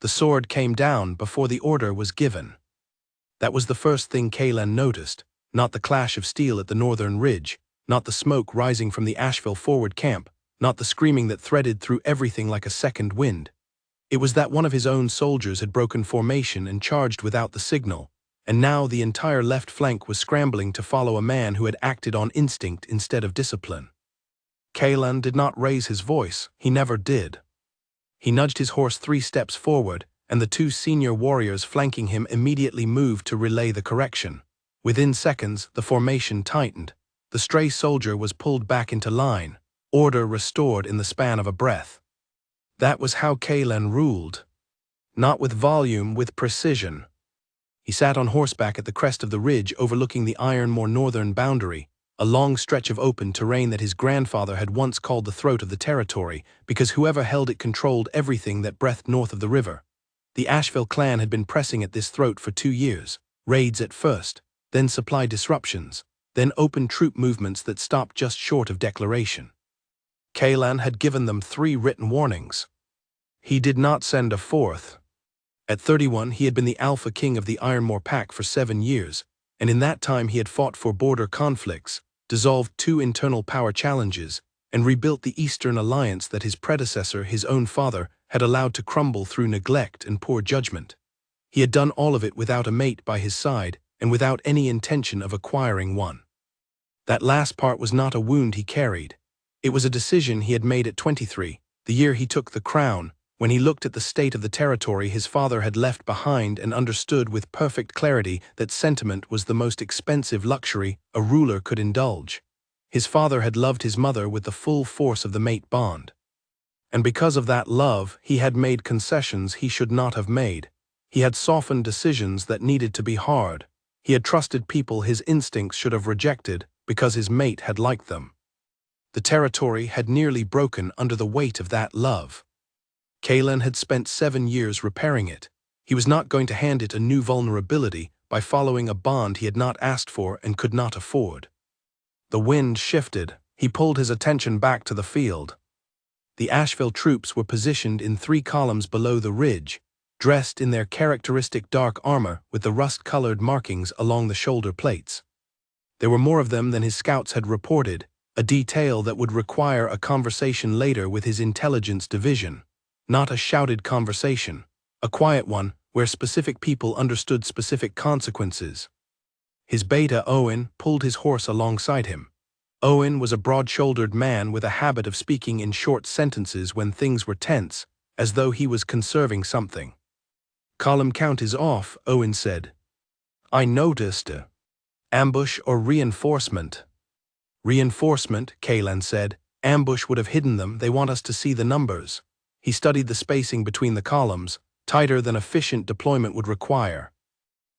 The sword came down before the order was given. That was the first thing Kaylen noticed, not the clash of steel at the northern ridge, not the smoke rising from the Asheville forward camp, not the screaming that threaded through everything like a second wind. It was that one of his own soldiers had broken formation and charged without the signal, and now the entire left flank was scrambling to follow a man who had acted on instinct instead of discipline. Kaylen did not raise his voice, he never did. He nudged his horse 3 steps forward, and the 2 senior warriors flanking him immediately moved to relay the correction. Within seconds, the formation tightened. The stray soldier was pulled back into line, order restored in the span of a breath. That was how Kaylen ruled. Not with volume, with precision. He sat on horseback at the crest of the ridge overlooking the Ironmore northern boundary, a long stretch of open terrain that his grandfather had once called the throat of the territory, because whoever held it controlled everything that breathed north of the river. The Asheville clan had been pressing at this throat for 2 years, raids at first, then supply disruptions, then open troop movements that stopped just short of declaration. Kaylen had given them 3 written warnings. He did not send a 4th. At 31, he had been the alpha king of the Ironmore Pack for 7 years, and in that time he had fought for border conflicts, dissolved 2 internal power challenges, and rebuilt the Eastern Alliance that his predecessor, his own father, had allowed to crumble through neglect and poor judgment. He had done all of it without a mate by his side, and without any intention of acquiring one. That last part was not a wound he carried. It was a decision he had made at 23, the year he took the crown, when he looked at the state of the territory his father had left behind and understood with perfect clarity that sentiment was the most expensive luxury a ruler could indulge. His father had loved his mother with the full force of the mate bond. And because of that love, he had made concessions he should not have made. He had softened decisions that needed to be hard. He had trusted people his instincts should have rejected because his mate had liked them. The territory had nearly broken under the weight of that love. Kaylen had spent 7 years repairing it. He was not going to hand it a new vulnerability by following a bond he had not asked for and could not afford. The wind shifted. He pulled his attention back to the field. The Asheville troops were positioned in 3 columns below the ridge, dressed in their characteristic dark armor with the rust-colored markings along the shoulder plates. There were more of them than his scouts had reported, a detail that would require a conversation later with his intelligence division. Not a shouted conversation, a quiet one where specific people understood specific consequences. His beta, Owen, pulled his horse alongside him. Owen was a broad-shouldered man with a habit of speaking in short sentences when things were tense, as though he was conserving something. "Column count is off," Owen said. "I noticed. Ambush or reinforcement?" "Reinforcement," Kaylen said. "Ambush would have hidden them. They want us to see the numbers." He studied the spacing between the columns, tighter than efficient deployment would require.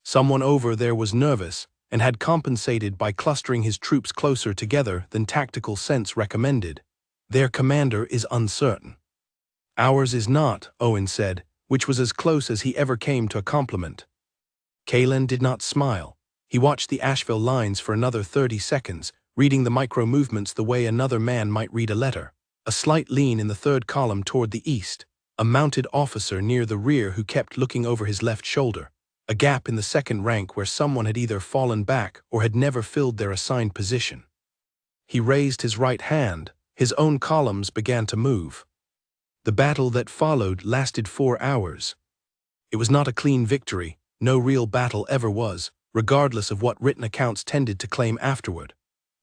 Someone over there was nervous and had compensated by clustering his troops closer together than tactical sense recommended. Their commander is uncertain. "Ours is not," Owen said, which was as close as he ever came to a compliment. Kaylen did not smile. He watched the Asheville lines for another 30 seconds, reading the micro-movements the way another man might read a letter. A slight lean in the 3rd column toward the east, a mounted officer near the rear who kept looking over his left shoulder, a gap in the 2nd rank where someone had either fallen back or had never filled their assigned position. He raised his right hand. His own columns began to move. The battle that followed lasted 4 hours. It was not a clean victory, no real battle ever was, regardless of what written accounts tended to claim afterward.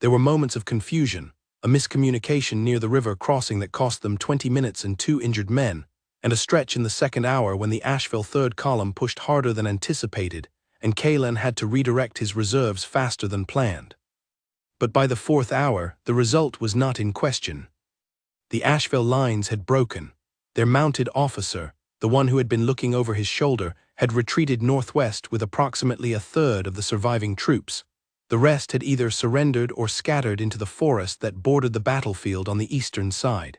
There were moments of confusion, a miscommunication near the river crossing that cost them 20 minutes and 2 injured men, and a stretch in the 2nd hour when the Asheville 3rd column pushed harder than anticipated, and Kaylen had to redirect his reserves faster than planned. But by the 4th hour, the result was not in question. The Asheville lines had broken. Their mounted officer, the one who had been looking over his shoulder, had retreated northwest with approximately 1/3 of the surviving troops. The rest had either surrendered or scattered into the forest that bordered the battlefield on the eastern side.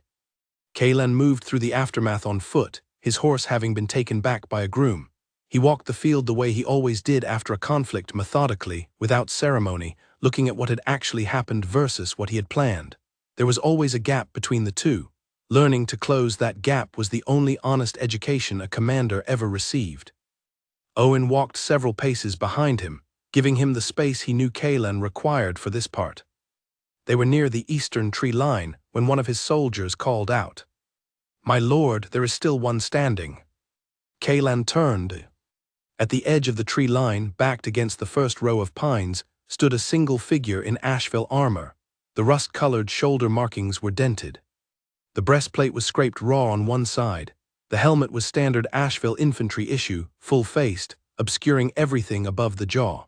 Kaylen moved through the aftermath on foot, his horse having been taken back by a groom. He walked the field the way he always did after a conflict, methodically, without ceremony, looking at what had actually happened versus what he had planned. There was always a gap between the two, Learning to close that gap was the only honest education a commander ever received. Owen walked several paces behind him, giving him the space he knew Kaylen required for this part. They were near the eastern tree line when one of his soldiers called out, "My lord, there is still one standing." Kaylen turned. At the edge of the tree line, backed against the first row of pines, stood a single figure in Asheville armor. The rust-colored shoulder markings were dented. The breastplate was scraped raw on one side. The helmet was standard Asheville infantry issue, full-faced, obscuring everything above the jaw.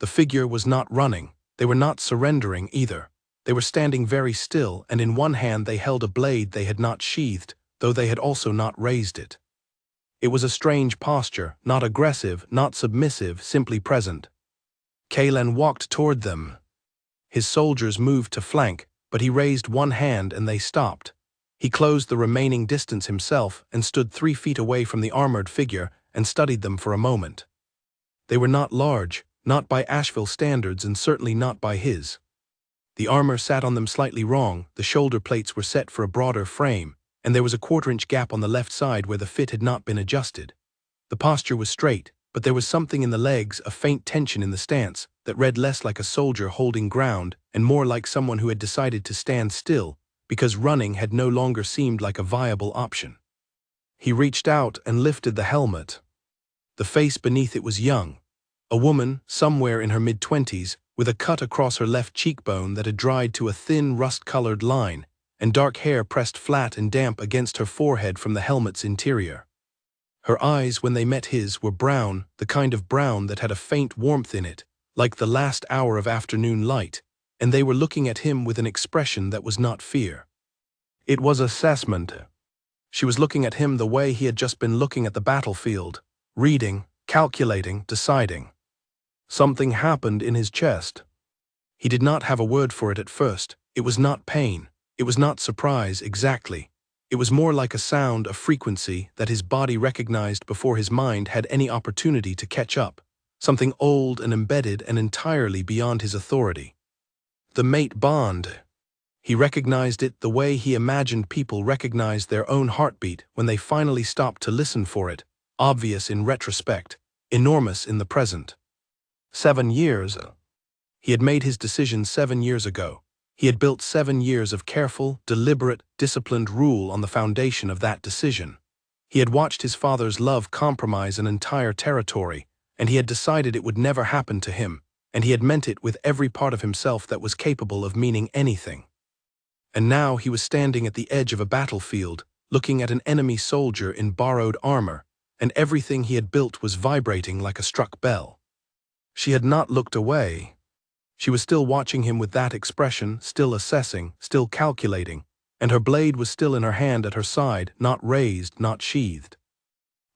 The figure was not running. They were not surrendering either. They were standing very still, and in one hand they held a blade they had not sheathed, though they had also not raised it. It was a strange posture, not aggressive, not submissive, simply present. Kaylen walked toward them. His soldiers moved to flank, but he raised one hand and they stopped. He closed the remaining distance himself and stood 3 feet away from the armored figure and studied them for a moment. They were not large, not by Asheville standards and certainly not by his. The armor sat on them slightly wrong, the shoulder plates were set for a broader frame, and there was a 1/4-inch gap on the left side where the fit had not been adjusted. The posture was straight, but there was something in the legs, a faint tension in the stance, that read less like a soldier holding ground and more like someone who had decided to stand still, because running had no longer seemed like a viable option. He reached out and lifted the helmet. The face beneath it was young. A woman, somewhere in her mid-20s, with a cut across her left cheekbone that had dried to a thin, rust-colored line, and dark hair pressed flat and damp against her forehead from the helmet's interior. Her eyes, when they met his, were brown, the kind of brown that had a faint warmth in it, like the last hour of afternoon light, and they were looking at him with an expression that was not fear. It was assessment. She was looking at him the way he had just been looking at the battlefield, reading, calculating, deciding. Something happened in his chest. He did not have a word for it at first. It was not pain. It was not surprise, exactly. It was more like a sound, a frequency, that his body recognized before his mind had any opportunity to catch up. Something old and embedded and entirely beyond his authority. The mate bond. He recognized it the way he imagined people recognize their own heartbeat when they finally stopped to listen for it, obvious in retrospect, enormous in the present. 7 years. He had made his decision 7 years ago. He had built 7 years of careful, deliberate, disciplined rule on the foundation of that decision. He had watched his father's love compromise an entire territory, and he had decided it would never happen to him, and he had meant it with every part of himself that was capable of meaning anything. And now he was standing at the edge of a battlefield, looking at an enemy soldier in borrowed armor, and everything he had built was vibrating like a struck bell. She had not looked away. She was still watching him with that expression, still assessing, still calculating, and her blade was still in her hand at her side, not raised, not sheathed.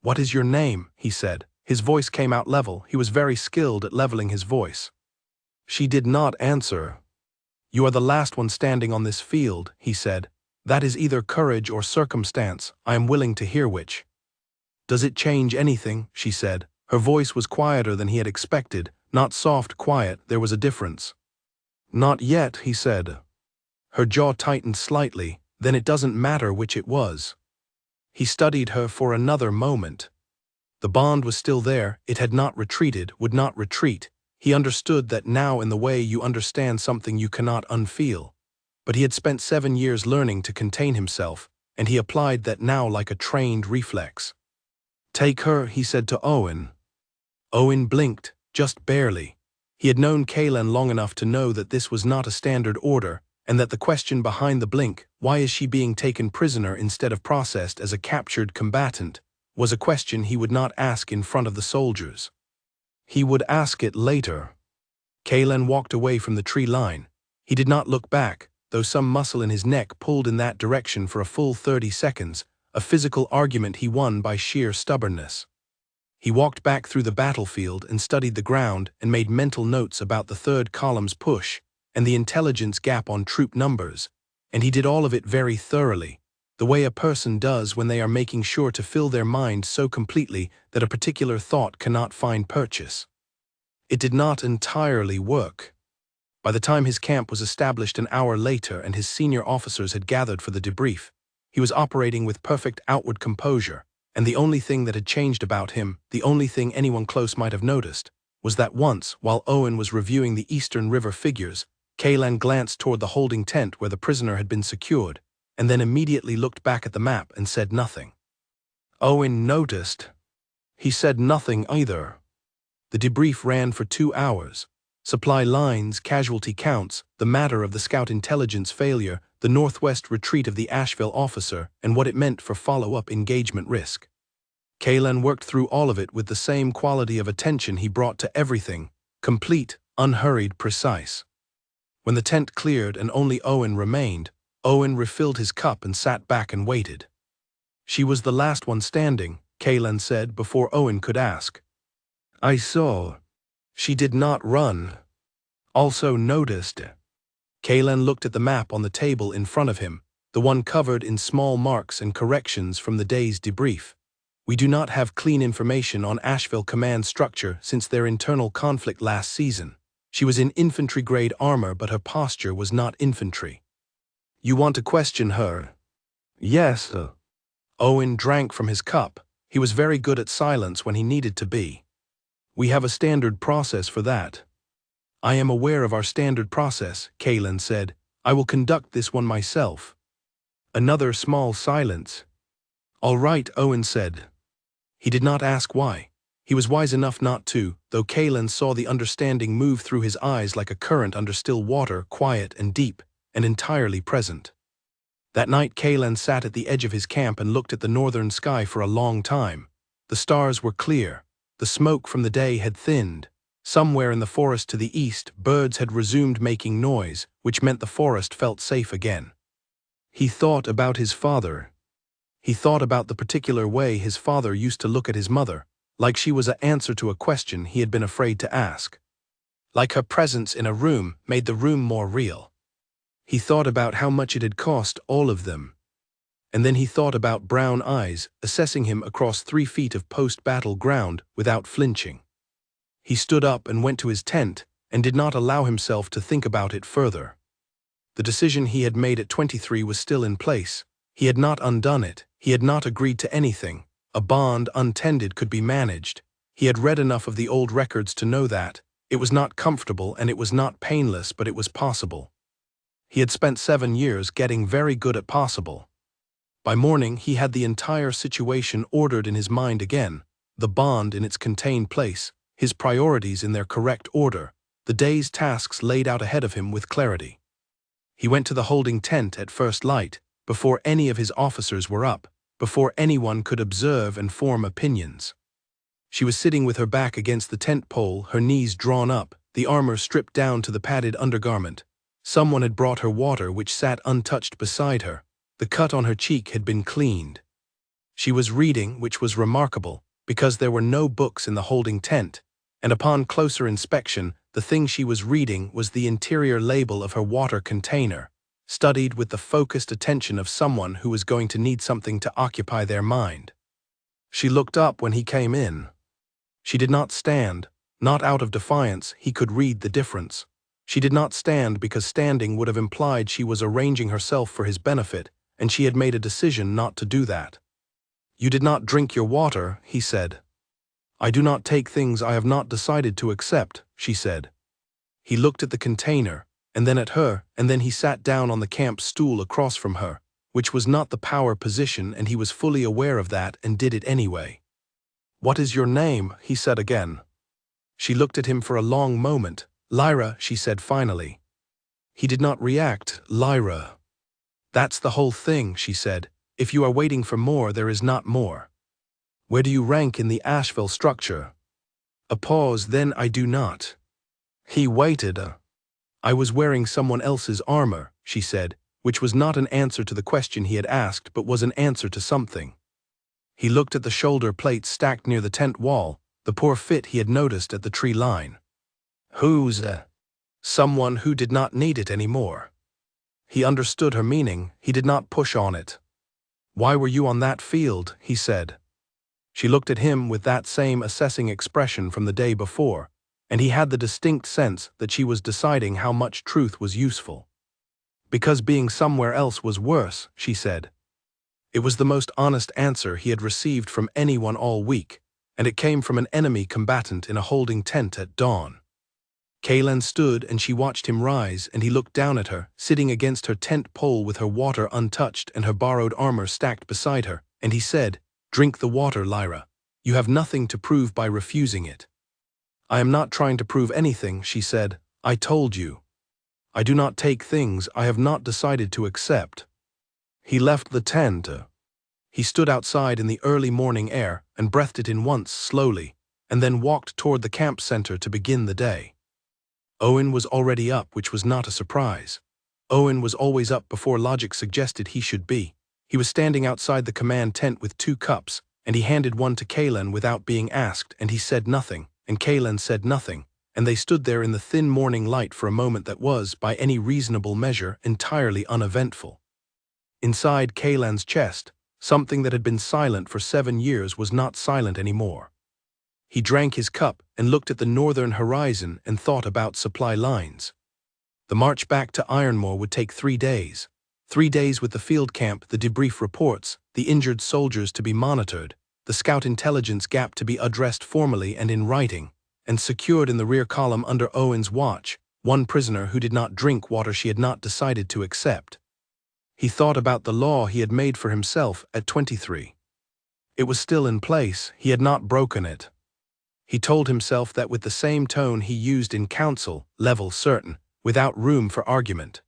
"What is your name?" he said. His voice came out level. He was very skilled at leveling his voice. She did not answer. "You are the last one standing on this field," he said. "That is either courage or circumstance. I am willing to hear which." "Does it change anything?" she said. Her voice was quieter than he had expected, not soft, quiet. There was a difference. "Not yet," he said. Her jaw tightened slightly. "Then it doesn't matter which it was." He studied her for another moment. The bond was still there. It had not retreated, would not retreat. He understood that now in the way you understand something you cannot unfeel. But he had spent 7 years learning to contain himself, and he applied that now like a trained reflex. "Take her," he said to Owen. Owen blinked, just barely. He had known Kaylen long enough to know that this was not a standard order, and that the question behind the blink, why is she being taken prisoner instead of processed as a captured combatant, was a question he would not ask in front of the soldiers. He would ask it later. Kaylen walked away from the tree line. He did not look back, though some muscle in his neck pulled in that direction for a full 30 seconds, a physical argument he won by sheer stubbornness. He walked back through the battlefield and studied the ground and made mental notes about the third column's push and the intelligence gap on troop numbers, and he did all of it very thoroughly, the way a person does when they are making sure to fill their mind so completely that a particular thought cannot find purchase. It did not entirely work. By the time his camp was established an hour later and his senior officers had gathered for the debrief, He was operating with perfect outward composure, and the only thing that had changed about him, the only thing anyone close might have noticed, was that once, while Owen was reviewing the Eastern River figures, Kaylan glanced toward the holding tent where the prisoner had been secured, and then immediately looked back at the map and said nothing. Owen noticed. He said nothing either. The debrief ran for 2 hours. Supply lines, casualty counts, the matter of the scout intelligence failure, the northwest retreat of the Asheville officer, and what it meant for follow-up engagement risk. Kaylan worked through all of it with the same quality of attention he brought to everything, complete, unhurried, precise. When the tent cleared and only Owen remained, Owen refilled his cup and sat back and waited. She was the last one standing, Kaylan said before Owen could ask. I saw. She did not run. Also noticed. Kaylan looked at the map on the table in front of him, the one covered in small marks and corrections from the day's debrief. We do not have clean information on Asheville command structure since their internal conflict last season. She was in infantry-grade armor, but her posture was not infantry. You want to question her? Yes, sir. Owen drank from his cup. He was very good at silence when he needed to be. We have a standard process for that. I am aware of our standard process, Kaylan said. I will conduct this one myself. Another small silence. All right, Owen said. He did not ask why. He was wise enough not to, though Kaylan saw the understanding move through his eyes like a current under still water, quiet and deep, and entirely present. That night Kaylan sat at the edge of his camp and looked at the northern sky for a long time. The stars were clear. The smoke from the day had thinned. Somewhere in the forest to the east, birds had resumed making noise, which meant the forest felt safe again. He thought about his father. He thought about the particular way his father used to look at his mother, like she was an answer to a question he had been afraid to ask. Like her presence in a room made the room more real. He thought about how much it had cost all of them. And then he thought about brown eyes assessing him across 3 feet of post-battle ground without flinching. He stood up and went to his tent and did not allow himself to think about it further. The decision he had made at 23 was still in place. He had not undone it. He had not agreed to anything. A bond untended could be managed. He had read enough of the old records to know that. It was not comfortable and it was not painless, but it was possible. He had spent 7 years getting very good at possible. By morning, he had the entire situation ordered in his mind again, the bond in its contained place, his priorities in their correct order, the day's tasks laid out ahead of him with clarity. He went to the holding tent at first light, before any of his officers were up, before anyone could observe and form opinions. She was sitting with her back against the tent pole, her knees drawn up, the armor stripped down to the padded undergarment. Someone had brought her water, which sat untouched beside her. The cut on her cheek had been cleaned. She was reading, which was remarkable, because there were no books in the holding tent, and upon closer inspection, the thing she was reading was the interior label of her water container, studied with the focused attention of someone who was going to need something to occupy their mind. She looked up when he came in. She did not stand, not out of defiance. He could read the difference. She did not stand because standing would have implied she was arranging herself for his benefit, and she had made a decision not to do that. You did not drink your water, he said. I do not take things I have not decided to accept, she said. He looked at the container, and then at her, and then he sat down on the camp stool across from her, which was not the power position, and he was fully aware of that and did it anyway. What is your name? He said again. She looked at him for a long moment. Lyra, she said finally. He did not react. Lyra. That's the whole thing, she said. If you are waiting for more, there is not more. Where do you rank in the Asheville structure? A pause, then I do not. He waited. I was wearing someone else's armor, she said, which was not an answer to the question he had asked, but was an answer to something. He looked at the shoulder plates stacked near the tent wall, the poor fit he had noticed at the tree line. Who's someone who did not need it anymore? He understood her meaning. He did not push on it. Why were you on that field? He said. She looked at him with that same assessing expression from the day before, and he had the distinct sense that she was deciding how much truth was useful. Because being somewhere else was worse, she said. It was the most honest answer he had received from anyone all week, and it came from an enemy combatant in a holding tent at dawn. Kaelan stood and she watched him rise, and he looked down at her, sitting against her tent pole with her water untouched and her borrowed armor stacked beside her, and he said, "Drink the water, Lyra. You have nothing to prove by refusing it." "I am not trying to prove anything," she said. "I told you. I do not take things I have not decided to accept." He left the tent. He stood outside in the early morning air and breathed it in once slowly, and then walked toward the camp center to begin the day. Owen was already up, which was not a surprise. Owen was always up before logic suggested he should be. He was standing outside the command tent with 2 cups, and he handed one to Kaelan without being asked, and he said nothing, and Kaelan said nothing, and they stood there in the thin morning light for a moment that was, by any reasonable measure, entirely uneventful. Inside Kaelan's chest, something that had been silent for 7 years was not silent anymore. He drank his cup and looked at the northern horizon and thought about supply lines. The march back to Ironmore would take 3 days. 3 days with the field camp, the debrief reports, the injured soldiers to be monitored, the scout intelligence gap to be addressed formally and in writing, and secured in the rear column under Owen's watch, one prisoner who did not drink water she had not decided to accept. He thought about the law he had made for himself at 23. It was still in place, he had not broken it. He told himself that with the same tone he used in council, level certain, without room for argument.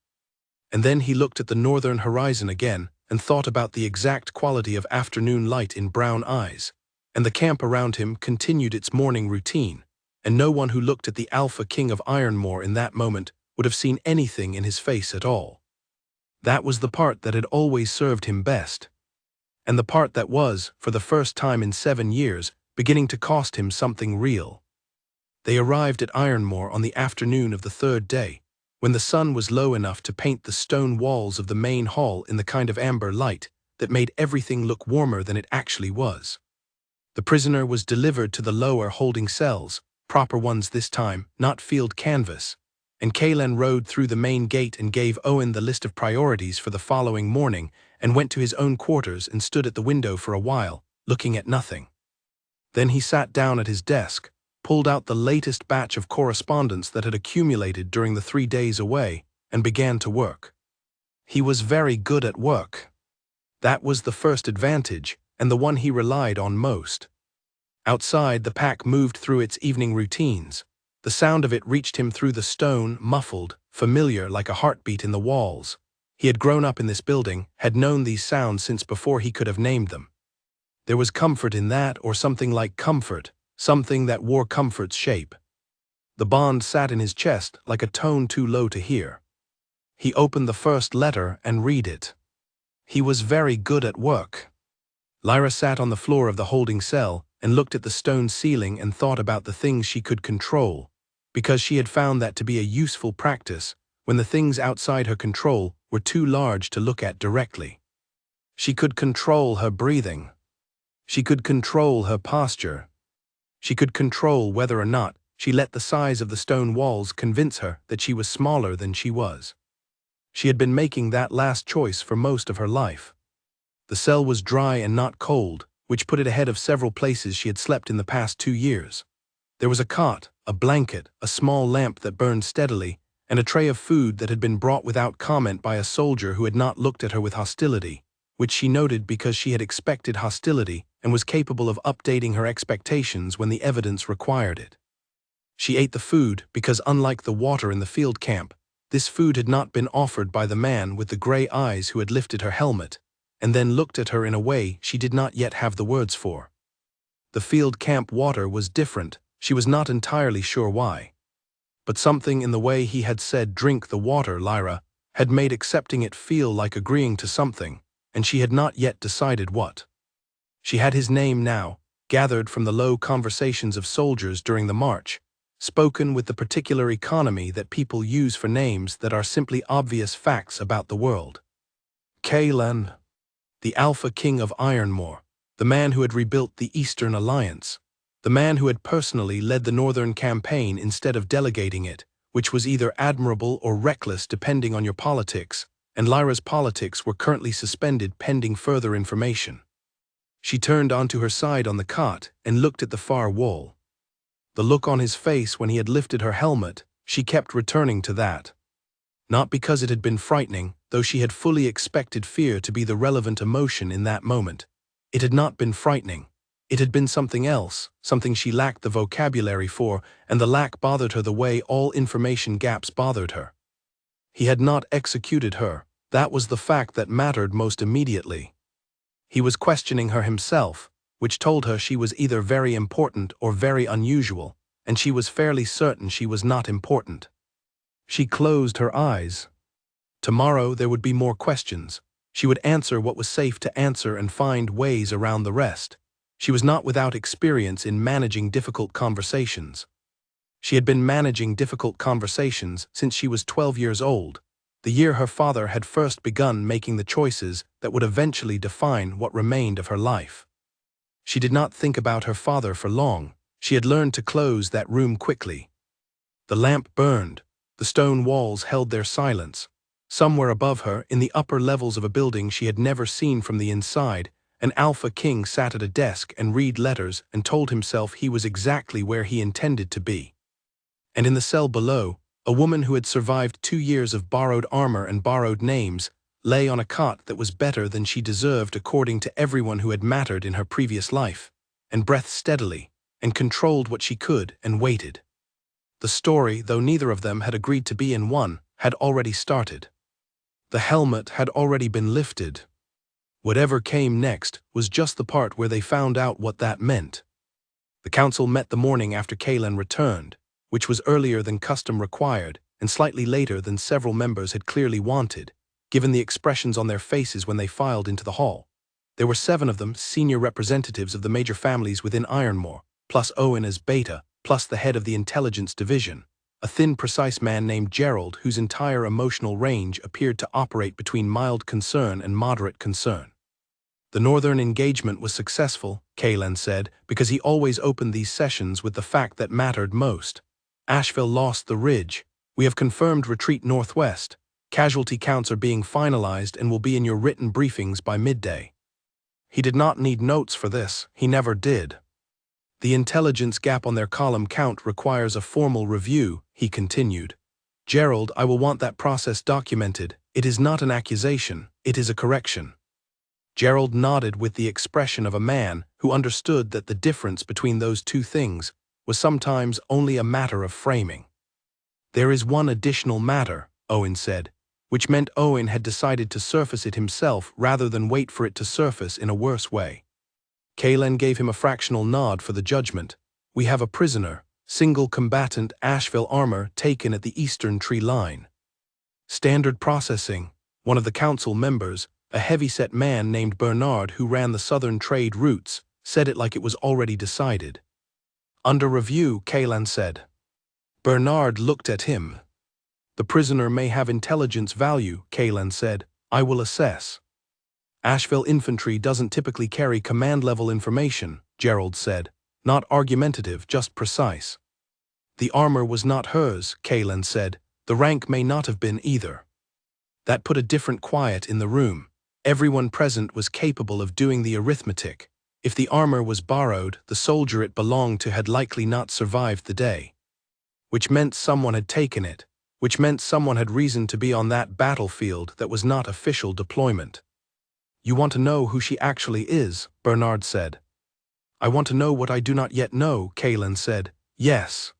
And then he looked at the northern horizon again and thought about the exact quality of afternoon light in brown eyes, and the camp around him continued its morning routine, and no one who looked at the Alpha King of Ironmore in that moment would have seen anything in his face at all. That was the part that had always served him best, and the part that was, for the first time in 7 years, beginning to cost him something real. They arrived at Ironmore on the afternoon of the 3rd day, when the sun was low enough to paint the stone walls of the main hall in the kind of amber light that made everything look warmer than it actually was. The prisoner was delivered to the lower holding cells, proper ones this time, not field canvas, and Kaelan rode through the main gate and gave Owen the list of priorities for the following morning and went to his own quarters and stood at the window for a while, looking at nothing. Then he sat down at his desk, pulled out the latest batch of correspondence that had accumulated during the 3 days away, and began to work. He was very good at work. That was the first advantage, and the one he relied on most. Outside, the pack moved through its evening routines. The sound of it reached him through the stone, muffled, familiar like a heartbeat in the walls. He had grown up in this building, had known these sounds since before he could have named them. There was comfort in that, or something like comfort, something that wore comfort's shape. The bond sat in his chest like a tone too low to hear. He opened the first letter and read it. He was very good at work. Lyra sat on the floor of the holding cell and looked at the stone ceiling and thought about the things she could control, because she had found that to be a useful practice when the things outside her control were too large to look at directly. She could control her breathing. She could control her posture. She could control whether or not she let the size of the stone walls convince her that she was smaller than she was. She had been making that last choice for most of her life. The cell was dry and not cold, which put it ahead of several places she had slept in the past 2 years. There was a cot, a blanket, a small lamp that burned steadily, and a tray of food that had been brought without comment by a soldier who had not looked at her with hostility, which she noted because she had expected hostility and was capable of updating her expectations when the evidence required it. She ate the food because, unlike the water in the field camp, this food had not been offered by the man with the gray eyes who had lifted her helmet, and then looked at her in a way she did not yet have the words for. The field camp water was different, she was not entirely sure why. But something in the way he had said "drink the water, Lyra," had made accepting it feel like agreeing to something, and she had not yet decided what. She had his name now, gathered from the low conversations of soldiers during the march, spoken with the particular economy that people use for names that are simply obvious facts about the world. Kaelan, the Alpha King of Ironmore, the man who had rebuilt the Eastern Alliance, the man who had personally led the Northern campaign instead of delegating it, which was either admirable or reckless depending on your politics, and Lyra's politics were currently suspended pending further information. She turned onto her side on the cot and looked at the far wall. The look on his face when he had lifted her helmet, she kept returning to that. Not because it had been frightening, though she had fully expected fear to be the relevant emotion in that moment. It had not been frightening. It had been something else, something she lacked the vocabulary for, and the lack bothered her the way all information gaps bothered her. He had not executed her. That was the fact that mattered most immediately. He was questioning her himself, which told her she was either very important or very unusual, and she was fairly certain she was not important. She closed her eyes. Tomorrow there would be more questions. She would answer what was safe to answer and find ways around the rest. She was not without experience in managing difficult conversations. She had been managing difficult conversations since she was 12 years old, the year her father had first begun making the choices that would eventually define what remained of her life. She did not think about her father for long. She had learned to close that room quickly. The lamp burned. The stone walls held their silence. Somewhere above her, in the upper levels of a building she had never seen from the inside, an Alpha King sat at a desk and read letters and told himself he was exactly where he intended to be. And in the cell below, a woman who had survived 2 years of borrowed armor and borrowed names lay on a cot that was better than she deserved according to everyone who had mattered in her previous life, and breathed steadily, and controlled what she could and waited. The story, though neither of them had agreed to be in one, had already started. The helmet had already been lifted. Whatever came next was just the part where they found out what that meant. The council met the morning after Kaylen returned, which was earlier than custom required and slightly later than several members had clearly wanted, given the expressions on their faces when they filed into the hall. There were 7 of them, senior representatives of the major families within Ironmore, plus Owen as Beta, plus the head of the intelligence division, a thin, precise man named Gerald whose entire emotional range appeared to operate between mild concern and moderate concern. The Northern engagement was successful, Kaylen said, because he always opened these sessions with the fact that mattered most. Asheville lost the ridge. We have confirmed retreat northwest. Casualty counts are being finalized and will be in your written briefings by midday. He did not need notes for this. He never did. The intelligence gap on their column count requires a formal review, he continued. Gerald, I will want that process documented. It is not an accusation, it is a correction. Gerald nodded with the expression of a man who understood that the difference between those two things was sometimes only a matter of framing. There is one additional matter, Owen said, which meant Owen had decided to surface it himself rather than wait for it to surface in a worse way. Kaylen gave him a fractional nod for the judgment. We have a prisoner, single combatant Asheville armor taken at the eastern tree line. Standard processing. One of the council members, a heavy-set man named Bernard who ran the southern trade routes, said it like it was already decided. Under review, Kaylen said. Bernard looked at him. The prisoner may have intelligence value, Kaylen said. I will assess. Asheville infantry doesn't typically carry command-level information, Gerald said. Not argumentative, just precise. The armor was not hers, Kaylen said. The rank may not have been either. That put a different quiet in the room. Everyone present was capable of doing the arithmetic. If the armor was borrowed, the soldier it belonged to had likely not survived the day. Which meant someone had taken it. Which meant someone had reason to be on that battlefield that was not official deployment. You want to know who she actually is, Bernard said. I want to know what I do not yet know, Kaylen said. Yes.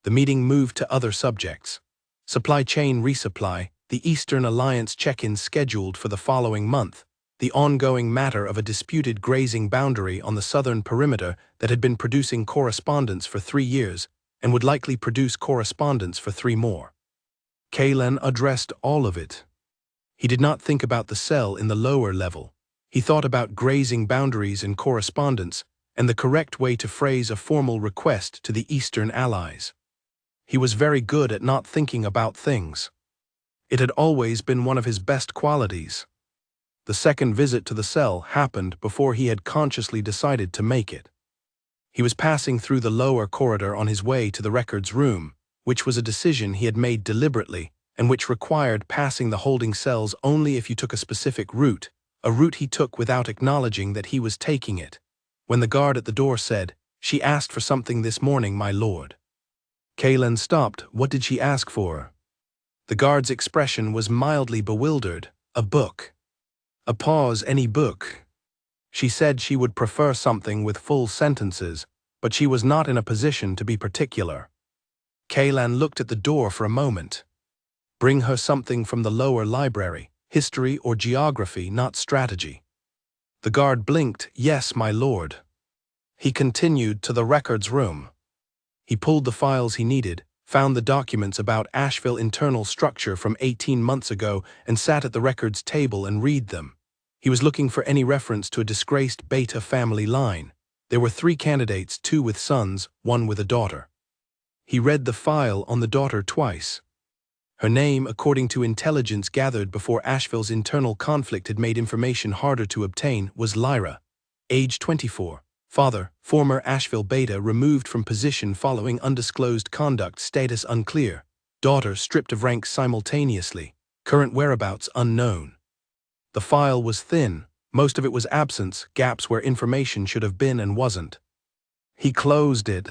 The meeting moved to other subjects. Supply chain resupply, the Eastern Alliance check-in scheduled for the following month, the ongoing matter of a disputed grazing boundary on the southern perimeter that had been producing correspondence for 3 years and would likely produce correspondence for 3 more. Kaylen addressed all of it. He did not think about the cell in the lower level. He thought about grazing boundaries and correspondence and the correct way to phrase a formal request to the Eastern allies. He was very good at not thinking about things. It had always been one of his best qualities. The second visit to the cell happened before he had consciously decided to make it. He was passing through the lower corridor on his way to the records room, which was a decision he had made deliberately and which required passing the holding cells only if you took a specific route, a route he took without acknowledging that he was taking it. When the guard at the door said, "She asked for something this morning, my lord." Kaylen stopped. What did she ask for? The guard's expression was mildly bewildered. A book. A pause. Any book. She said she would prefer something with full sentences, but she was not in a position to be particular. Kaylen looked at the door for a moment. Bring her something from the lower library, history or geography, not strategy. The guard blinked. Yes, my lord. He continued to the records room. He pulled the files he needed, found the documents about Asheville internal structure from 18 months ago, and sat at the records table and read them. He was looking for any reference to a disgraced Beta family line. There were 3 candidates, 2 with sons, 1 with a daughter. He read the file on the daughter twice. Her name, according to intelligence gathered before Asheville's internal conflict had made information harder to obtain, was Lyra. Age 24. Father, former Asheville Beta, removed from position following undisclosed conduct, status unclear. Daughter stripped of rank simultaneously. Current whereabouts unknown. The file was thin. Most of it was absence, gaps where information should have been and wasn't. He closed it.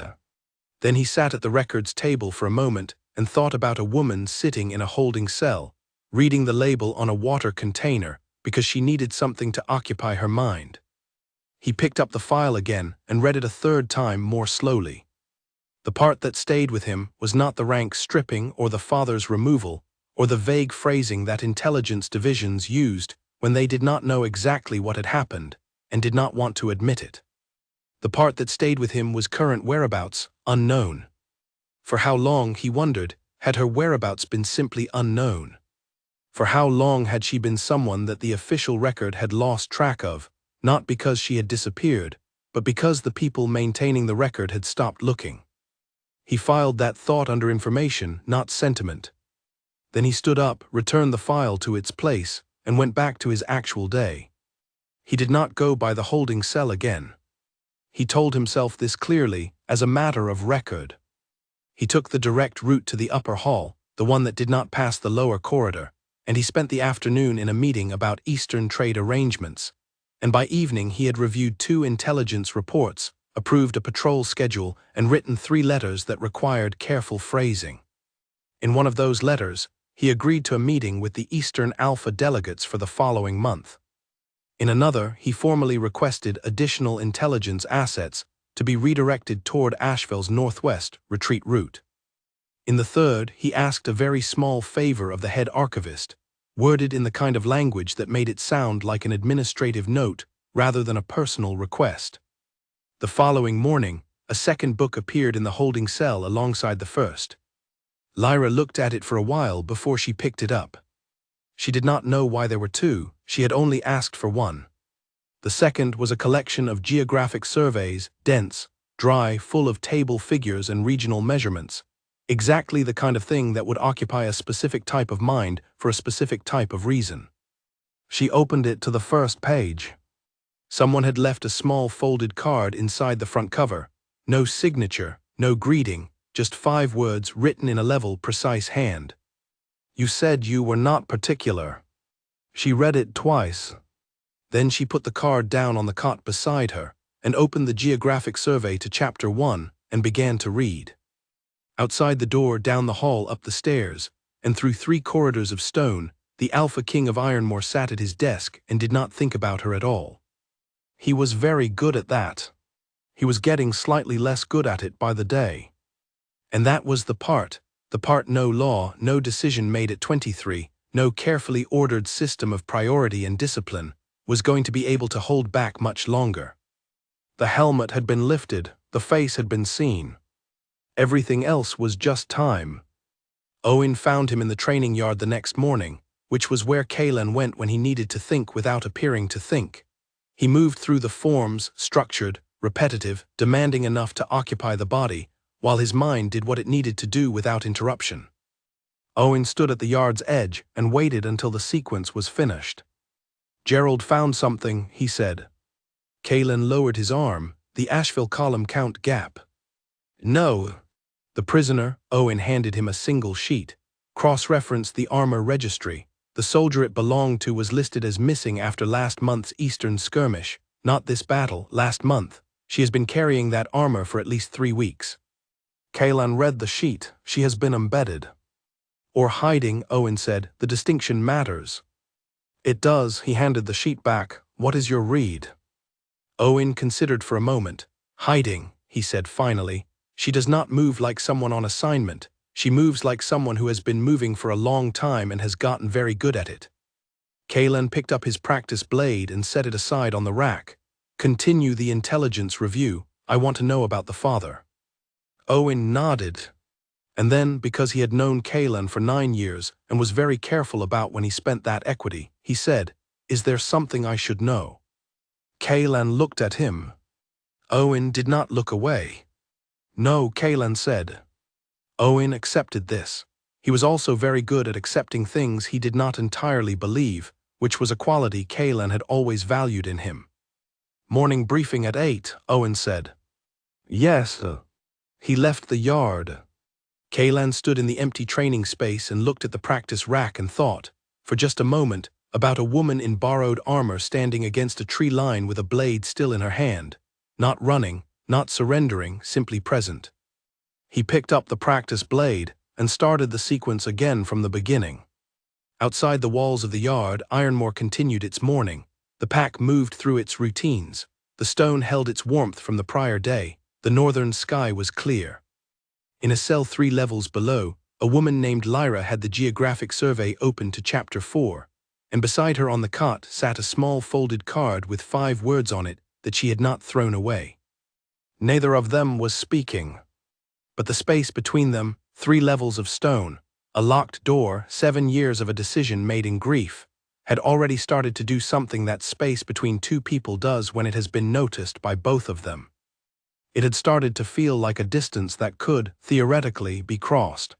Then he sat at the records table for a moment and thought about a woman sitting in a holding cell, reading the label on a water container because she needed something to occupy her mind. He picked up the file again and read it a third time more slowly. The part that stayed with him was not the rank stripping or the father's removal or the vague phrasing that intelligence divisions used when they did not know exactly what had happened and did not want to admit it. The part that stayed with him was current whereabouts, unknown. For how long, he wondered, had her whereabouts been simply unknown? For how long had she been someone that the official record had lost track of, not because she had disappeared, but because the people maintaining the record had stopped looking? He filed that thought under information, not sentiment. Then he stood up, returned the file to its place, and went back to his actual day. He did not go by the holding cell again. He told himself this clearly, as a matter of record. He took the direct route to the upper hall, the one that did not pass the lower corridor, and he spent the afternoon in a meeting about Eastern trade arrangements. And by evening he had reviewed 2 intelligence reports, approved a patrol schedule, and written 3 letters that required careful phrasing. In one of those letters, he agreed to a meeting with the Eastern Alpha delegates for the following month. In another, he formally requested additional intelligence assets to be redirected toward Asheville's northwest retreat route. In the third, he asked a very small favor of the head archivist, worded in the kind of language that made it sound like an administrative note rather than a personal request. The following morning, a second book appeared in the holding cell alongside the first. Lyra looked at it for a while before she picked it up. She did not know why there were 2, she had only asked for 1. The second was a collection of geographic surveys, dense, dry, full of table figures and regional measurements, exactly the kind of thing that would occupy a specific type of mind for a specific type of reason. She opened it to the first page. Someone had left a small folded card inside the front cover. No signature, no greeting, just 5 words written in a level, precise hand. You said you were not particular. She read it twice. Then she put the card down on the cot beside her and opened the geographic survey to chapter 1 and began to read. Outside the door, down the hall, up the stairs, and through 3 corridors of stone, the Alpha King of Ironmore sat at his desk and did not think about her at all. He was very good at that. He was getting slightly less good at it by the day. And that was the part no law, no decision made at 23, no carefully ordered system of priority and discipline, was going to be able to hold back much longer. The helmet had been lifted, the face had been seen. Everything else was just time. Owen found him in the training yard the next morning, which was where Kaylen went when he needed to think without appearing to think. He moved through the forms, structured, repetitive, demanding enough to occupy the body, while his mind did what it needed to do without interruption. Owen stood at the yard's edge and waited until the sequence was finished. Gerald found something, he said. Kaylen lowered his arm, the Asheville column count gap. No. The prisoner, Owen handed him a single sheet, Cross-referenced the armor registry. The soldier it belonged to was listed as missing after last month's Eastern skirmish. Not this battle, last month. She has been carrying that armor for at least 3 weeks. Kaylan read the sheet. She has been embedded. Or hiding, Owen said. The distinction matters. It does. He handed the sheet back. What is your read? Owen considered for a moment. Hiding, he said finally. She does not move like someone on assignment. She moves like someone who has been moving for a long time and has gotten very good at it. Kaylan picked up his practice blade and set it aside on the rack. Continue the intelligence review. I want to know about the father. Owen nodded. And then, because he had known Kaylan for 9 years and was very careful about when he spent that equity, he said, Is there something I should know? Kaylan looked at him. Owen did not look away. No, Kaylan said. Owen accepted this. He was also very good at accepting things he did not entirely believe, which was a quality Kaylan had always valued in him. Morning briefing at 8, Owen said. Yes, sir. He left the yard. Kaylan stood in the empty training space and looked at the practice rack and thought, for just a moment, about a woman in borrowed armor standing against a tree line with a blade still in her hand, not running, not surrendering, simply present. He picked up the practice blade and started the sequence again from the beginning. Outside the walls of the yard, Ironmore continued its morning. The pack moved through its routines. The stone held its warmth from the prior day. The northern sky was clear. In a cell 3 levels below, a woman named Lyra had the geographic survey open to Chapter 4, and beside her on the cot sat a small folded card with 5 words on it that she had not thrown away. Neither of them was speaking. But the space between them, 3 levels of stone, a locked door, 7 years of a decision made in grief, had already started to do something that space between 2 people does when it has been noticed by both of them. It had started to feel like a distance that could, theoretically, be crossed.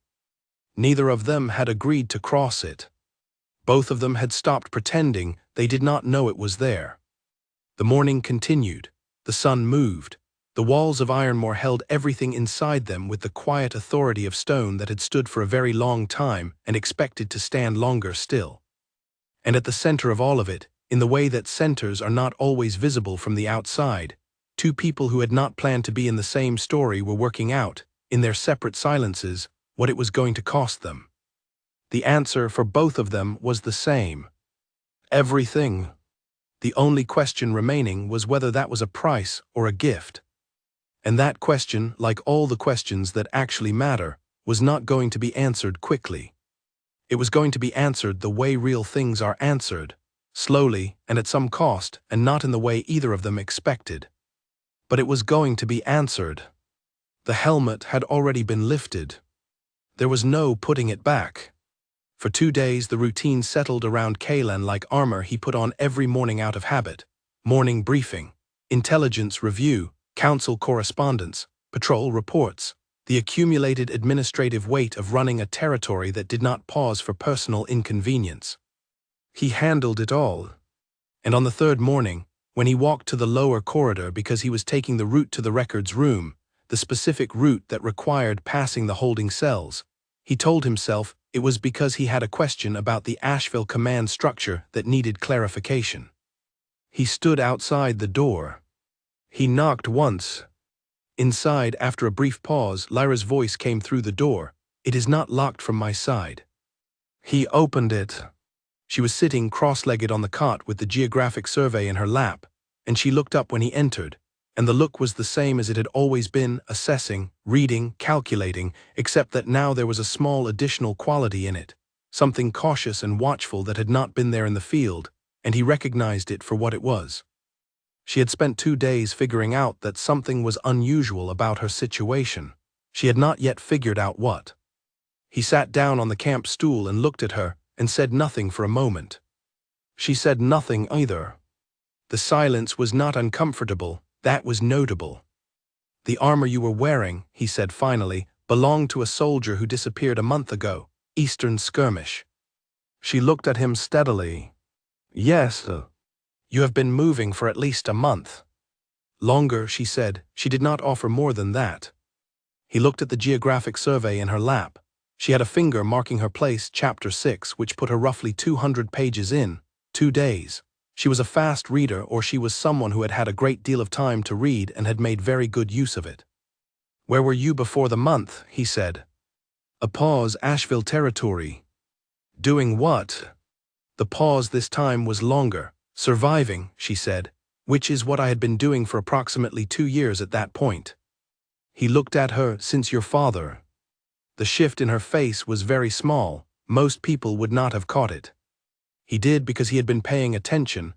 Neither of them had agreed to cross it. Both of them had stopped pretending they did not know it was there. The morning continued. The sun moved. The walls of Ironmore held everything inside them with the quiet authority of stone that had stood for a very long time and expected to stand longer still. And at the center of all of it, in the way that centers are not always visible from the outside, 2 people who had not planned to be in the same story were working out, in their separate silences, what it was going to cost them. The answer for both of them was the same. Everything. The only question remaining was whether that was a price or a gift. And that question, like all the questions that actually matter, was not going to be answered quickly. It was going to be answered the way real things are answered, slowly and at some cost, and not in the way either of them expected. But it was going to be answered. The helmet had already been lifted. There was no putting it back. For 2 days the routine settled around Kaylan like armor he put on every morning out of habit. Morning briefing, intelligence review, council correspondence, patrol reports, the accumulated administrative weight of running a territory that did not pause for personal inconvenience. He handled it all. And on the 3rd morning, when he walked to the lower corridor because he was taking the route to the records room, the specific route that required passing the holding cells, he told himself it was because he had a question about the Asheville command structure that needed clarification. He stood outside the door. He knocked once. Inside, after a brief pause, Lyra's voice came through the door. It is not locked from my side. He opened it. She was sitting cross-legged on the cot with the geographic survey in her lap, and she looked up when he entered, and the look was the same as it had always been, assessing, reading, calculating, except that now there was a small additional quality in it, something cautious and watchful that had not been there in the field, and he recognized it for what it was. She had spent 2 days figuring out that something was unusual about her situation. She had not yet figured out what. He sat down on the camp stool and looked at her, and said nothing for a moment. She said nothing either. The silence was not uncomfortable, that was notable. The armor you were wearing, he said finally, belonged to a soldier who disappeared a month ago, Eastern skirmish. She looked at him steadily. Yes, you have been moving for at least a month. Longer, she said. She did not offer more than that. He looked at the geographic survey in her lap. She had a finger marking her place, chapter 6, which put her roughly 200 pages in, 2 days. She was a fast reader, or she was someone who had had a great deal of time to read and had made very good use of it. "Where were you before the month?" he said. A pause. "Asheville Territory." "Doing what?" The pause this time was longer. "Surviving," she said, "which is what I had been doing for approximately 2 years at that point." He looked at her. "Since your father." The shift in her face was very small. Most people would not have caught it. He did, because he had been paying attention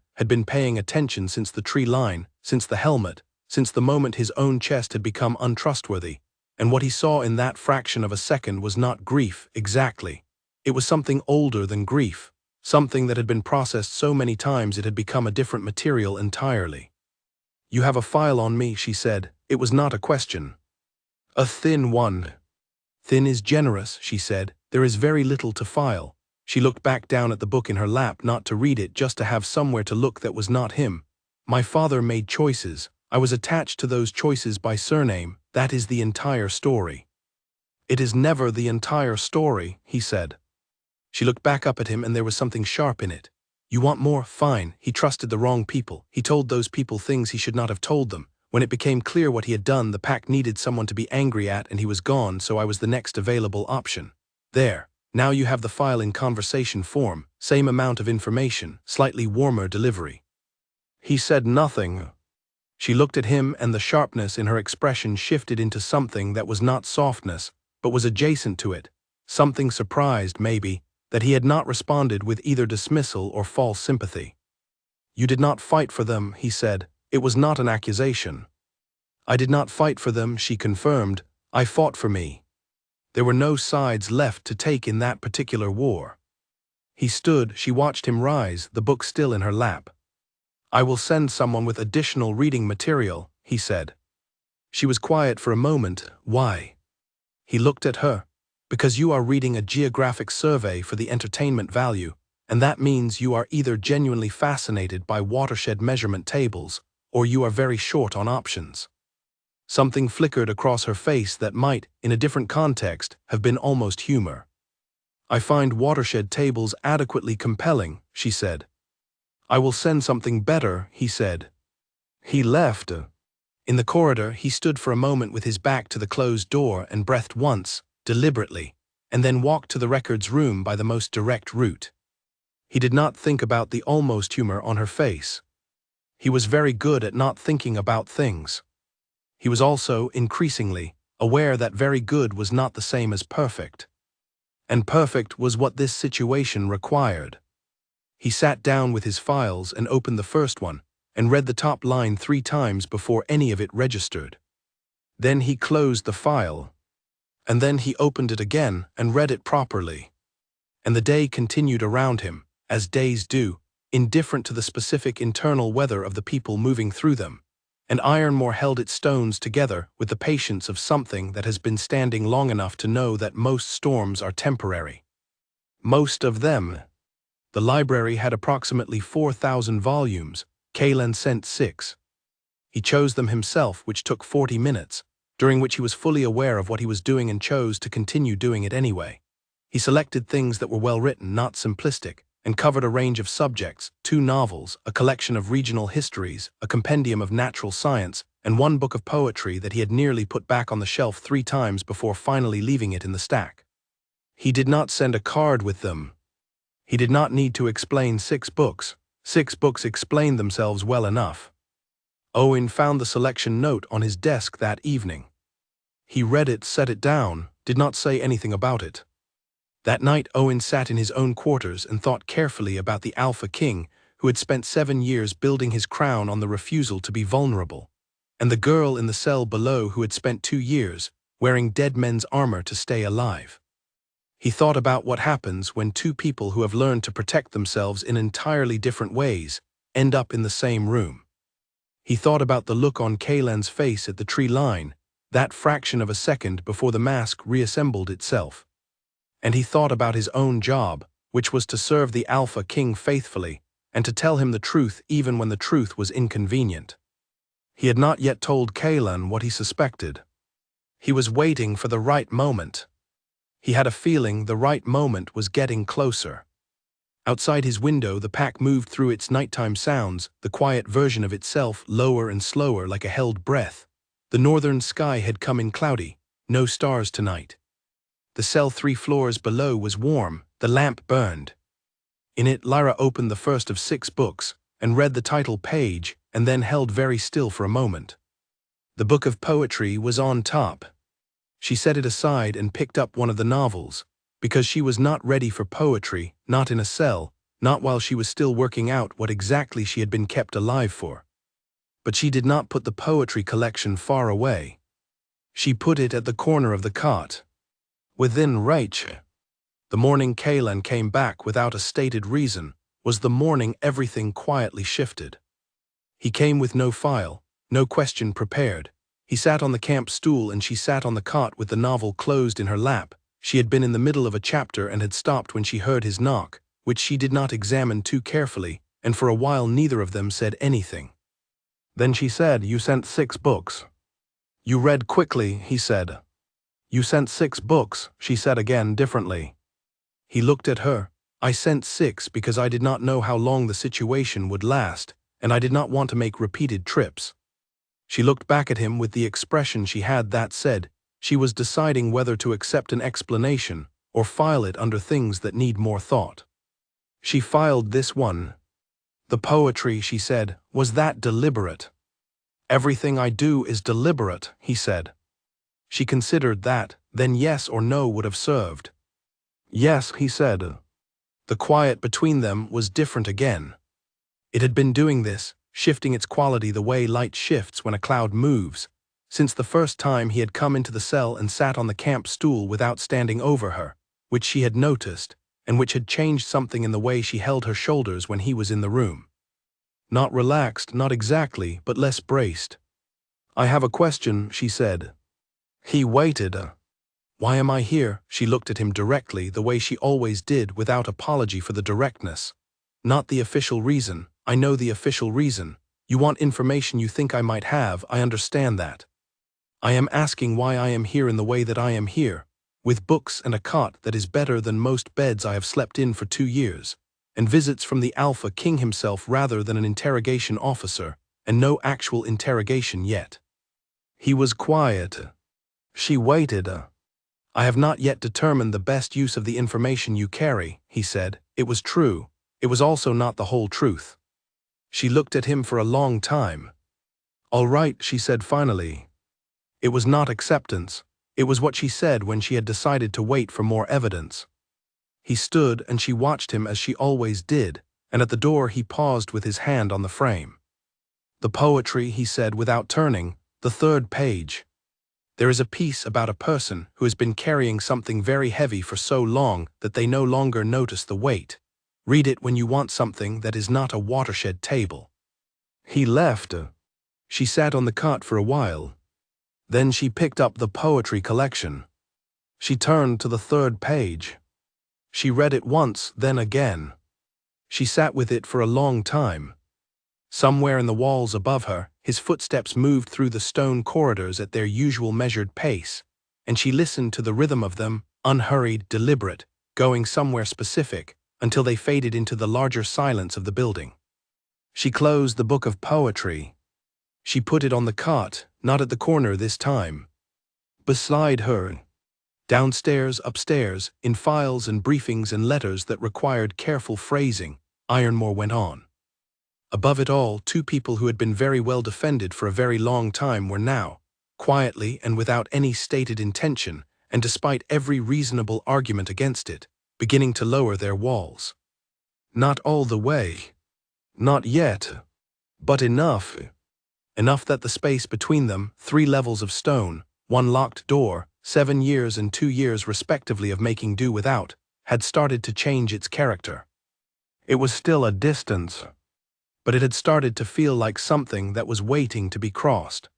since the tree line, since the helmet, since the moment his own chest had become untrustworthy. And what he saw in that fraction of a second was not grief, exactly. It was something older than grief, something that had been processed so many times it had become a different material entirely. "You have a file on me," she said. It was not a question. "A thin one." "Thin is generous," she said. "There is very little to file." She looked back down at the book in her lap, not to read it, just to have somewhere to look that was not him. "My father made choices. I was attached to those choices by surname. That is the entire story." "It is never the entire story," he said. She looked back up at him, and there was something sharp in it. "You want more? Fine." He trusted the wrong people. He told those people things he should not have told them. When it became clear what he had done, the pack needed someone to be angry at, and he was gone, so I was the next available option. "There. Now you have the file in conversation form, same amount of information, slightly warmer delivery." He said nothing. She looked at him, and the sharpness in her expression shifted into something that was not softness, but was adjacent to it, something surprised, maybe, that he had not responded with either dismissal or false sympathy. "You did not fight for them," he said. It was not an accusation. "I did not fight for them," she confirmed. "I fought for me." There were no sides left to take in that particular war. He stood. She watched him rise, the book still in her lap. "I will send someone with additional reading material," he said. She was quiet for a moment. "Why?" He looked at her. "Because you are reading a geographic survey for the entertainment value, and that means you are either genuinely fascinated by watershed measurement tables, or you are very short on options." Something flickered across her face that might, in a different context, have been almost humor. "I find watershed tables adequately compelling," she said. "I will send something better," he said. He left. In the corridor, he stood for a moment with his back to the closed door and breathed once, deliberately, and then walked to the records room by the most direct route. He did not think about the almost humor on her face. He was very good at not thinking about things. He was also, increasingly, aware that very good was not the same as perfect. And perfect was what this situation required. He sat down with his files and opened the first one, and read the top line 3 times before any of it registered. Then he closed the file. And then he opened it again and read it properly. And the day continued around him, as days do, indifferent to the specific internal weather of the people moving through them. And Ironmore held its stones together with the patience of something that has been standing long enough to know that most storms are temporary. Most of them. The library had approximately 4,000 volumes. Kalen sent 6. He chose them himself, which took 40 minutes, during which he was fully aware of what he was doing and chose to continue doing it anyway. He selected things that were well written, not simplistic, and covered a range of subjects: 2 novels, a collection of regional histories, a compendium of natural science, and 1 book of poetry that he had nearly put back on the shelf 3 times before finally leaving it in the stack. He did not send a card with them. He did not need to explain 6 books. 6 books explained themselves well enough. Owen found the selection note on his desk that evening. He read it, set it down, did not say anything about it. That night Owen sat in his own quarters and thought carefully about the Alpha King, who had spent 7 years building his crown on the refusal to be vulnerable, and the girl in the cell below who had spent 2 years wearing dead men's armor to stay alive. He thought about what happens when 2 people who have learned to protect themselves in entirely different ways end up in the same room. He thought about the look on Kalen's face at the tree line, that fraction of a second before the mask reassembled itself. And he thought about his own job, which was to serve the Alpha King faithfully, and to tell him the truth even when the truth was inconvenient. He had not yet told Kalen what he suspected. He was waiting for the right moment. He had a feeling the right moment was getting closer. Outside his window, the pack moved through its nighttime sounds, the quiet version of itself lower and slower like a held breath. The northern sky had come in cloudy, no stars tonight. The cell 3 floors below was warm, the lamp burned. In it, Lyra opened the first of 6 books, and read the title page, and then held very still for a moment. The book of poetry was on top. She set it aside and picked up one of the novels, because she was not ready for poetry, not in a cell, not while she was still working out what exactly she had been kept alive for. But she did not put the poetry collection far away. She put it at the corner of the cot, within reach. The morning Kaelan came back without a stated reason was the morning everything quietly shifted. He came with no file, no question prepared. He sat on the camp stool and she sat on the cot with the novel closed in her lap. She had been in the middle of a chapter and had stopped when she heard his knock, which she did not examine too carefully, and for a while neither of them said anything. Then she said, "You sent 6 books." "You read quickly," he said. "You sent 6 books," she said again differently. He looked at her. "I sent 6 because I did not know how long the situation would last, and I did not want to make repeated trips." She looked back at him with the expression she had that said she was deciding whether to accept an explanation or file it under things that need more thought. She filed this one. "The poetry," she said, "was that deliberate?" "Everything I do is deliberate," he said. She considered that, then yes or no would have served. "Yes," he said. The quiet between them was different again. It had been doing this, shifting its quality the way light shifts when a cloud moves, since the first time he had come into the cell and sat on the camp stool without standing over her, which she had noticed, and which had changed something in the way she held her shoulders when he was in the room. Not relaxed, not exactly, but less braced. "I have a question," she said. He waited. "Why am I here?" She looked at him directly, the way she always did, without apology for the directness. "Not the official reason. I know the official reason. You want information you think I might have, I understand that. I am asking why I am here in the way that I am here, with books and a cot that is better than most beds I have slept in for 2 years, and visits from the Alpha King himself rather than an interrogation officer, and no actual interrogation yet." He was quiet. She waited. "I have not yet determined the best use of the information you carry," he said. It was true. It was also not the whole truth. She looked at him for a long time. "All right," she said finally. It was not acceptance. It was what she said when she had decided to wait for more evidence. He stood and she watched him as she always did, and at the door he paused with his hand on the frame. "The poetry," he said without turning, "the 3rd page. There is a piece about a person who has been carrying something very heavy for so long that they no longer notice the weight. Read it when you want something that is not a watershed table." He left. She sat on the cot for a while. Then she picked up the poetry collection. She turned to the 3rd page. She read it once, then again. She sat with it for a long time. Somewhere in the walls above her, his footsteps moved through the stone corridors at their usual measured pace, and she listened to the rhythm of them, unhurried, deliberate, going somewhere specific, until they faded into the larger silence of the building. She closed the book of poetry. She put it on the cot, not at the corner this time. Beside her. Downstairs, upstairs, in files and briefings and letters that required careful phrasing, Ironmore went on. Above it all, 2 people who had been very well defended for a very long time were now, quietly and without any stated intention, and despite every reasonable argument against it, beginning to lower their walls. Not all the way. Not yet. But enough. Enough that the space between them, 3 levels of stone, 1 locked door, 7 years and 2 years respectively of making do without, had started to change its character. It was still a distance, but it had started to feel like something that was waiting to be crossed.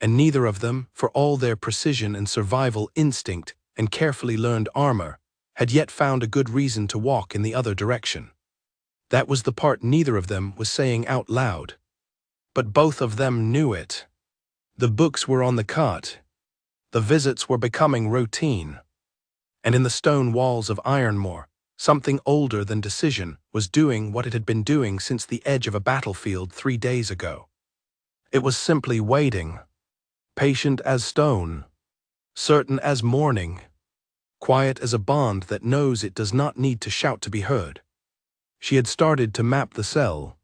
And neither of them, for all their precision and survival instinct and carefully learned armor, had yet found a good reason to walk in the other direction. That was the part neither of them was saying out loud. But both of them knew it. The books were on the cot. The visits were becoming routine. And in the stone walls of Ironmore, something older than decision was doing what it had been doing since the edge of a battlefield 3 days ago. It was simply waiting, patient as stone, certain as morning, quiet as a bond that knows it does not need to shout to be heard. She had started to map the cell.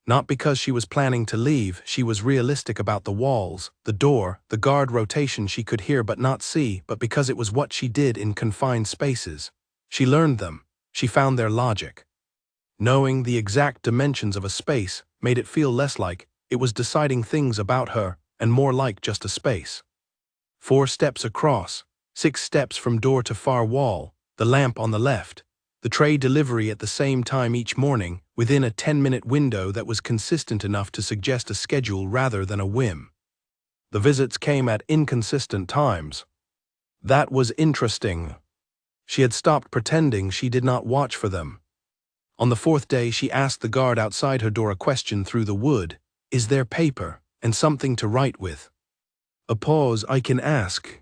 Not because she was planning to leave, she was realistic about the walls, the door, the guard rotation she could hear but not see, but because it was what she did in confined spaces. She learned them, she found their logic. Knowing the exact dimensions of a space made it feel less like it was deciding things about her and more like just a space. 4 steps across, 6 steps from door to far wall, the lamp on the left, the tray delivery at the same time each morning, within a 10-minute window that was consistent enough to suggest a schedule rather than a whim. The visits came at inconsistent times. That was interesting. She had stopped pretending she did not watch for them. On the 4th day, she asked the guard outside her door a question through the wood. "Is there paper and something to write with?" A pause. "I can ask."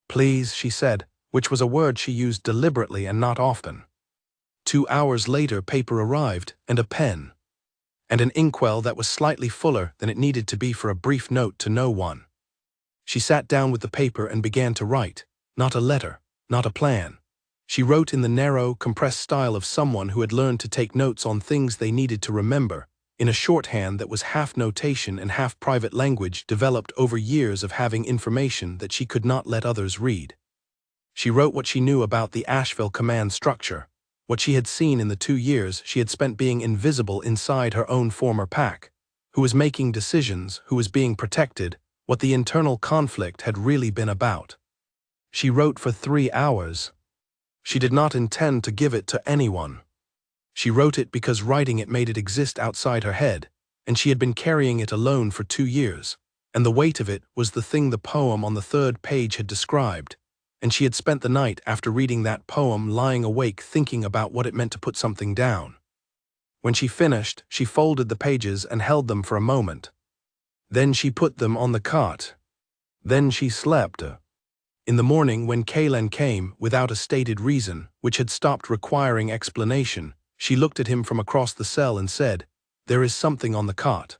"Please," she said, which was a word she used deliberately and not often. 2 hours later, paper arrived, and a pen, and an inkwell that was slightly fuller than it needed to be for a brief note to no one. She sat down with the paper and began to write, not a letter, not a plan. She wrote in the narrow, compressed style of someone who had learned to take notes on things they needed to remember, in a shorthand that was half notation and half private language developed over years of having information that she could not let others read. She wrote what she knew about the Asheville command structure, what she had seen in the 2 years she had spent being invisible inside her own former pack, who was making decisions, who was being protected, what the internal conflict had really been about. She wrote for 3 hours. She did not intend to give it to anyone. She wrote it because writing it made it exist outside her head, and she had been carrying it alone for 2 years, and the weight of it was the thing the poem on the 3rd page had described, and she had spent the night after reading that poem lying awake thinking about what it meant to put something down. When she finished, she folded the pages and held them for a moment. Then she put them on the cot. Then she slept. In the morning, when Kalen came, without a stated reason, which had stopped requiring explanation, she looked at him from across the cell and said, "There is something on the cot."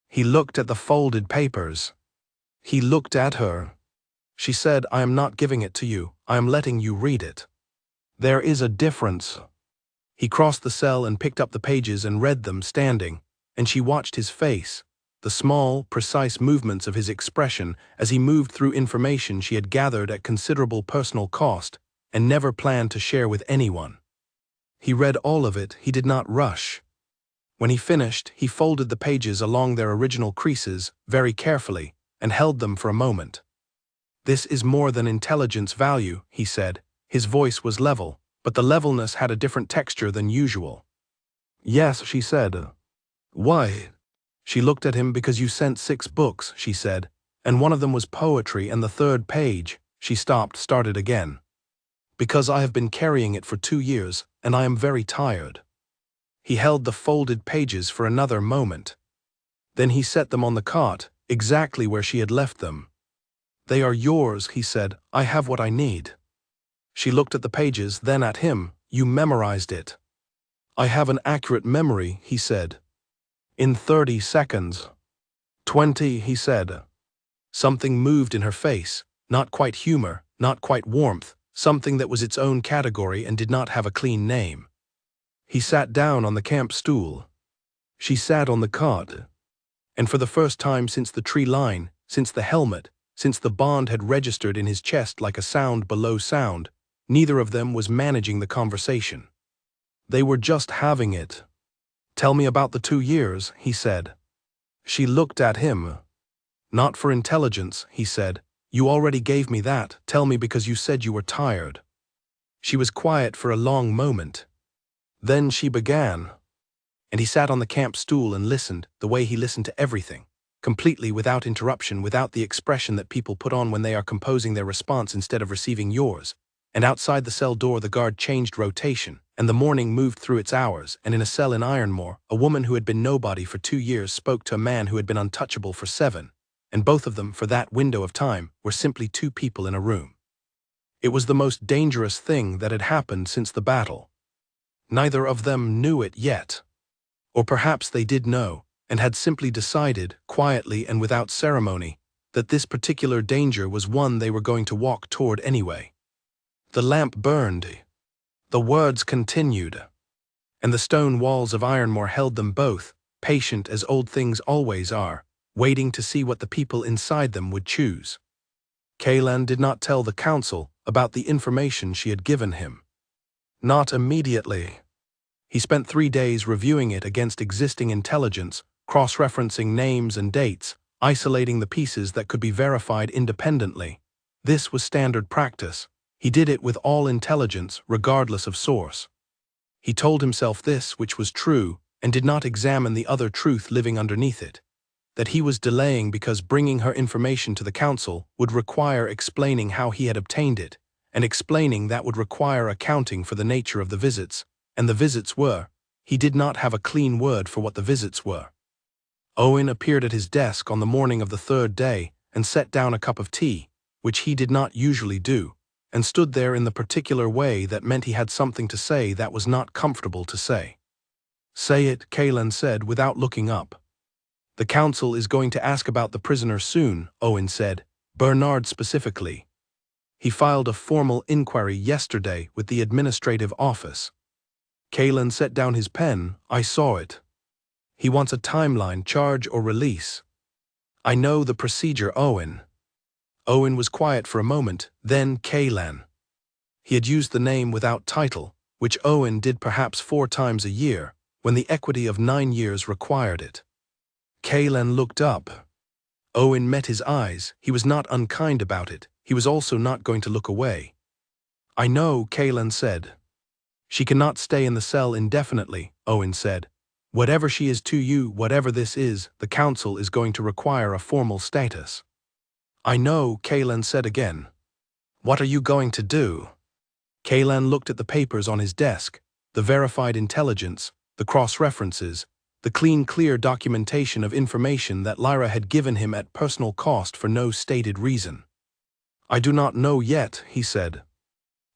He looked at the folded papers. He looked at her. She said, "I am not giving it to you, I am letting you read it. There is a difference." He crossed the cell and picked up the pages and read them standing, and she watched his face, the small, precise movements of his expression as he moved through information she had gathered at considerable personal cost and never planned to share with anyone. He read all of it, he did not rush. When he finished, he folded the pages along their original creases very carefully and held them for a moment. "This is more than intelligence value," he said. His voice was level, but the levelness had a different texture than usual. "Yes," she said. "Why?" She looked at him. "Because you sent 6 books," she said, "and one of them was poetry, and the 3rd page," she stopped, started again. "Because I have been carrying it for 2 years, and I am very tired." He held the folded pages for another moment. Then he set them on the cot, exactly where she had left them. "They are yours," he said. "I have what I need." She looked at the pages, then at him. "You memorized it." "I have an accurate memory," he said. "In 30 seconds. 20, he said. Something moved in her face, not quite humor, not quite warmth, something that was its own category and did not have a clean name. He sat down on the camp stool. She sat on the cot. And for the first time since the tree line, since the helmet, since the bond had registered in his chest like a sound below sound, neither of them was managing the conversation. They were just having it. "Tell me about the 2 years, he said. She looked at him. "Not for intelligence," he said. "You already gave me that. Tell me because you said you were tired." She was quiet for a long moment. Then she began. And he sat on the camp stool and listened, the way he listened to everything, completely without interruption, without the expression that people put on when they are composing their response instead of receiving yours. And outside the cell door the guard changed rotation, and the morning moved through its hours, and in a cell in Ironmore, a woman who had been nobody for 2 years spoke to a man who had been untouchable for 7, and both of them, for that window of time, were simply 2 people in a room. It was the most dangerous thing that had happened since the battle. Neither of them knew it yet. Or perhaps they did know, and had simply decided, quietly and without ceremony, that this particular danger was one they were going to walk toward anyway. The lamp burned. The words continued. And the stone walls of Ironmore held them both, patient as old things always are, waiting to see what the people inside them would choose. Kaelan did not tell the council about the information she had given him. Not immediately. He spent 3 days reviewing it against existing intelligence, cross-referencing names and dates, isolating the pieces that could be verified independently. This was standard practice. He did it with all intelligence, regardless of source. He told himself this which was true, and did not examine the other truth living underneath it. That he was delaying because bringing her information to the council would require explaining how he had obtained it, and explaining that would require accounting for the nature of the visits, and the visits were. He did not have a clean word for what the visits were. Owen appeared at his desk on the morning of the 3rd day and set down a cup of tea, which he did not usually do, and stood there in the particular way that meant he had something to say that was not comfortable to say. "Say it," Kaelan said without looking up. "The council is going to ask about the prisoner soon," Owen said, "Bernard specifically. He filed a formal inquiry yesterday with the administrative office." Kaelan set down his pen. "I saw it. He wants a timeline, charge or release." "I know the procedure, Owen." Owen was quiet for a moment, then Kaelan. He had used the name without title, which Owen did perhaps 4 times a year, when the equity of 9 years required it. Kaelan looked up. Owen met his eyes. He was not unkind about it. He was also not going to look away. "I know," Kaelan said. "She cannot stay in the cell indefinitely," Owen said. "Whatever she is to you, whatever this is, the council is going to require a formal status." "I know," Kaelan said again. "What are you going to do?" Kaelan looked at the papers on his desk, the verified intelligence, the cross-references, the clean, clear documentation of information that Lyra had given him at personal cost for no stated reason. "I do not know yet," he said.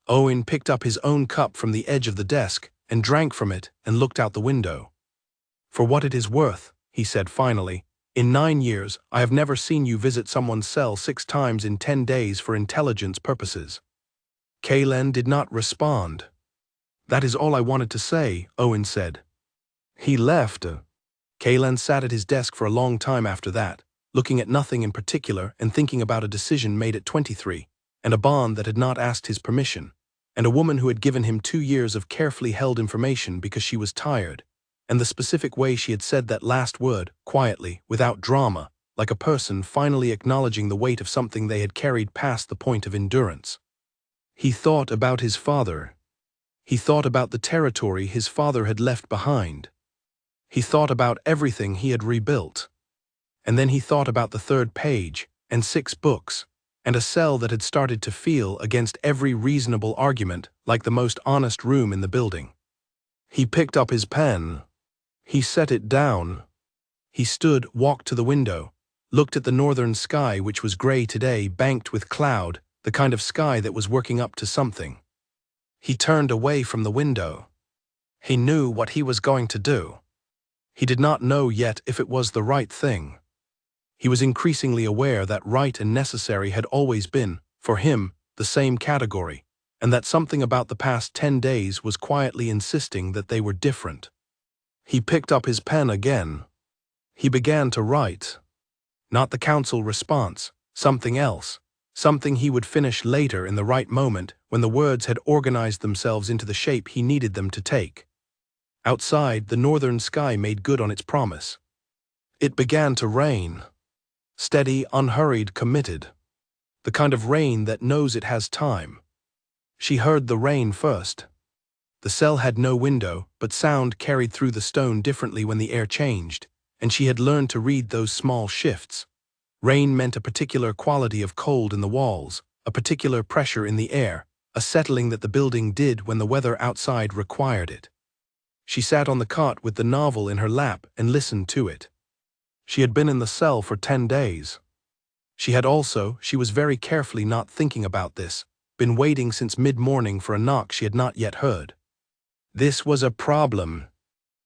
Owen picked up his own cup from the edge of the desk and drank from it and looked out the window. "For what it is worth," he said finally, "in 9 years I have never seen you visit someone's cell 6 times in 10 days for intelligence purposes." Kaelan did not respond. "That is all I wanted to say," Owen said. He left. Kaelan sat at his desk for a long time after that, looking at nothing in particular and thinking about a decision made at 23, and a bond that had not asked his permission, and a woman who had given him 2 years of carefully held information because she was tired, and the specific way she had said that last word, quietly, without drama, like a person finally acknowledging the weight of something they had carried past the point of endurance. He thought about his father. He thought about the territory his father had left behind. He thought about everything he had rebuilt. And then he thought about the 3rd page, and 6 books, and a cell that had started to feel, against every reasonable argument, like the most honest room in the building. He picked up his pen. He set it down. He stood, walked to the window, looked at the northern sky, which was gray today, banked with cloud, the kind of sky that was working up to something. He turned away from the window. He knew what he was going to do. He did not know yet if it was the right thing. He was increasingly aware that right and necessary had always been, for him, the same category, and that something about the past 10 days was quietly insisting that they were different. He picked up his pen again. He began to write. Not the council response, something else, something he would finish later in the right moment when the words had organized themselves into the shape he needed them to take. Outside, the northern sky made good on its promise. It began to rain. Steady, unhurried, committed. The kind of rain that knows it has time. She heard the rain first. The cell had no window, but sound carried through the stone differently when the air changed, and she had learned to read those small shifts. Rain meant a particular quality of cold in the walls, a particular pressure in the air, a settling that the building did when the weather outside required it. She sat on the cot with the novel in her lap and listened to it. She had been in the cell for 10 days. She was very carefully not thinking about this, been waiting since mid-morning for a knock she had not yet heard. This was a problem.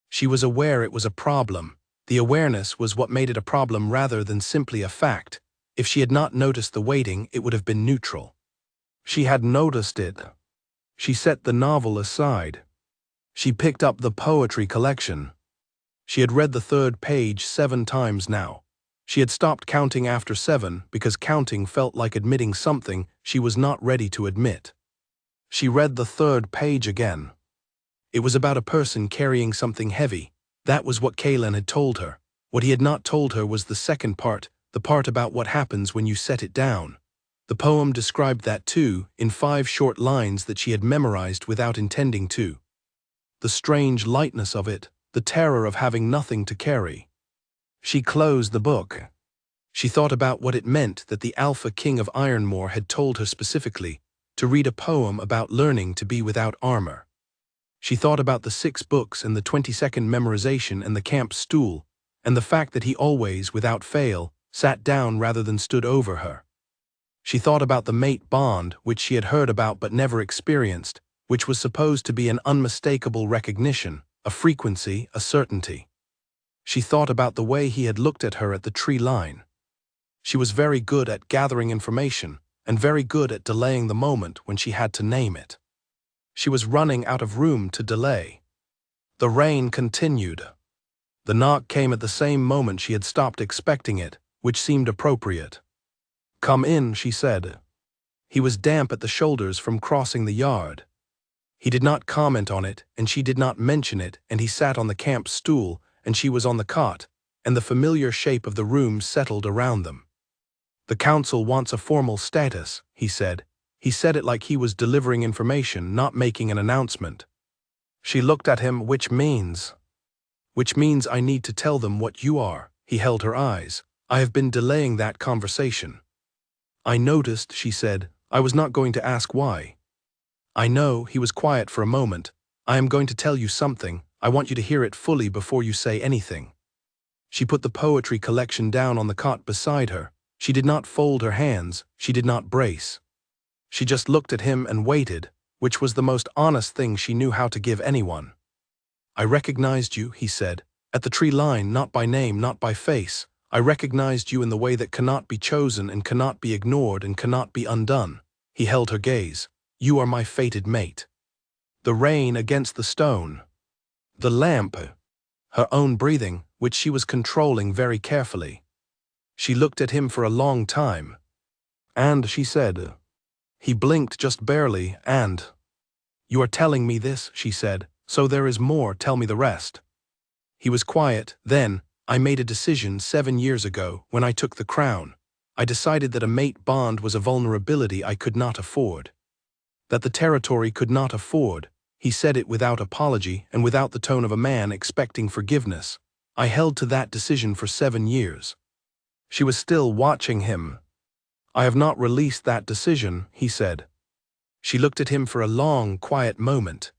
She was aware it was a problem. The awareness was what made it a problem rather than simply a fact. If she had not noticed the waiting, it would have been neutral. She had noticed it. She set the novel aside. She picked up the poetry collection. She had read the third page 7 times now. She had stopped counting after 7 because counting felt like admitting something she was not ready to admit. She read the third page again. It was about a person carrying something heavy. That was what Kaelan had told her. What he had not told her was the second part, the part about what happens when you set it down. The poem described that too, in 5 short lines that she had memorized without intending to. The strange lightness of it, the terror of having nothing to carry. She closed the book. She thought about what it meant that the Alpha King of Ironmore had told her specifically to read a poem about learning to be without armor. She thought about the 6 books and the 20-second memorization and the camp stool, and the fact that he always, without fail, sat down rather than stood over her. She thought about the mate bond, which she had heard about but never experienced, which was supposed to be an unmistakable recognition, a frequency, a certainty. She thought about the way he had looked at her at the tree line. She was very good at gathering information, and very good at delaying the moment when she had to name it. She was running out of room to delay. The rain continued. The knock came at the same moment she had stopped expecting it, which seemed appropriate. "Come in," she said. He was damp at the shoulders from crossing the yard. He did not comment on it, and she did not mention it, and he sat on the camp stool, and she was on the cot, and the familiar shape of the room settled around them. "The council wants a formal status," he said. He said it like he was delivering information, not making an announcement. She looked at him, which means I need to tell them what you are. He held her eyes. "I have been delaying that conversation." "I noticed," she said. "I was not going to ask why." "I know." He was quiet for a moment. "I am going to tell you something. I want you to hear it fully before you say anything." She put the poetry collection down on the cot beside her. She did not fold her hands. She did not brace. She just looked at him and waited, which was the most honest thing she knew how to give anyone. "I recognized you," he said, "at the tree line, not by name, not by face. I recognized you in the way that cannot be chosen and cannot be ignored and cannot be undone." He held her gaze. "You are my fated mate." The rain against the stone. The lamp. Her own breathing, which she was controlling very carefully. She looked at him for a long time. "And," she said. He blinked just barely, and, "You are telling me this," she said, "so there is more, tell me the rest." He was quiet. "Then, I made a decision 7 years ago, when I took the crown. I decided that a mate bond was a vulnerability I could not afford. That the territory could not afford." He said it without apology and without the tone of a man expecting forgiveness. "I held to that decision for 7 years." She was still watching him. "I have not released that decision," he said. She looked at him for a long, quiet moment.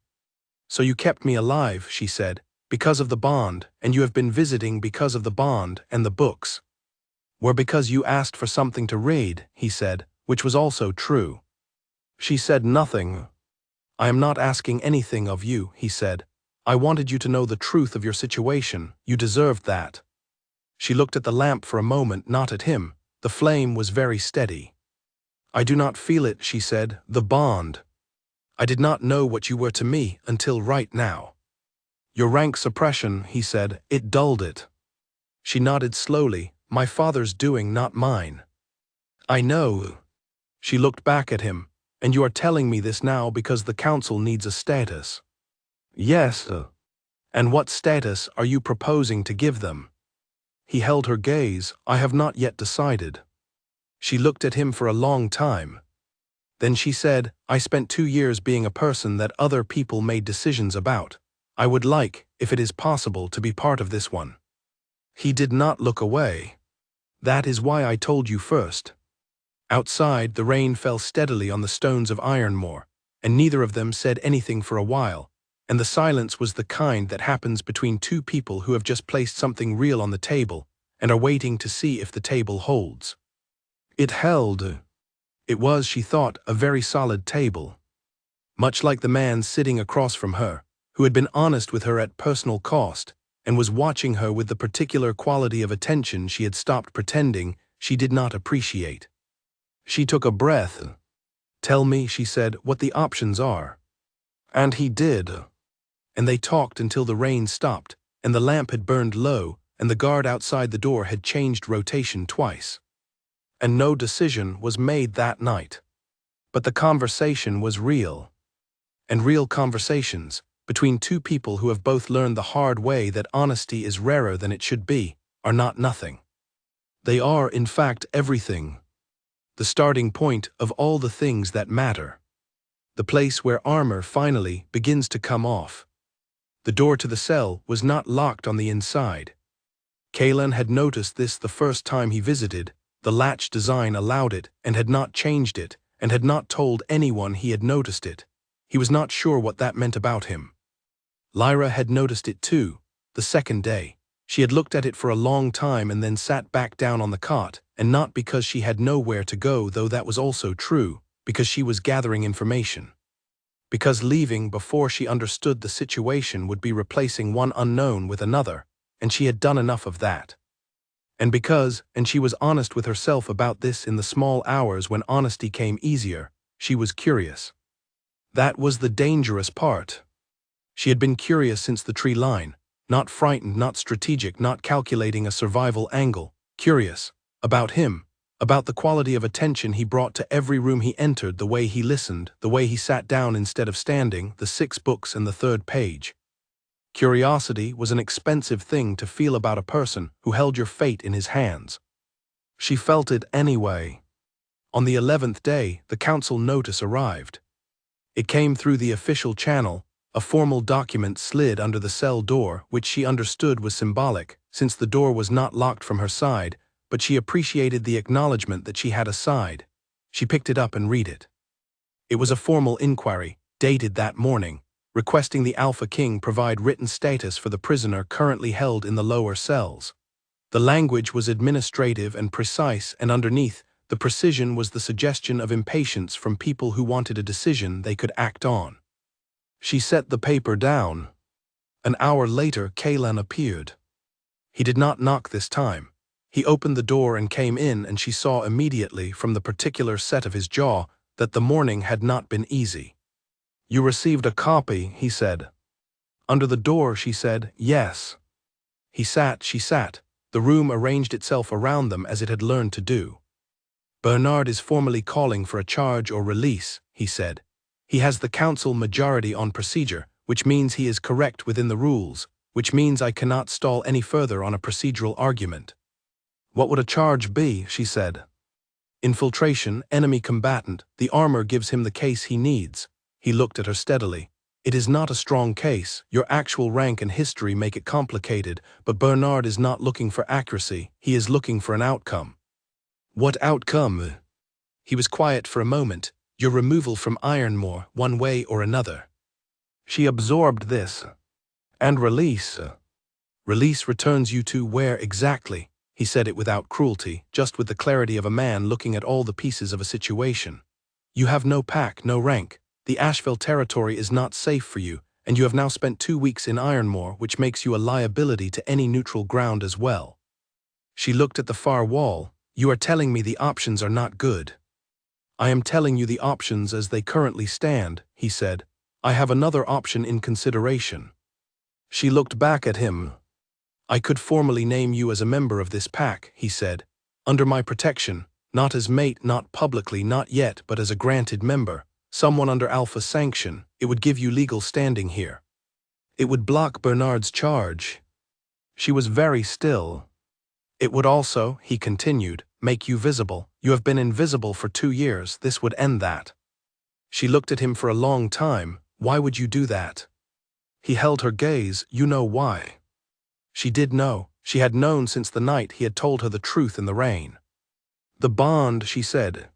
"So you kept me alive," she said, "because of the bond, and you have been visiting because of the bond and the books." "Were because you asked for something to read," he said, which was also true. She said nothing. "I am not asking anything of you," he said. "I wanted you to know the truth of your situation. You deserved that." She looked at the lamp for a moment, not at him. The flame was very steady. "I do not feel it," she said, "the bond. I did not know what you were to me until right now." "Your rank suppression," he said, "it dulled it." She nodded slowly. "My father's doing, not mine." "I know." She looked back at him. "And you are telling me this now because the council needs a status." "Yes." "And what status are you proposing to give them?" He held her gaze. "I have not yet decided." She looked at him for a long time. Then she said, "I spent 2 years being a person that other people made decisions about. I would like, if it is possible, to be part of this one." He did not look away. "That is why I told you first." Outside, the rain fell steadily on the stones of Ironmore, and neither of them said anything for a while, and the silence was the kind that happens between 2 people who have just placed something real on the table and are waiting to see if the table holds. It held. It was, she thought, a very solid table. Much like the man sitting across from her, who had been honest with her at personal cost, and was watching her with the particular quality of attention she had stopped pretending she did not appreciate. She took a breath. "Tell me," she said, "what the options are." And he did. And they talked until the rain stopped, and the lamp had burned low, and the guard outside the door had changed rotation twice. And no decision was made that night. But the conversation was real. And real conversations, between two people who have both learned the hard way that honesty is rarer than it should be, are not nothing. They are, in fact, everything. The starting point of all the things that matter. The place where armor finally begins to come off. The door to the cell was not locked on the inside. Kaylan had noticed this the first time he visited. The latch design allowed it, and had not changed it, and had not told anyone he had noticed it. He was not sure what that meant about him. Lyra had noticed it too, the second day. She had looked at it for a long time and then sat back down on the cot, and not because she had nowhere to go, though that was also true, because she was gathering information. Because leaving before she understood the situation would be replacing one unknown with another, and she had done enough of that. And because, and she was honest with herself about this in the small hours when honesty came easier, she was curious. That was the dangerous part. She had been curious since the tree line, not frightened, not strategic, not calculating a survival angle, curious, about him, about the quality of attention he brought to every room he entered, the way he listened, the way he sat down instead of standing, the 6 books and the 3rd page. Curiosity was an expensive thing to feel about a person who held your fate in his hands. She felt it anyway. On the 11th day, the council notice arrived. It came through the official channel. A formal document slid under the cell door, which she understood was symbolic, since the door was not locked from her side, but she appreciated the acknowledgement that she had a side. She picked it up and read it. It was a formal inquiry, dated that morning, requesting the Alpha King provide written status for the prisoner currently held in the lower cells. The language was administrative and precise, and underneath, the precision was the suggestion of impatience from people who wanted a decision they could act on. She set the paper down. An hour later, Kaylan appeared. He did not knock this time. He opened the door and came in, and she saw immediately from the particular set of his jaw that the morning had not been easy. "You received a copy," he said. "Under the door," she said. "Yes." She sat. The room arranged itself around them as it had learned to do. "Bernard is formally calling for a charge or release," he said. "He has the council majority on procedure, which means he is correct within the rules, which means I cannot stall any further on a procedural argument." "What would a charge be?" she said. "Infiltration, enemy combatant. The armor gives him the case he needs." He looked at her steadily. "It is not a strong case. Your actual rank and history make it complicated, but Bernard is not looking for accuracy. He is looking for an outcome." "What outcome?" He was quiet for a moment. "Your removal from Ironmore, one way or another." She absorbed this. "And release." "Release returns you to where exactly?" He said it without cruelty, just with the clarity of a man looking at all the pieces of a situation. "You have no pack, no rank. The Asheville territory is not safe for you, and you have now spent 2 weeks in Ironmore, which makes you a liability to any neutral ground as well." She looked at the far wall. "You are telling me the options are not good." "I am telling you the options as they currently stand," he said. "I have another option in consideration." She looked back at him. "I could formally name you as a member of this pack," he said. "Under my protection, not as mate, not publicly, not yet, but as a granted member, someone under Alpha sanction. It would give you legal standing here. It would block Bernard's charge." She was very still. "It would also," he continued, "make you visible. You have been invisible for 2 years. This would end that." She looked at him for a long time. "Why would you do that?" He held her gaze. "You know why." She did know. She had known since the night he had told her the truth in the rain. "The bond," she said.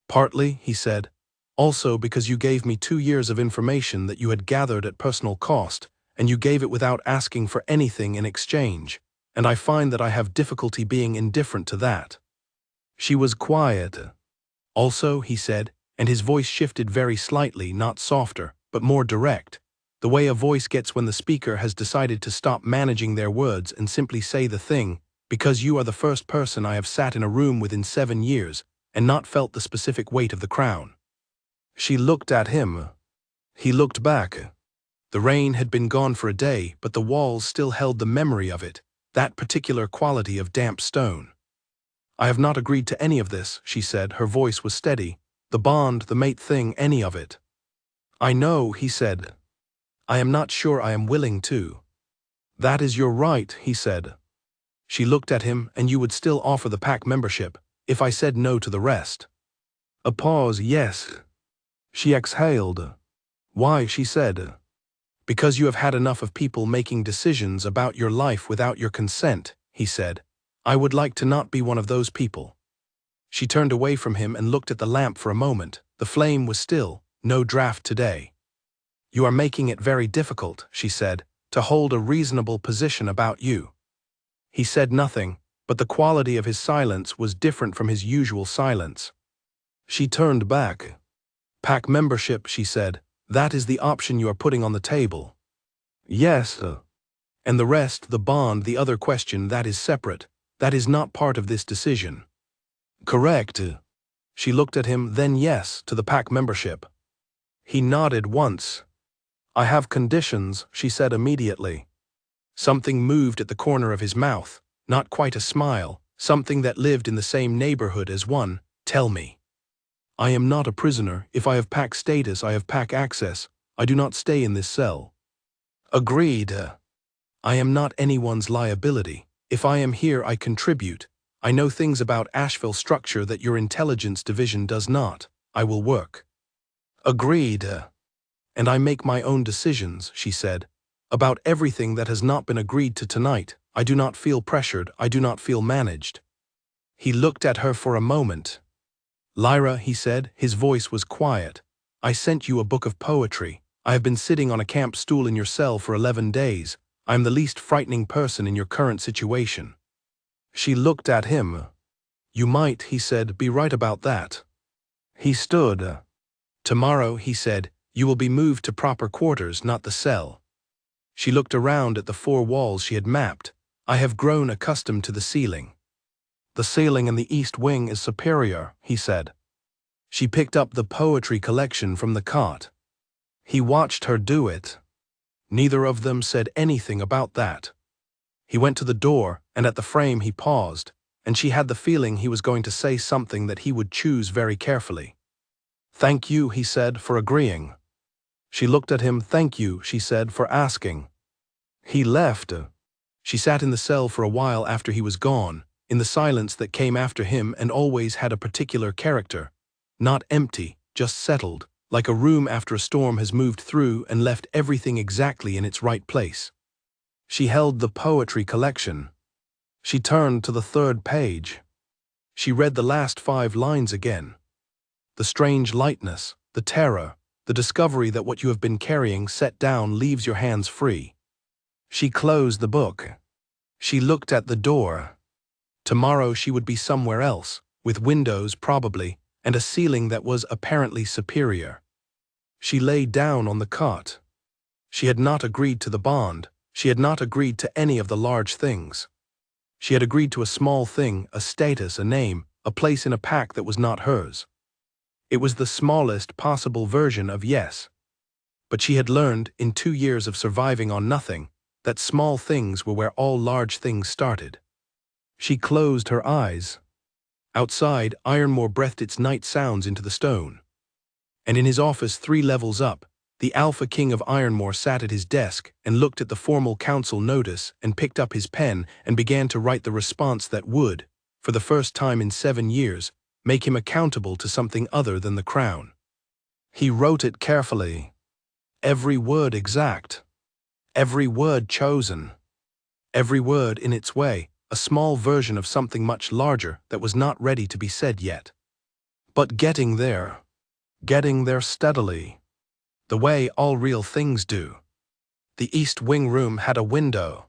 "Partly," he said. "Also because you gave me 2 years of information that you had gathered at personal cost, and you gave it without asking for anything in exchange, and I find that I have difficulty being indifferent to that." She was quiet. Also, he said, and his voice shifted very slightly, not softer, but more direct, the way a voice gets when the speaker has decided to stop managing their words and simply say the thing, because you are the first person I have sat in a room with in 7 years and not felt the specific weight of the crown. She looked at him. He looked back. The rain had been gone for a day, but the walls still held the memory of it, that particular quality of damp stone. I have not agreed to any of this, she said. Her voice was steady. The bond, the mate thing, any of it. I know, he said. I am not sure I am willing to. That is your right, he said. She looked at him. And you would still offer the pack membership, if I said no to the rest? A pause. Yes. She exhaled. Why, she said. Because you have had enough of people making decisions about your life without your consent, he said. I would like to not be one of those people. She turned away from him and looked at the lamp for a moment. The flame was still. No draft today. You are making it very difficult, she said, to hold a reasonable position about you. He said nothing, but the quality of his silence was different from his usual silence. She turned back. Pack membership, she said, that is the option you are putting on the table. Yes. And the rest, the bond, the other question, that is separate. That is not part of this decision. Correct. She looked at him. Then yes, to the pack membership. He nodded once. I have conditions, she said immediately. Something moved at the corner of his mouth, not quite a smile, something that lived in the same neighborhood as one. Tell me. I am not a prisoner. If I have pack status, I have pack access. I do not stay in this cell. Agreed. I am not anyone's liability. If I am here, I contribute. I know things about Asheville structure that your intelligence division does not. I will work. Agreed. And I make my own decisions, she said, about everything that has not been agreed to tonight. I do not feel pressured. I do not feel managed. He looked at her for a moment. Lyra, he said, his voice was quiet. I sent you a book of poetry. I have been sitting on a camp stool in your cell for 11 days. I am the least frightening person in your current situation. She looked at him. You might, he said, be right about that. He stood. Tomorrow, he said, you will be moved to proper quarters, not the cell. She looked around at the 4 walls she had mapped. I have grown accustomed to the ceiling. The ceiling in the east wing is superior, he said. She picked up the poetry collection from the cot. He watched her do it. Neither of them said anything about that. He went to the door, and at the frame he paused, and she had the feeling he was going to say something that he would choose very carefully. Thank you, he said, for agreeing. She looked at him. Thank you, she said, for asking. He left. She sat in the cell for a while after he was gone, in the silence that came after him and always had a particular character. Not empty, just settled, like a room after a storm has moved through and left everything exactly in its right place. She held the poetry collection. She turned to the 3rd page. She read the last 5 lines again. The strange lightness, the terror, the discovery that what you have been carrying set down leaves your hands free. She closed the book. She looked at the door. Tomorrow she would be somewhere else, with windows probably, and a ceiling that was apparently superior. She lay down on the cot. She had not agreed to the bond. She had not agreed to any of the large things. She had agreed to a small thing, a status, a name, a place in a pack that was not hers. It was the smallest possible version of yes. But she had learned, in 2 years of surviving on nothing, that small things were where all large things started. She closed her eyes. Outside, Ironmore breathed its night sounds into the stone. And in his office 3 levels up, the Alpha King of Ironmore sat at his desk and looked at the formal council notice and picked up his pen and began to write the response that would, for the first time in 7 years, make him accountable to something other than the crown. He wrote it carefully. Every word exact. Every word chosen. Every word in its way, a small version of something much larger that was not ready to be said yet. But getting there steadily. The way all real things do. The East Wing room had a window.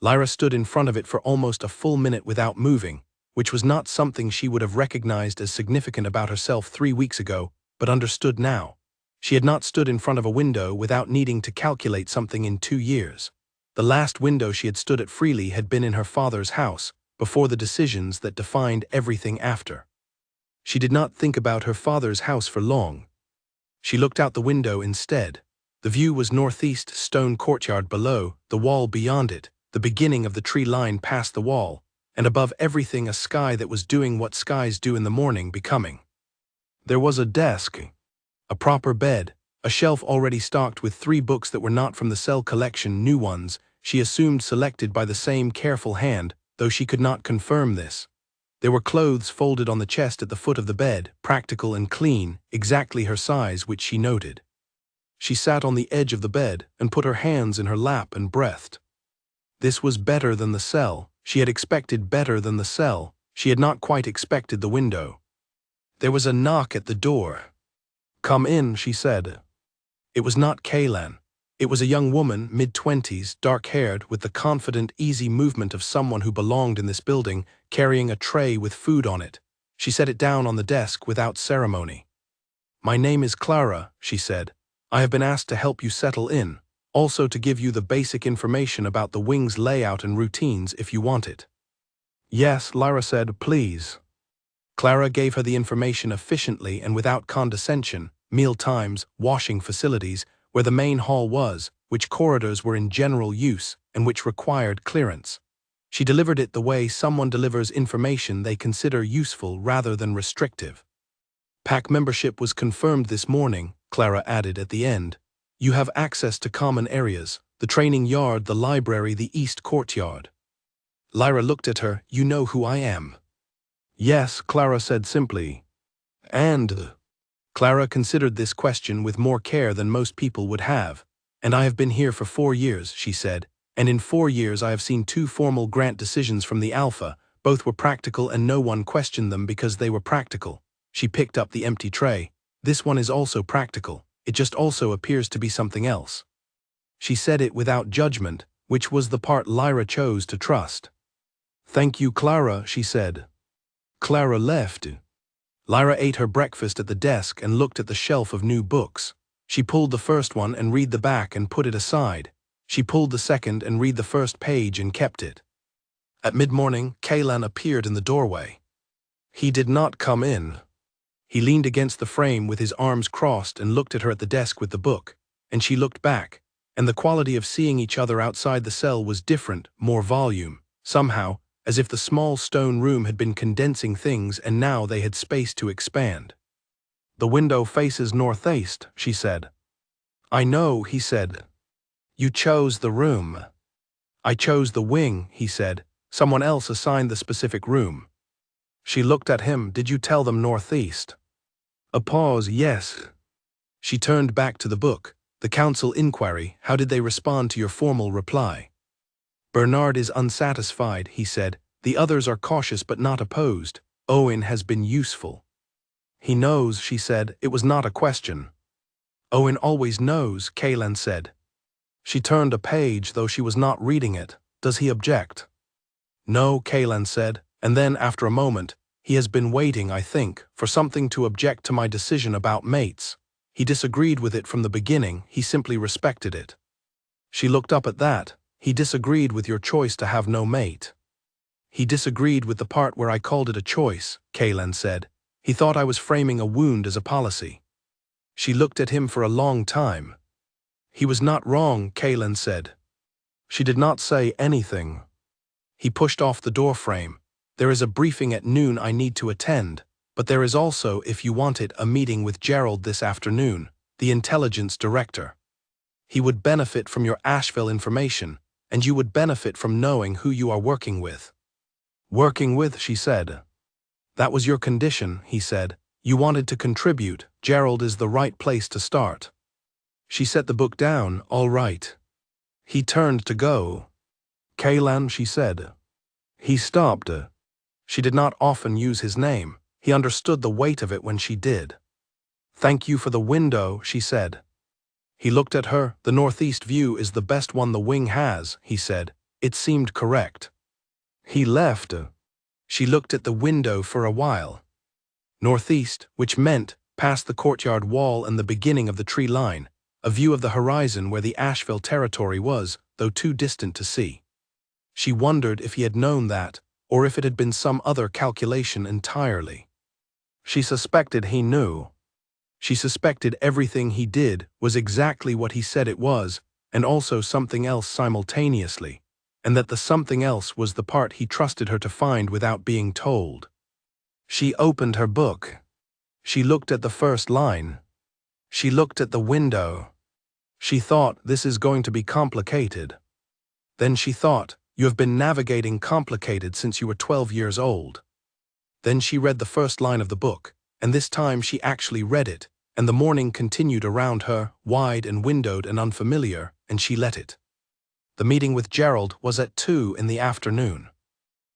Lyra stood in front of it for almost a full minute without moving, which was not something she would have recognized as significant about herself 3 weeks ago, but understood now. She had not stood in front of a window without needing to calculate something in 2 years. The last window she had stood at freely had been in her father's house, before the decisions that defined everything after. She did not think about her father's house for long. She looked out the window instead. The view was northeast, stone courtyard below, the wall beyond it, the beginning of the tree line past the wall, and above everything a sky that was doing what skies do in the morning, becoming. There was a desk, a proper bed, a shelf already stocked with 3 books that were not from the cell collection, new ones, she assumed selected by the same careful hand, though she could not confirm this. There were clothes folded on the chest at the foot of the bed, practical and clean, exactly her size, which she noted. She sat on the edge of the bed and put her hands in her lap and breathed. This was better than the cell. She had expected better than the cell. She had not quite expected the window. There was a knock at the door. "Come in," she said. It was not Kaylan. It was a young woman, mid-20s, dark-haired, with the confident, easy movement of someone who belonged in this building, carrying a tray with food on it. She set it down on the desk without ceremony. "My name is Clara," she said. "I have been asked to help you settle in, also to give you the basic information about the wing's layout and routines if you want it." "Yes," Lyra said, "please." Clara gave her the information efficiently and without condescension: meal times, washing facilities, where the main hall was, which corridors were in general use, and which required clearance. She delivered it the way someone delivers information they consider useful rather than restrictive. "Pack membership was confirmed this morning," Clara added at the end. "You have access to common areas, the training yard, the library, the east courtyard." Lyra looked at her. "You know who I am?" "Yes," Clara said simply. "And?" Clara considered this question with more care than most people would have. "And I have been here for 4 years, she said, "and in 4 years I have seen 2 formal grant decisions from the Alpha. Both were practical and no one questioned them because they were practical." She picked up the empty tray. "This one is also practical. It just also appears to be something else." She said it without judgment, which was the part Lyra chose to trust. "Thank you, Clara," she said. Clara left. Lyra ate her breakfast at the desk and looked at the shelf of new books. She pulled the first one and read the back and put it aside. She pulled the second and read the first page and kept it. At mid-morning, Kaylan appeared in the doorway. He did not come in. He leaned against the frame with his arms crossed and looked at her at the desk with the book, and she looked back, and the quality of seeing each other outside the cell was different, more volume, somehow, as if the small stone room had been condensing things and now they had space to expand. "The window faces northeast," she said. "I know," he said. "You chose the room." "I chose the wing," he said. "Someone else assigned the specific room." She looked at him. "Did you tell them northeast?" A pause. "Yes." She turned back to the book. "The council inquiry, how did they respond to your formal reply?" "Bernard is unsatisfied," he said. "The others are cautious but not opposed. Owen has been useful." "He knows," she said. "It was not a question." "Owen always knows," Kaylan said. She turned a page, though she was not reading it. "Does he object?" "No," Kaylan said, and then, after a moment, "He has been waiting, I think, for something to object to my decision about mates. He disagreed with it from the beginning, he simply respected it." She looked up at that. "He disagreed with your choice to have no mate." "He disagreed with the part where I called it a choice," Kaylan said. "He thought I was framing a wound as a policy." She looked at him for a long time. "He was not wrong," Kaylan said. She did not say anything. He pushed off the doorframe. "There is a briefing at noon I need to attend, but there is also, if you want it, a meeting with Gerald this afternoon, the intelligence director. He would benefit from your Asheville information, and you would benefit from knowing who you are working with." "Working with," she said. "That was your condition," he said. "You wanted to contribute. Gerald is the right place to start." She set the book down. "All right." He turned to go. "Kaylan," she said. He stopped. She did not often use his name. He understood the weight of it when she did. "Thank you for the window," she said. He looked at her. "The northeast view is the best one the wing has," he said. It seemed correct. He left. She looked at the window for a while. Northeast, which meant past the courtyard wall and the beginning of the tree line, a view of the horizon where the Asheville territory was, though too distant to see. She wondered if he had known that, or if it had been some other calculation entirely. She suspected he knew. She suspected everything he did was exactly what he said it was, and also something else simultaneously, and that the something else was the part he trusted her to find without being told. She opened her book. She looked at the first line. She looked at the window. She thought, this is going to be complicated. Then she thought, you have been navigating complicated since you were 12 years old. Then she read the first line of the book, and this time she actually read it, and the morning continued around her, wide and windowed and unfamiliar, and she let it. The meeting with Gerald was at 2 in the afternoon.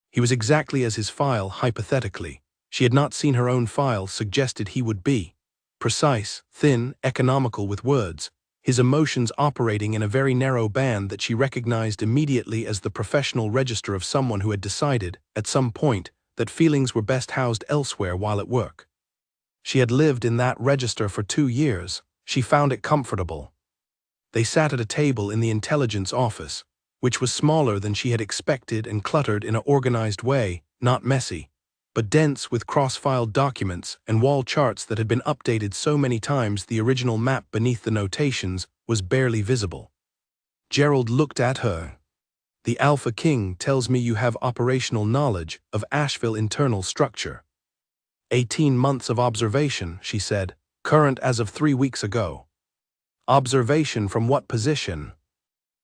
He was exactly as his file, hypothetically. She had not seen her own file, suggested he would be. Precise, thin, economical with words, his emotions operating in a very narrow band that she recognized immediately as the professional register of someone who had decided, at some point, that feelings were best housed elsewhere while at work. She had lived in that register for 2 years. She found it comfortable. They sat at a table in the intelligence office, which was smaller than she had expected and cluttered in an organized way, not messy, but dense with cross-filed documents and wall charts that had been updated so many times the original map beneath the notations was barely visible. Gerald looked at her. The Alpha King tells me you have operational knowledge of Asheville internal structure. 18 months of observation, she said, current as of 3 weeks ago. Observation from what position?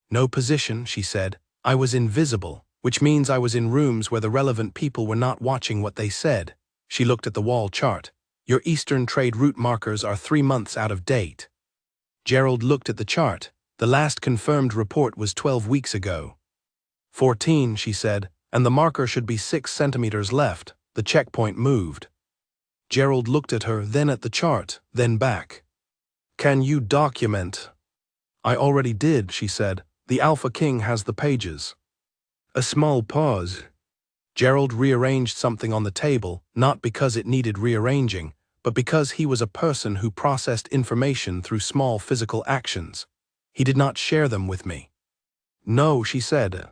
No position, she said. I was invisible, which means I was in rooms where the relevant people were not watching what they said. She looked at the wall chart. Your Eastern trade route markers are 3 months out of date. Gerald looked at the chart. The last confirmed report was 12 weeks ago. 14, she said, and the marker should be 6 centimeters left. The checkpoint moved. Gerald looked at her, then at the chart, then back. Can you document? I already did, she said. The Alpha King has the pages. A small pause. Gerald rearranged something on the table, not because it needed rearranging, but because he was a person who processed information through small physical actions. He did not share them with me. No, she said.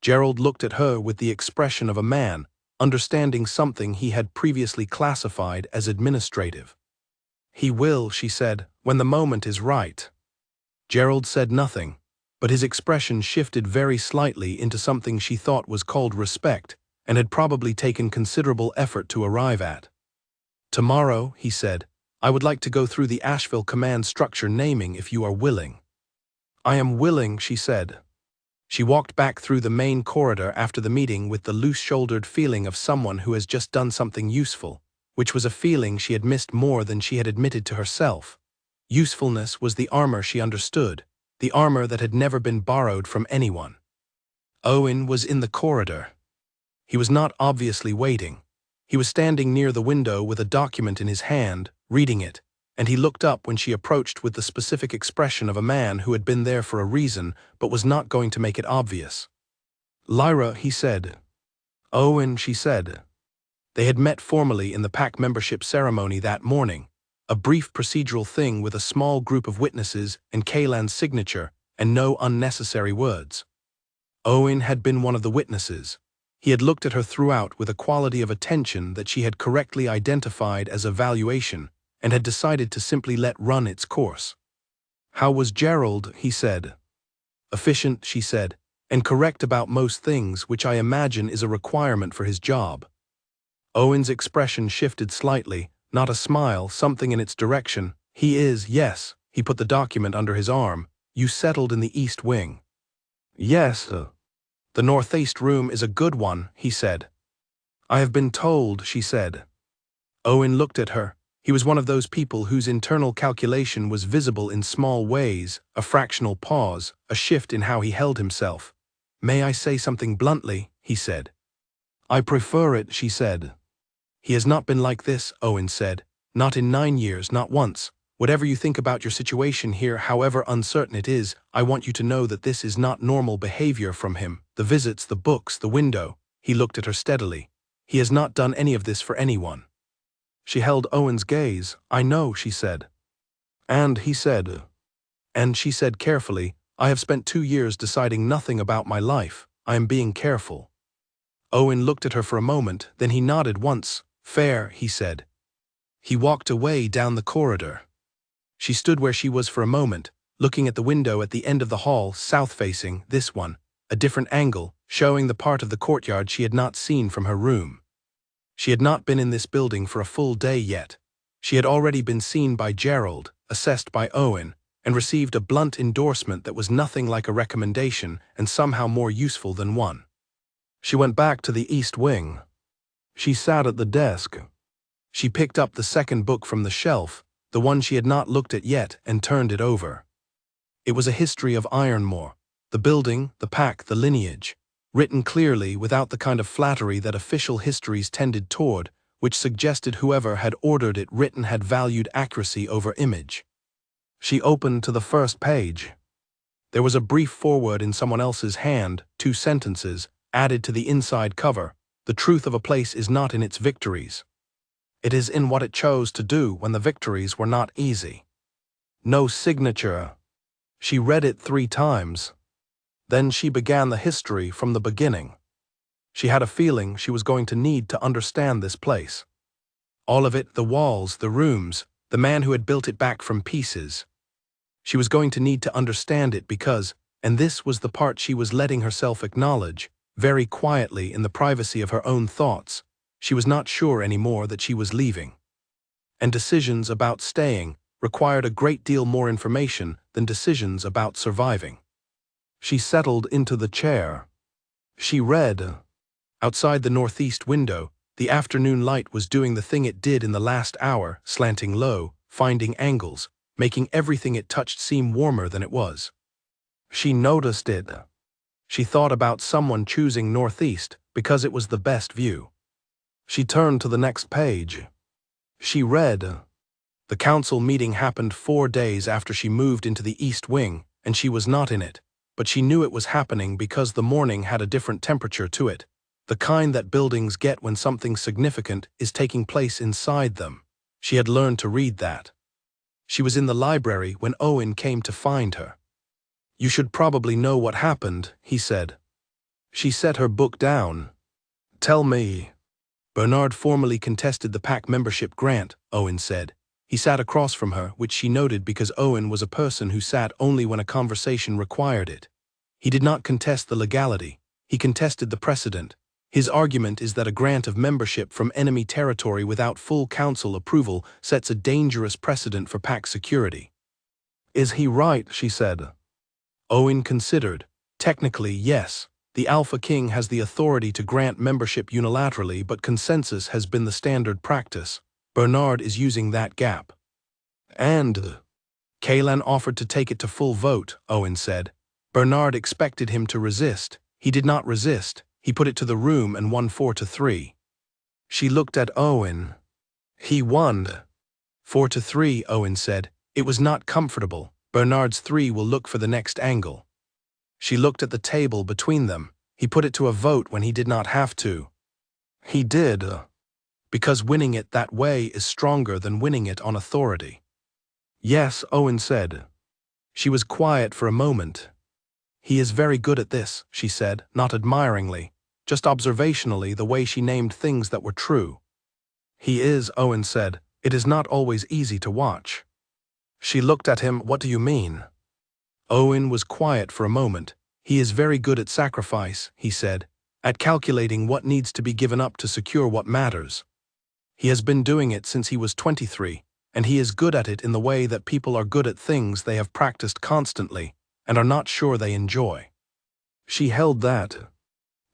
Gerald looked at her with the expression of a man, understanding something he had previously classified as administrative. He will, she said, when the moment is right. Gerald said nothing, but his expression shifted very slightly into something she thought was called respect, and had probably taken considerable effort to arrive at. Tomorrow, he said, I would like to go through the Asheville command structure naming if you are willing. I am willing, she said. She walked back through the main corridor after the meeting with the loose-shouldered feeling of someone who has just done something useful, which was a feeling she had missed more than she had admitted to herself. Usefulness was the armor she understood, the armor that had never been borrowed from anyone. Owen was in the corridor. He was not obviously waiting. He was standing near the window with a document in his hand, reading it, and he looked up when she approached with the specific expression of a man who had been there for a reason but was not going to make it obvious. Lyra, he said. Owen, she said. They had met formally in the PAC membership ceremony that morning, a brief procedural thing with a small group of witnesses and Kaylan's signature, and no unnecessary words. Owen had been one of the witnesses. He had looked at her throughout with a quality of attention that she had correctly identified as evaluation, and had decided to simply let run its course. How was Gerald, he said. Efficient, she said, and correct about most things, which I imagine is a requirement for his job. Owen's expression shifted slightly, not a smile, something in its direction. He is, yes. He put the document under his arm. You settled in the East Wing. Yes. The Northeast room is a good one, he said. I have been told, she said. Owen looked at her. He was one of those people whose internal calculation was visible in small ways, a fractional pause, a shift in how he held himself. May I say something bluntly, he said. I prefer it, she said. He has not been like this, Owen said. Not in 9 years, not once. Whatever you think about your situation here, however uncertain it is, I want you to know that this is not normal behavior from him. The visits, the books, the window. He looked at her steadily. He has not done any of this for anyone. She held Owen's gaze. I know, she said. And she said carefully, I have spent 2 years deciding nothing about my life. I am being careful. Owen looked at her for a moment, then he nodded once. Fair, he said. He walked away down the corridor. She stood where she was for a moment, looking at the window at the end of the hall, south-facing, this one, a different angle, showing the part of the courtyard she had not seen from her room. She had not been in this building for a full day yet. She had already been seen by Gerald, assessed by Owen, and received a blunt endorsement that was nothing like a recommendation and somehow more useful than one. She went back to the East Wing. She sat at the desk. She picked up the second book from the shelf, the one she had not looked at yet, and turned it over. It was a history of Ironmore, the building, the pack, the lineage, written clearly without the kind of flattery that official histories tended toward, which suggested whoever had ordered it written had valued accuracy over image. She opened to the first page. There was a brief foreword in someone else's hand, 2 sentences, added to the inside cover. The truth of a place is not in its victories. It is in what it chose to do when the victories were not easy. No signature. She read it 3 times. Then she began the history from the beginning. She had a feeling she was going to need to understand this place. All of it, the walls, the rooms, the man who had built it back from pieces. She was going to need to understand it because, and this was the part she was letting herself acknowledge, very quietly in the privacy of her own thoughts, she was not sure anymore that she was leaving. And decisions about staying required a great deal more information than decisions about surviving. She settled into the chair. She read. Outside the northeast window, the afternoon light was doing the thing it did in the last hour, slanting low, finding angles, making everything it touched seem warmer than it was. She noticed it. She thought about someone choosing northeast because it was the best view. She turned to the next page. She read. The council meeting happened 4 days after she moved into the East Wing, and she was not in it, but she knew it was happening because the morning had a different temperature to it, the kind that buildings get when something significant is taking place inside them. She had learned to read that. She was in the library when Owen came to find her. You should probably know what happened, he said. She set her book down. Tell me. Bernard formally contested the pack membership grant, Owen said. He sat across from her, which she noted because Owen was a person who sat only when a conversation required it. He did not contest the legality. He contested the precedent. His argument is that a grant of membership from enemy territory without full council approval sets a dangerous precedent for pack security. Is he right, she said. Owen considered. Technically, yes. The Alpha King has the authority to grant membership unilaterally, but consensus has been the standard practice. Bernard is using that gap. And Kaylan offered to take it to full vote, Owen said. Bernard expected him to resist. He did not resist. He put it to the room and won 4-3. She looked at Owen. He won. 4-3, Owen said. It was not comfortable. Bernard's 3 will look for the next angle. She looked at the table between them. He put it to a vote when he did not have to. He did. Because winning it that way is stronger than winning it on authority. Yes, Owen said. She was quiet for a moment. He is very good at this, she said, not admiringly, just observationally, the way she named things that were true. He is, Owen said. It is not always easy to watch. She looked at him. What do you mean? Owen was quiet for a moment. He is very good at sacrifice, he said, at calculating what needs to be given up to secure what matters. He has been doing it since he was 23, and he is good at it in the way that people are good at things they have practiced constantly and are not sure they enjoy. She held that.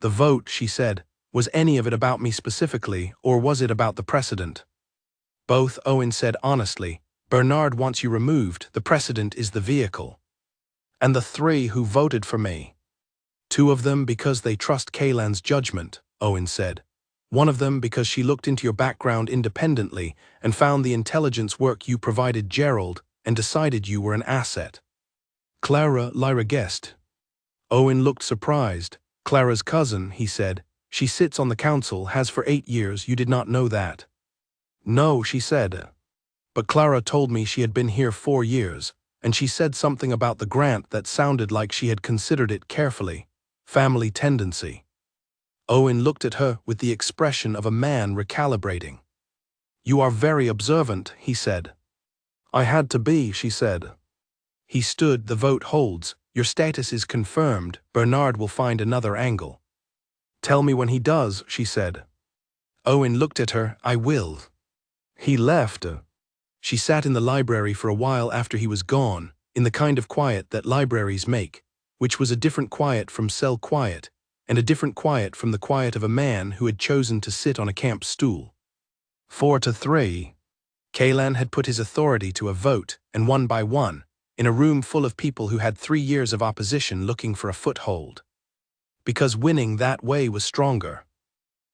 The vote, she said, was any of it about me specifically, or was it about the precedent? Both, Owen said honestly. Bernard wants you removed. The precedent is the vehicle. And the 3 who voted for me. 2 of them because they trust Kaylan's judgment, Owen said. 1 of them because she looked into your background independently and found the intelligence work you provided Gerald and decided you were an asset. Clara Lyra guessed. Owen looked surprised. Clara's cousin, he said. She sits on the council, has for 8 years, you did not know that. No, she said. But Clara told me she had been here 4 years, and she said something about the grant that sounded like she had considered it carefully. Family tendency. Owen looked at her with the expression of a man recalibrating. You are very observant, he said. I had to be, she said. He stood, the vote holds, your status is confirmed, Bernard will find another angle. Tell me when he does, she said. Owen looked at her, I will. He left. She sat in the library for a while after he was gone, in the kind of quiet that libraries make, which was a different quiet from cell quiet, and a different quiet from the quiet of a man who had chosen to sit on a camp stool. 4-3. Kaylan had put his authority to a vote, and one by one, in a room full of people who had 3 years of opposition looking for a foothold. Because winning that way was stronger.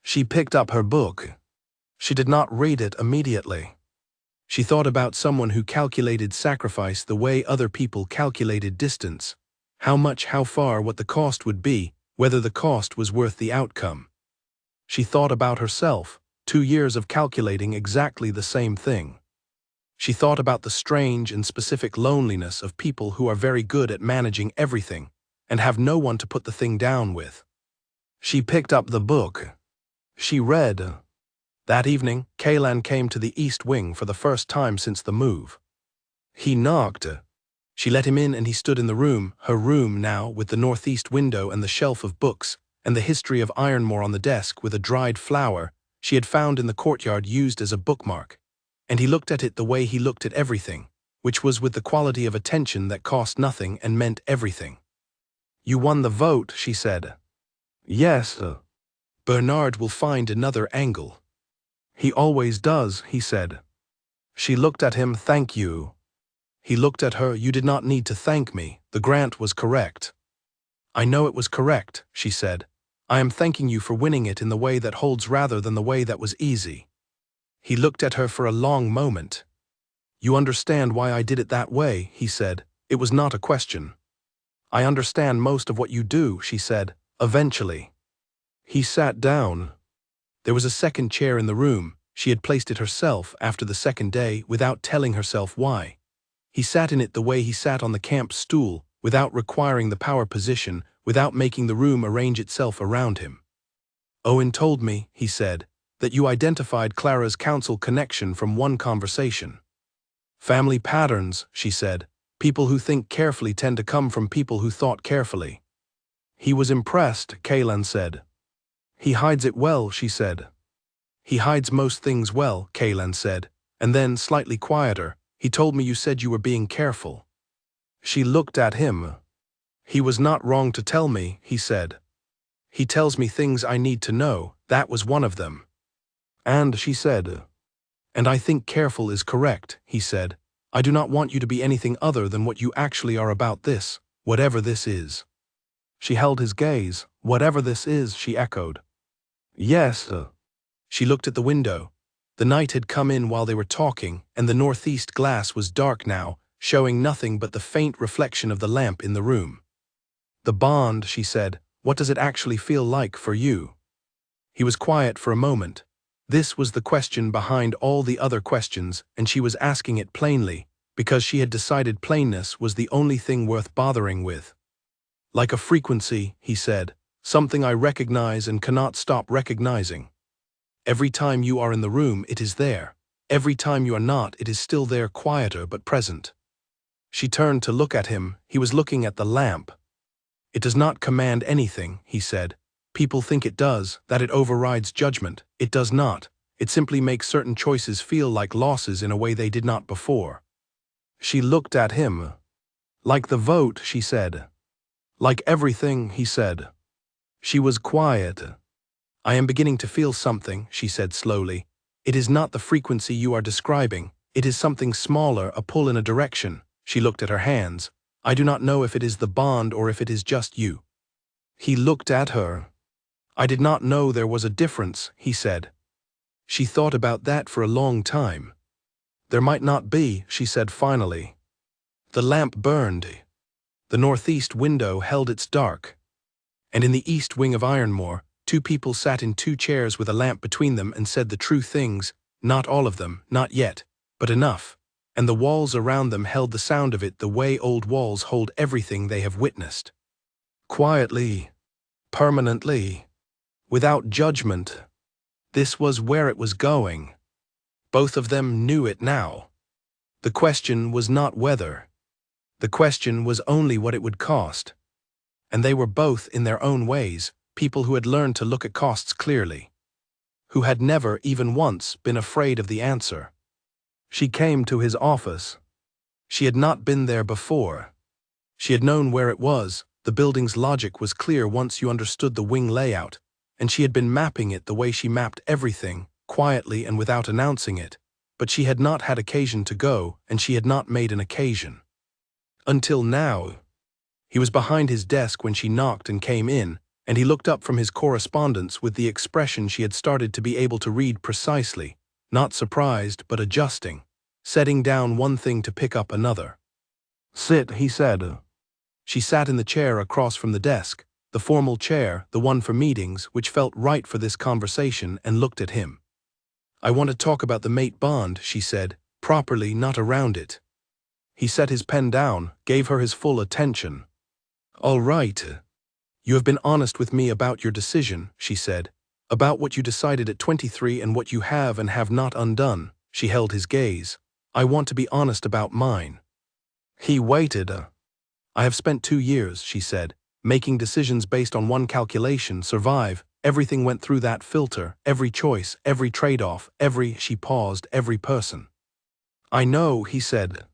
She picked up her book. She did not read it immediately. She thought about someone who calculated sacrifice the way other people calculated distance. How much, how far, what the cost would be, whether the cost was worth the outcome. She thought about herself, 2 years of calculating exactly the same thing. She thought about the strange and specific loneliness of people who are very good at managing everything and have no one to put the thing down with. She picked up the book. She read. That evening, Kaylan came to the East Wing for the first time since the move. He knocked. She let him in and he stood in the room, her room now, with the northeast window and the shelf of books, and the history of Ironmore on the desk with a dried flower she had found in the courtyard used as a bookmark. And he looked at it the way he looked at everything, which was with the quality of attention that cost nothing and meant everything. You won the vote, she said. Yes. Bernard will find another angle. He always does, he said. She looked at him, thank you. He looked at her, you did not need to thank me, the grant was correct. I know it was correct, she said. I am thanking you for winning it in the way that holds rather than the way that was easy. He looked at her for a long moment. You understand why I did it that way, he said. It was not a question. I understand most of what you do, she said, eventually. He sat down. There was a second chair in the room. She had placed it herself after the second day without telling herself why. He sat in it the way he sat on the camp stool, without requiring the power position, without making the room arrange itself around him. Owen told me, he said, that you identified Clara's council connection from one conversation. Family patterns, she said. People who think carefully tend to come from people who thought carefully. He was impressed, Kaylan said. He hides it well, she said. He hides most things well, Kaylan said, and then, slightly quieter, he told me you said you were being careful. She looked at him. He was not wrong to tell me, he said. He tells me things I need to know, that was one of them. And she said. And I think careful is correct, he said. I do not want you to be anything other than what you actually are about this, whatever this is. She held his gaze. Whatever this is, she echoed. Yes. She looked at the window. The night had come in while they were talking, and the northeast glass was dark now, showing nothing but the faint reflection of the lamp in the room. The bond, she said, what does it actually feel like for you? He was quiet for a moment. This was the question behind all the other questions, and she was asking it plainly, because she had decided plainness was the only thing worth bothering with. Like a frequency, he said, something I recognize and cannot stop recognizing. Every time you are in the room, it is there. Every time you are not, it is still there, quieter but present. She turned to look at him. He was looking at the lamp. It does not command anything, he said. People think it does, that it overrides judgment. It does not. It simply makes certain choices feel like losses in a way they did not before. She looked at him. Like the vote, she said. Like everything, he said. She was quiet. I am beginning to feel something, she said slowly. It is not the frequency you are describing. It is something smaller, a pull in a direction. She looked at her hands. I do not know if it is the bond or if it is just you. He looked at her. I did not know there was a difference, he said. She thought about that for a long time. There might not be, she said finally. The lamp burned. The northeast window held its dark. And in the east wing of Ironmore, Two people sat in two chairs with a lamp between them and said the true things, not all of them, not yet, but enough. And the walls around them held the sound of it the way old walls hold everything they have witnessed. Quietly, permanently, without judgment. This was where it was going. Both of them knew it now. The question was not whether. The question was only what it would cost. And they were both, in their own ways, people who had learned to look at costs clearly. Who had never, even once, been afraid of the answer. She came to his office. She had not been there before. She had known where it was, the building's logic was clear once you understood the wing layout, and she had been mapping it the way she mapped everything, quietly and without announcing it, but she had not had occasion to go, and she had not made an occasion. Until now. He was behind his desk when she knocked and came in, and he looked up from his correspondence with the expression she had started to be able to read precisely, not surprised but adjusting, setting down one thing to pick up another. "Sit," he said. She sat in the chair across from the desk, the formal chair, the one for meetings, which felt right for this conversation, and looked at him. "I want to talk about the mate bond," she said, "properly, not around it." He set his pen down, gave her his full attention. "All right. You have been honest with me about your decision," she said, "about what you decided at 23 and what you have and have not undone." She held his gaze. "I want to be honest about mine." He waited. "I have spent 2 years," she said, "making decisions based on one calculation, survive. Everything went through that filter, every choice, every trade-off, she paused, every person." "I know," he said.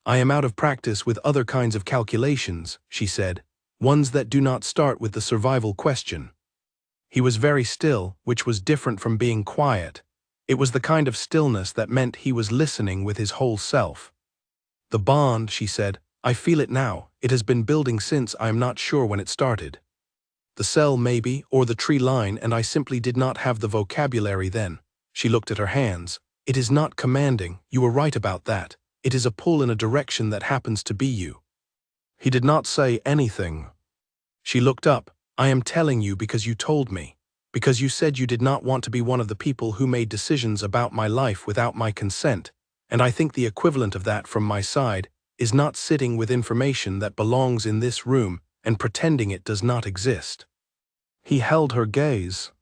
"I am out of practice with other kinds of calculations," she said, "ones that do not start with the survival question." He was very still, which was different from being quiet. It was the kind of stillness that meant he was listening with his whole self. "The bond," she said, "I feel it now. It has been building since I am not sure when it started. The cell maybe, or the tree line, and I simply did not have the vocabulary then." She looked at her hands. "It is not commanding, you were right about that. It is a pull in a direction that happens to be you." He did not say anything. She looked up. "I am telling you because you told me. Because you said you did not want to be one of the people who made decisions about my life without my consent, and I think the equivalent of that from my side is not sitting with information that belongs in this room and pretending it does not exist." He held her gaze.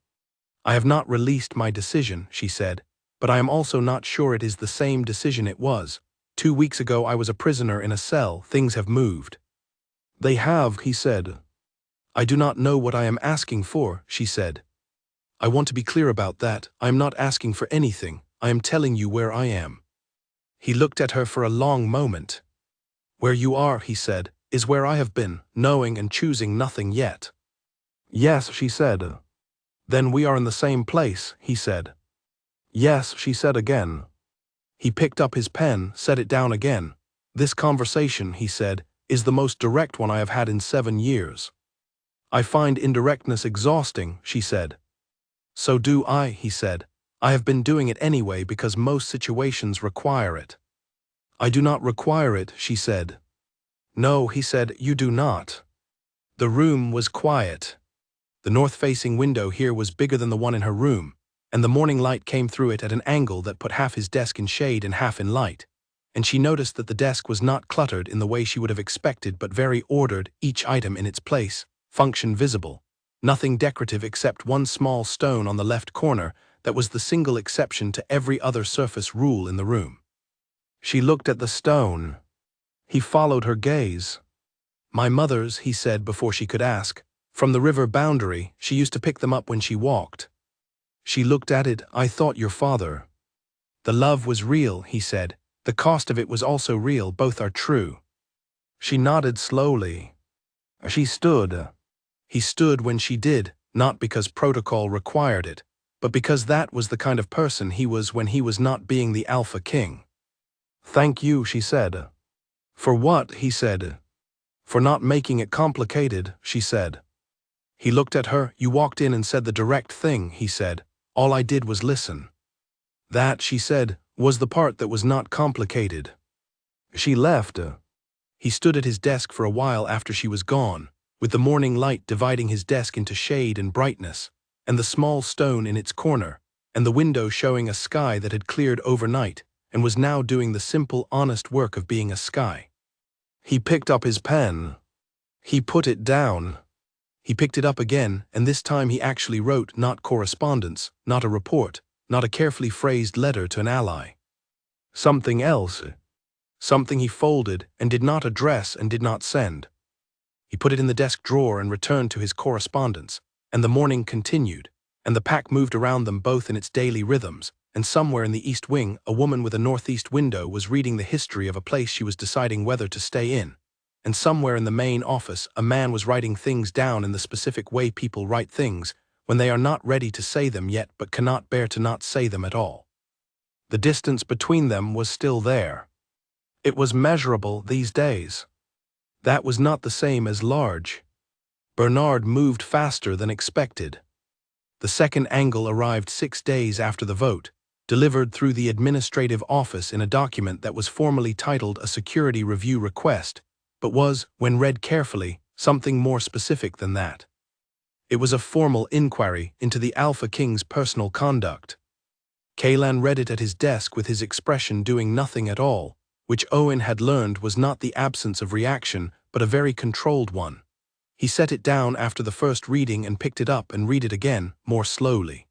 "I have not released my decision," she said, "but I am also not sure it is the same decision it was. 2 weeks ago I was a prisoner in a cell. Things have moved." "They have," he said. "I do not know what I am asking for," she said. "I want to be clear about that. I am not asking for anything. I am telling you where I am." He looked at her for a long moment. "Where you are," he said, "is where I have been, knowing and choosing nothing yet." "Yes," she said. "Then we are in the same place," he said. "Yes," she said again. He picked up his pen, set it down again. "This conversation," he said, "is the most direct one I have had in 7 years." "I find indirectness exhausting," she said. "So do I," he said. "I have been doing it anyway because most situations require it." "I do not require it," she said. "No," he said, "you do not." The room was quiet. The north-facing window here was bigger than the one in her room, and the morning light came through it at an angle that put half his desk in shade and half in light, and she noticed that the desk was not cluttered in the way she would have expected but very ordered, each item in its place, function visible. Nothing decorative except one small stone on the left corner that was the single exception to every other surface rule in the room. She looked at the stone. He followed her gaze. "My mother's," he said before she could ask. "From the river boundary, she used to pick them up when she walked." She looked at it. "I thought your father." "The love was real," he said. "The cost of it was also real. Both are true." She nodded slowly. She stood. He stood when she did, not because protocol required it, but because that was the kind of person he was when he was not being the alpha king. "Thank you," she said. "For what?" he said. "For not making it complicated," she said. He looked at her. "You walked in and said the direct thing," he said. "All I did was listen." "That," she said, "was the part that was not complicated." She left. He stood at his desk for a while after she was gone, with the morning light dividing his desk into shade and brightness, and the small stone in its corner, and the window showing a sky that had cleared overnight and was now doing the simple, honest work of being a sky. He picked up his pen. He put it down. He picked it up again, and this time he actually wrote not correspondence, not a report, not a carefully phrased letter to an ally. Something else. Something he folded and did not address and did not send. He put it in the desk drawer and returned to his correspondence, and the morning continued, and the pack moved around them both in its daily rhythms, and somewhere in the east wing a woman with a northeast window was reading the history of a place she was deciding whether to stay in, and somewhere in the main office a man was writing things down in the specific way people write things when they are not ready to say them yet but cannot bear to not say them at all. The distance between them was still there. It was measurable these days. That was not the same as large. Bernard moved faster than expected. The second angle arrived 6 days after the vote, delivered through the administrative office in a document that was formally titled a security review request, but was, when read carefully, something more specific than that. It was a formal inquiry into the Alpha King's personal conduct. Kaylan read it at his desk with his expression doing nothing at all, which Owen had learned was not the absence of reaction, but a very controlled one. He set it down after the first reading and picked it up and read it again, more slowly.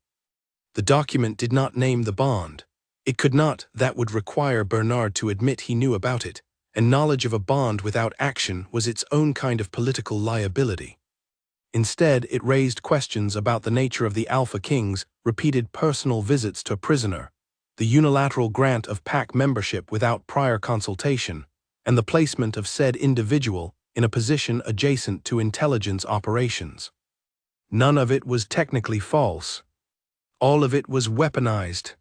The document did not name the bond. It could not, that would require Bernard to admit he knew about it, and knowledge of a bond without action was its own kind of political liability. Instead, it raised questions about the nature of the Alpha King's repeated personal visits to a prisoner, the unilateral grant of pack membership without prior consultation, and the placement of said individual in a position adjacent to intelligence operations. None of it was technically false. All of it was weaponized.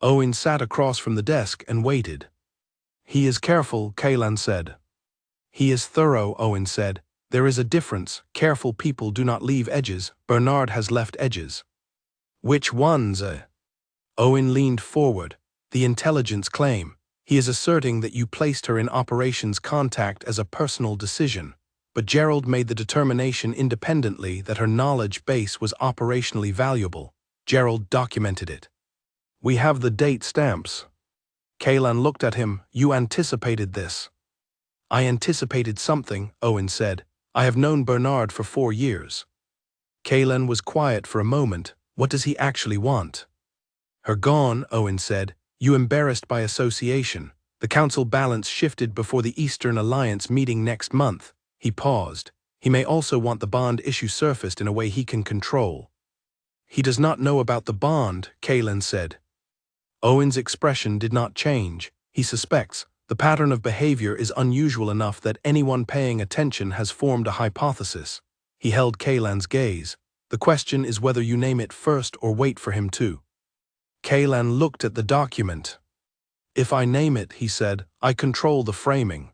Owen sat across from the desk and waited. "He is careful," Kaylan said. "He is thorough," Owen said. "There is a difference. Careful people do not leave edges. Bernard has left edges." "Which ones?" Owen leaned forward. "The intelligence claim. He is asserting that you placed her in operations contact as a personal decision, but Gerald made the determination independently that her knowledge base was operationally valuable. Gerald documented it. We have the date stamps." Kaylan looked at him. "You anticipated this." "I anticipated something," Owen said. "I have known Bernard for 4 years." Kaylan was quiet for a moment. "What does he actually want?" "Her gone," Owen said. "You embarrassed by association." The council balance shifted before the Eastern Alliance meeting next month. He paused. "He may also want the bond issue surfaced in a way he can control." "He does not know about the bond," Kaylan said. Owen's expression did not change. "He suspects. The pattern of behavior is unusual enough that anyone paying attention has formed a hypothesis." He held Kaylan's gaze. "The question is whether you name it first or wait for him to." Kaylan looked at the document. "If I name it," he said, "I control the framing.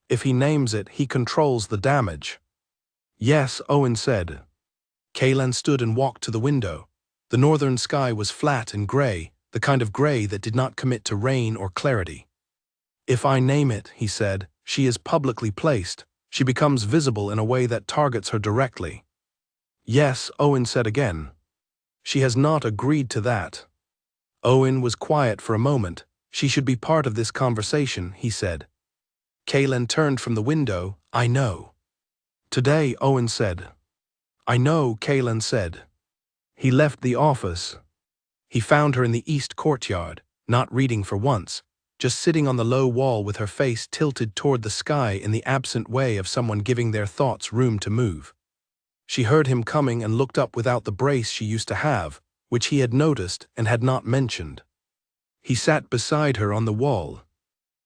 If he names it, he controls the damage." "Yes," Owen said. Kaylan stood and walked to the window. The northern sky was flat and gray, the kind of gray that did not commit to rain or clarity. "If I name it," he said, "she is publicly placed. She becomes visible in a way that targets her directly." "Yes," Owen said again. "She has not agreed to that." Owen was quiet for a moment. "She should be part of this conversation," he said. Kaylan turned from the window. "I know." "Today," Owen said. "I know," Kaylan said. He left the office. He found her in the east courtyard, not reading for once, just sitting on the low wall with her face tilted toward the sky in the absent way of someone giving their thoughts room to move. She heard him coming and looked up without the brace she used to have, which he had noticed and had not mentioned. He sat beside her on the wall.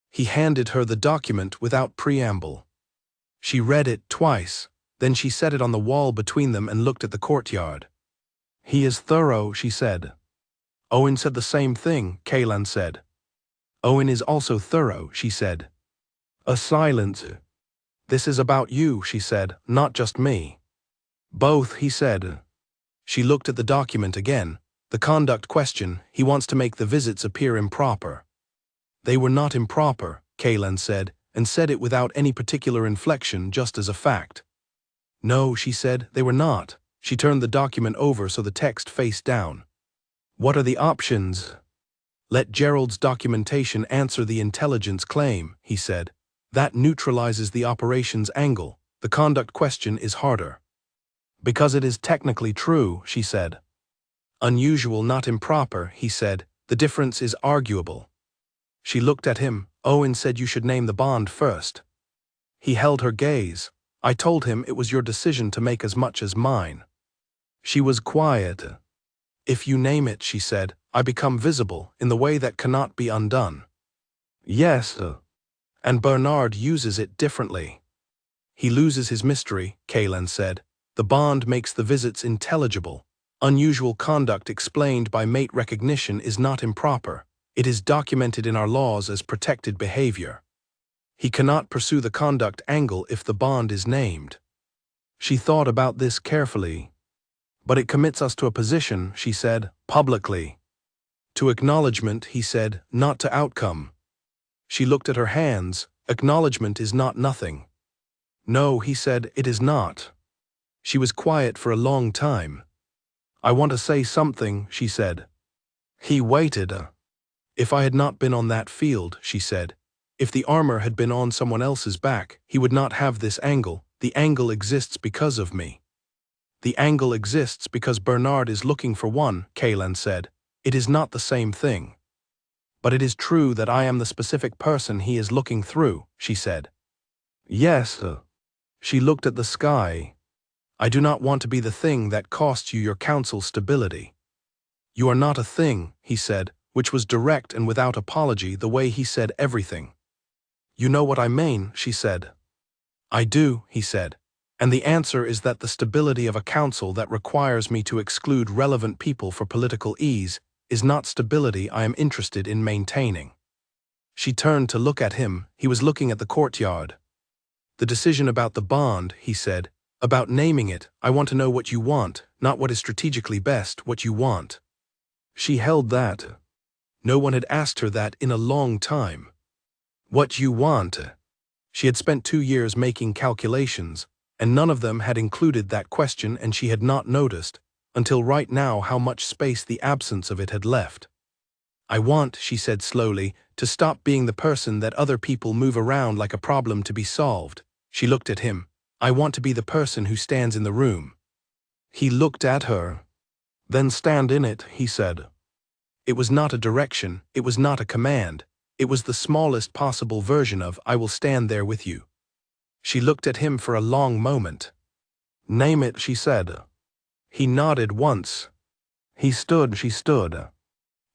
He handed her the document without preamble. She read it twice, then she set it on the wall between them and looked at the courtyard. "He is thorough," she said. "Owen said the same thing," Kaylan said. "Owen is also thorough," she said. A silence. "This is about you," she said, "not just me." "Both," he said. She looked at the document again. The conduct question, he wants to make the visits appear improper. "They were not improper," Kaylan said, and said it without any particular inflection, just as a fact. "No," she said, "they were not." She turned the document over so the text faced down. What are the options? Let Gerald's documentation answer the intelligence claim, he said. That neutralizes the operations angle. The conduct question is harder. Because it is technically true, she said. Unusual, not improper, he said. The difference is arguable. She looked at him. Owen said you should name the bond first. He held her gaze. I told him it was your decision to make as much as mine. She was quiet. If you name it, she said, I become visible in the way that cannot be undone. Yes, and Bernard uses it differently. He loses his mystery, Kaylan said. The bond makes the visits intelligible. Unusual conduct explained by mate recognition is not improper. It is documented in our laws as protected behavior. He cannot pursue the conduct angle if the bond is named. She thought about this carefully. But it commits us to a position, she said, publicly. To acknowledgement, he said, not to outcome. She looked at her hands. Acknowledgement is not nothing. No, he said, it is not. She was quiet for a long time. I want to say something, she said. He waited. If I had not been on that field, she said, if the armor had been on someone else's back, he would not have this angle. The angle exists because of me. The angle exists because Bernard is looking for one, Kaylan said. It is not the same thing. But it is true that I am the specific person he is looking through, she said. Yes. She looked at the sky. I do not want to be the thing that costs you your council's stability. You are not a thing, he said, which was direct and without apology the way he said everything. You know what I mean, she said. I do, he said. And the answer is that the stability of a council that requires me to exclude relevant people for political ease is not stability I am interested in maintaining. She turned to look at him. He was looking at the courtyard. The decision about the bond, he said, about naming it, I want to know what you want, not what is strategically best, what you want. She held that. No one had asked her that in a long time. What you want? She had spent 2 years making calculations, and none of them had included that question, and she had not noticed, until right now, how much space the absence of it had left. I want, she said slowly, to stop being the person that other people move around like a problem to be solved. She looked at him. I want to be the person who stands in the room. He looked at her. Then stand in it, he said. It was not a direction, it was not a command. It was the smallest possible version of, I will stand there with you. She looked at him for a long moment. Name it, she said. He nodded once. He stood, she stood.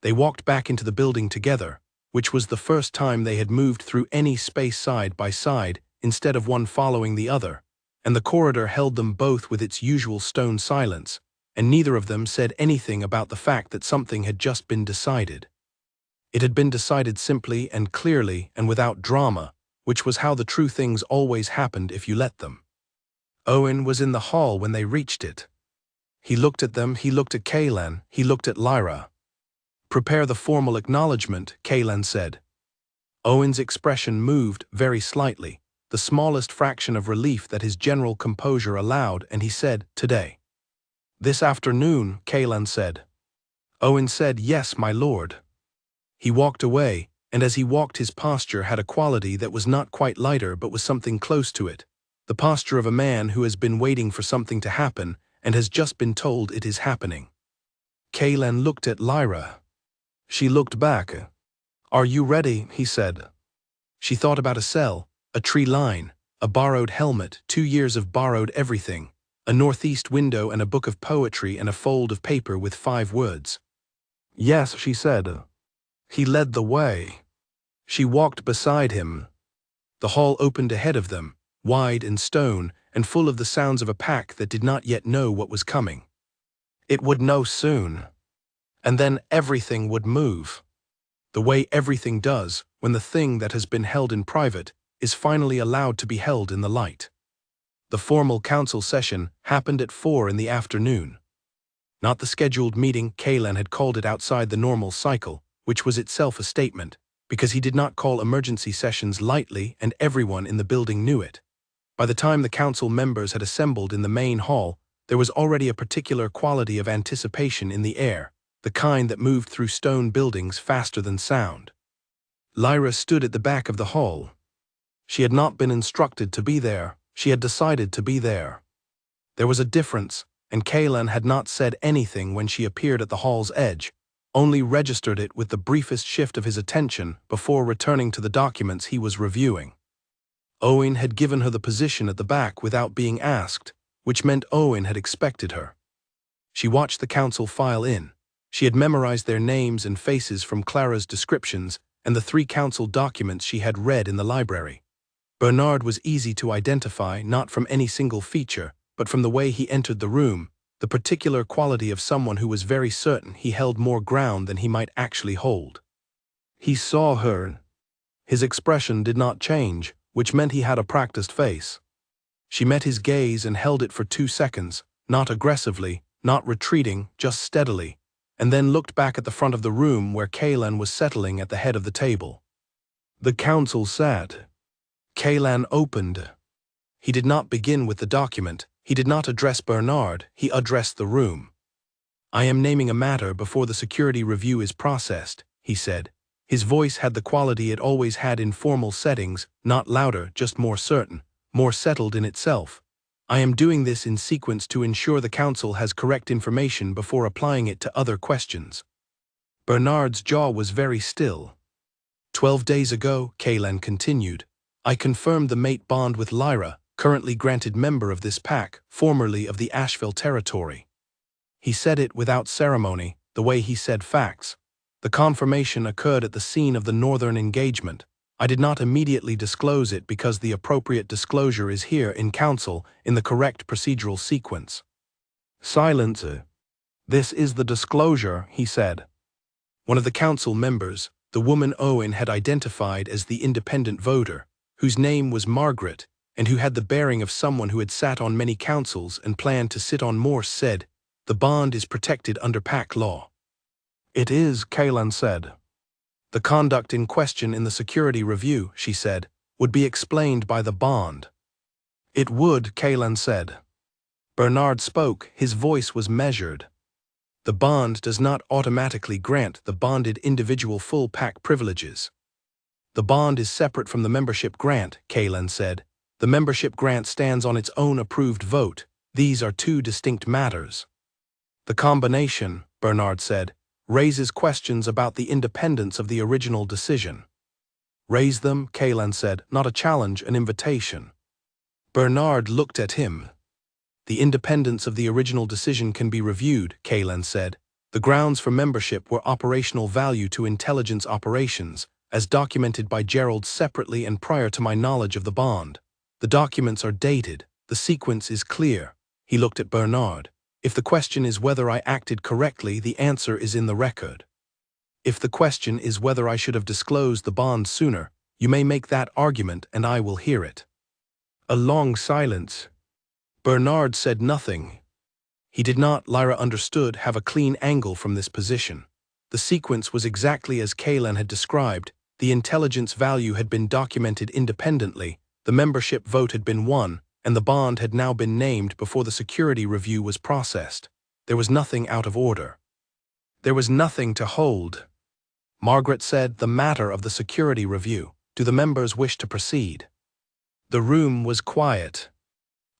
They walked back into the building together, which was the first time they had moved through any space side by side instead of one following the other, and the corridor held them both with its usual stone silence, and neither of them said anything about the fact that something had just been decided. It had been decided simply and clearly and without drama, which was how the true things always happened if you let them. Owen was in the hall when they reached it. He looked at them, he looked at Kaylan, he looked at Lyra. Prepare the formal acknowledgement, Kaylan said. Owen's expression moved very slightly, the smallest fraction of relief that his general composure allowed, and he said, today. This afternoon, Kaylan said. Owen said, yes, my lord. He walked away, and as he walked his posture had a quality that was not quite lighter but was something close to it, the posture of a man who has been waiting for something to happen and has just been told it is happening. Kaylan looked at Lyra. She looked back. Are you ready? He said. She thought about a cell, a tree line, a borrowed helmet, 2 years of borrowed everything, a northeast window and a book of poetry and a fold of paper with 5 words. Yes, she said. He led the way. She walked beside him. The hall opened ahead of them, wide and stone, and full of the sounds of a pack that did not yet know what was coming. It would know soon. And then everything would move. The way everything does when the thing that has been held in private is finally allowed to be held in the light. The formal council session happened at 4 in the afternoon. Not the scheduled meeting, Kaylan had called it outside the normal cycle, which was itself a statement, because he did not call emergency sessions lightly and everyone in the building knew it. By the time the council members had assembled in the main hall, There was already a particular quality of anticipation in the air, the kind that moved through stone buildings faster than sound. Lyra stood at the back of the hall. She had not been instructed to be there, she had decided to be there. There was a difference, and Kaylan had not said anything when she appeared at the hall's edge, only registered it with the briefest shift of his attention before returning to the documents he was reviewing. Owen had given her the position at the back without being asked, which meant Owen had expected her. She watched the council file in. She had memorized their names and faces from Clara's descriptions and the 3 council documents she had read in the library. Bernard was easy to identify not from any single feature, but from the way he entered the room, the particular quality of someone who was very certain he held more ground than he might actually hold. He saw her. His expression did not change, which meant he had a practiced face. She met his gaze and held it for 2 seconds, not aggressively, not retreating, just steadily, and then looked back at the front of the room where Kaylan was settling at the head of the table. The council sat. Kaylan opened. He did not begin with the document, he did not address Bernard, he addressed the room. "I am naming a matter before the security review is processed," he said. His voice had the quality it always had in formal settings, not louder, just more certain, more settled in itself. "I am doing this in sequence to ensure the council has correct information before applying it to other questions." Bernard's jaw was very still. 12 days ago, Kaylan continued, "I confirmed the mate bond with Lyra, currently granted member of this pack, formerly of the Asheville territory." He said it without ceremony, the way he said facts. "The confirmation occurred at the scene of the northern engagement. I did not immediately disclose it because the appropriate disclosure is here in council in the correct procedural sequence." Silence. "This is the disclosure," he said. One of the council members, the woman Owen had identified as the independent voter, whose name was Margaret, and who had the bearing of someone who had sat on many councils and planned to sit on more, said, "The bond is protected under pack law." "It is," Kaylan said. "The conduct in question in the security review," she said, "would be explained by the bond." "It would," Kaylan said. Bernard spoke, his voice was measured. "The bond does not automatically grant the bonded individual full pack privileges." "The bond is separate from the membership grant," Kaylan said. "The membership grant stands on its own approved vote. These are 2 distinct matters." "The combination," Bernard said, "raises questions about the independence of the original decision." "Raise them," Kaylan said, "not a challenge, an invitation." Bernard looked at him. "The independence of the original decision can be reviewed," Kaylan said. "The grounds for membership were operational value to intelligence operations, as documented by Gerald separately and prior to my knowledge of the bond. The documents are dated, the sequence is clear." He looked at Bernard. "If the question is whether I acted correctly, the answer is in the record. If the question is whether I should have disclosed the bond sooner, you may make that argument and I will hear it." A long silence. Bernard said nothing. He did not, Lyra understood, have a clean angle from this position. The sequence was exactly as Kaylan had described. The intelligence value had been documented independently, the membership vote had been won, and the bond had now been named before the security review was processed. There was nothing out of order. There was nothing to hold. Margaret said, "The matter of the security review. Do the members wish to proceed?" The room was quiet.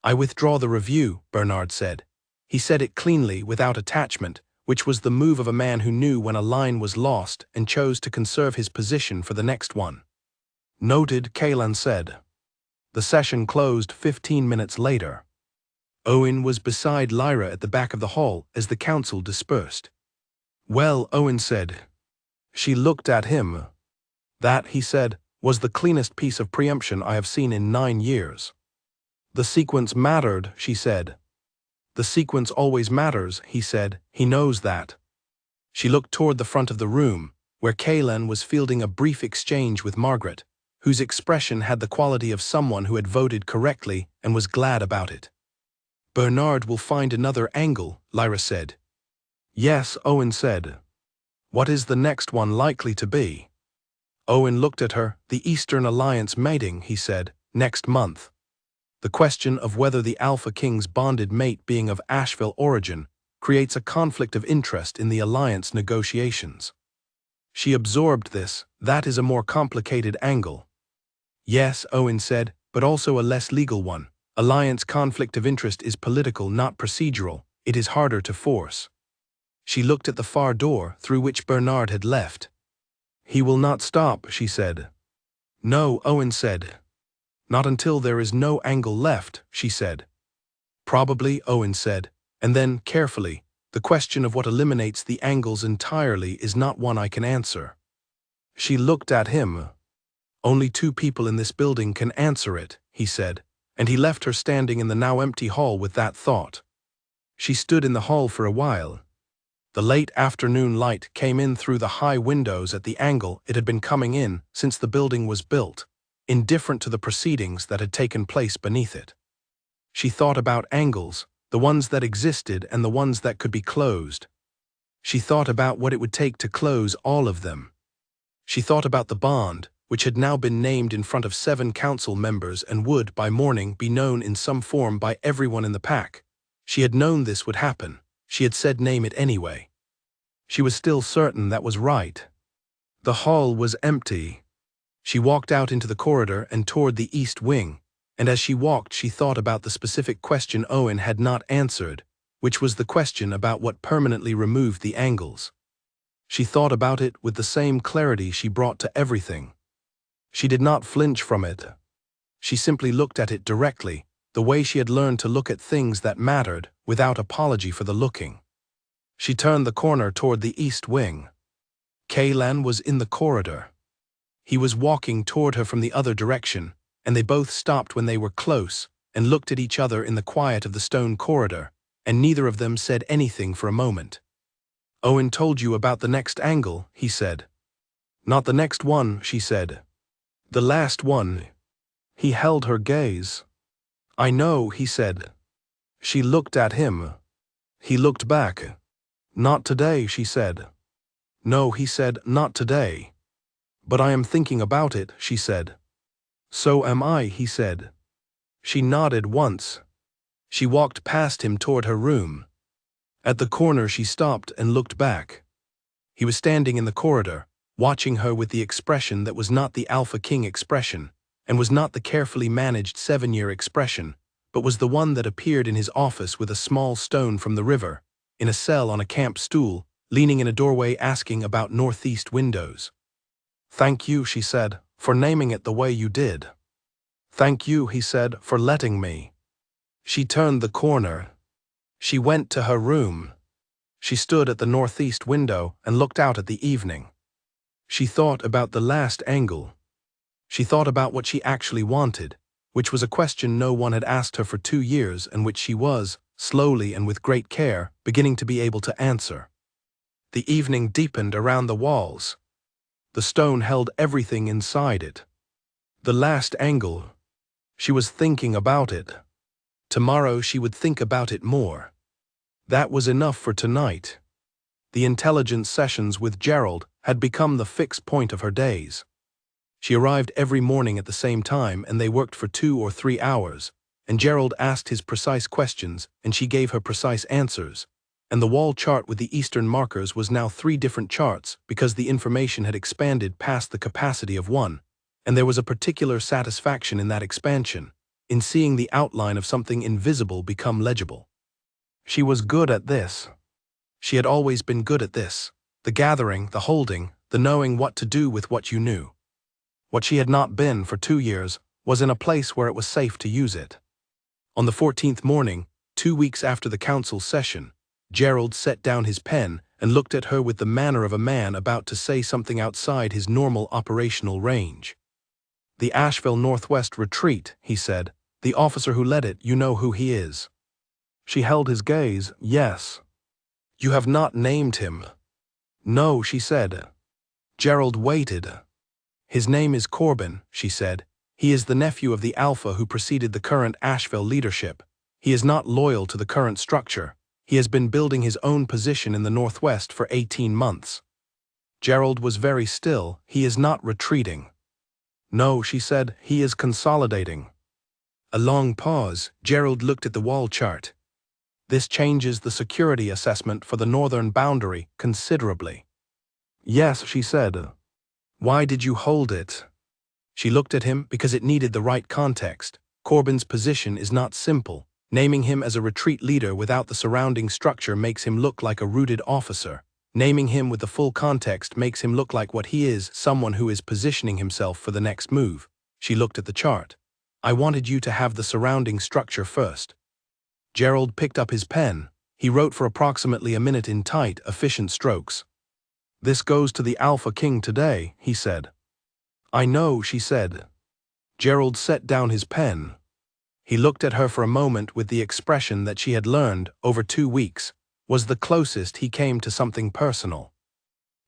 "I withdraw the review," Bernard said. He said it cleanly, without attachment, which was the move of a man who knew when a line was lost and chose to conserve his position for the next one. "Noted," Kaylan said. The session closed 15 minutes later. Owen was beside Lyra at the back of the hall as the council dispersed. "Well," Owen said. She looked at him. "That," he said, "was the cleanest piece of preemption I have seen in 9 years." "The sequence mattered," she said. "The sequence always matters," he said. "He knows that." She looked toward the front of the room, where Kaylan was fielding a brief exchange with Margaret, whose expression had the quality of someone who had voted correctly and was glad about it. "Bernard will find another angle," Lyra said. "Yes," Owen said. "What is the next one likely to be?" Owen looked at her. "The Eastern Alliance mating," he said, "next month." The question of whether the Alpha King's bonded mate being of Asheville origin creates a conflict of interest in the alliance negotiations. She absorbed this. That is a more complicated angle. Yes, Owen said, but also a less legal one. Alliance conflict of interest is political, not procedural. It is harder to force. She looked at the far door through which Bernard had left. He will not stop, she said. No, Owen said. Not until there is no angle left, she said. Probably, Owen said, and then, carefully, the question of what eliminates the angles entirely is not one I can answer. She looked at him. Only 2 people in this building can answer it, he said, and he left her standing in the now empty hall with that thought. She stood in the hall for a while. The late afternoon light came in through the high windows at the angle it had been coming in since the building was built, indifferent to the proceedings that had taken place beneath it. She thought about angles, the ones that existed and the ones that could be closed. She thought about what it would take to close all of them. She thought about the bond, which had now been named in front of 7 council members and would, by morning, be known in some form by everyone in the pack. She had known this would happen. She had said name it anyway. She was still certain that was right. The hall was empty. She walked out into the corridor and toward the east wing, and as she walked she thought about the specific question Owen had not answered, which was the question about what permanently removed the angles. She thought about it with the same clarity she brought to everything. She did not flinch from it. She simply looked at it directly, the way she had learned to look at things that mattered, without apology for the looking. She turned the corner toward the east wing. Kaylan was in the corridor. He was walking toward her from the other direction, and they both stopped when they were close and looked at each other in the quiet of the stone corridor, and neither of them said anything for a moment. Owen told you about the next angle, he said. Not the next one, she said. The last one. He held her gaze. I know, he said. She looked at him. He looked back. Not today, she said. No, he said, not today. But I am thinking about it, she said. So am I, he said. She nodded once. She walked past him toward her room. At the corner she stopped and looked back. He was standing in the corridor, watching her with the expression that was not the Alpha King expression, and was not the carefully managed 7-year expression, but was the one that appeared in his office with a small stone from the river, in a cell on a camp stool, leaning in a doorway asking about northeast windows. Thank you, she said, for naming it the way you did. Thank you, he said, for letting me. She turned the corner. She went to her room. She stood at the northeast window and looked out at the evening. She thought about the last angle. She thought about what she actually wanted, which was a question no one had asked her for 2 years and which she was, slowly and with great care, beginning to be able to answer. The evening deepened around the walls. The stone held everything inside it. The last angle. She was thinking about it. Tomorrow she would think about it more. That was enough for tonight. The intelligence sessions with Gerald had become the fixed point of her days. She arrived every morning at the same time and they worked for 2 or 3 hours, and Gerald asked his precise questions and she gave her precise answers. And the wall chart with the eastern markers was now 3 different charts because the information had expanded past the capacity of one, and there was a particular satisfaction in that expansion, in seeing the outline of something invisible become legible. She was good at this. She had always been good at this, the gathering, the holding, the knowing what to do with what you knew. What she had not been for 2 years was in a place where it was safe to use it. On the 14th morning, 2 weeks after the council session, Gerald set down his pen and looked at her with the manner of a man about to say something outside his normal operational range. The Asheville Northwest Retreat, he said. The officer who led it, you know who he is. She held his gaze. Yes. You have not named him. No, she said. Gerald waited. His name is Corbin, she said. He is the nephew of the Alpha who preceded the current Asheville leadership. He is not loyal to the current structure. He has been building his own position in the Northwest for 18 months. Gerald was very still. He is not retreating. No, she said, he is consolidating. A long pause. Gerald looked at the wall chart. This changes the security assessment for the northern boundary considerably. Yes, she said. Why did you hold it? She looked at him because it needed the right context. Corbin's position is not simple. Naming him as a retreat leader without the surrounding structure makes him look like a rooted officer. Naming him with the full context makes him look like what he is, someone who is positioning himself for the next move. She looked at the chart. I wanted you to have the surrounding structure first. Gerald picked up his pen. He wrote for approximately a minute in tight, efficient strokes. This goes to the Alpha King today, he said. I know, she said. Gerald set down his pen. He looked at her for a moment with the expression that she had learned over 2 weeks was the closest he came to something personal.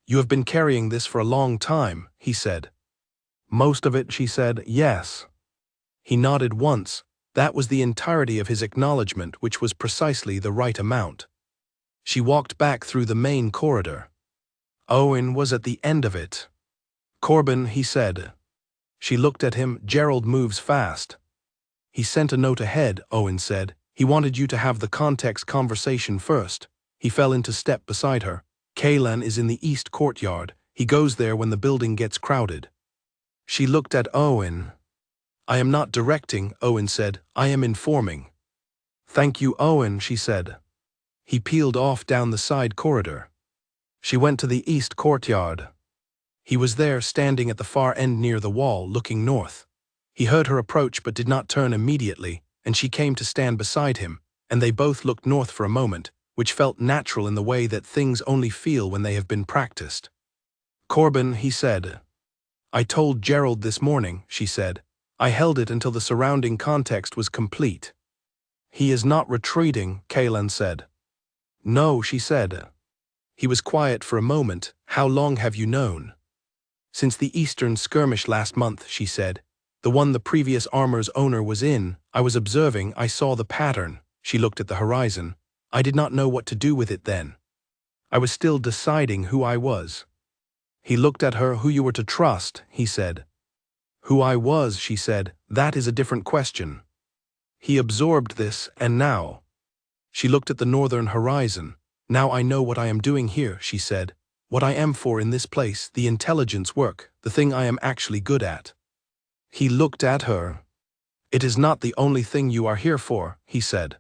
You have been carrying this for a long time, he said. Most of it, she said, yes. He nodded once. That was the entirety of his acknowledgement, which was precisely the right amount. She walked back through the main corridor. Owen was at the end of it. Corbin, he said. She looked at him. Gerald moves fast. He sent a note ahead, Owen said. He wanted you to have the context conversation first. He fell into step beside her. Kaylan is in the east courtyard. He goes there when the building gets crowded. She looked at Owen. I am not directing, Owen said. I am informing. Thank you, Owen, she said. He peeled off down the side corridor. She went to the east courtyard. He was there, standing at the far end near the wall, looking north. He heard her approach but did not turn immediately, and she came to stand beside him, and they both looked north for a moment, which felt natural in the way that things only feel when they have been practiced. Corbin, he said. I told Gerald this morning, she said. I held it until the surrounding context was complete. He is not retreating, Kaylan said. No, she said. He was quiet for a moment. How long have you known? Since the eastern skirmish last month, she said. The one the previous armor's owner was in. I was observing. I saw the pattern. She looked at the horizon. I did not know what to do with it then. I was still deciding who I was. He looked at her. Who you were to trust, he said. Who I was, she said. That is a different question. He absorbed this, and now. She looked at the northern horizon. Now I know what I am doing here, she said. What I am for in this place, the intelligence work, the thing I am actually good at. He looked at her. It is not the only thing you are here for, he said.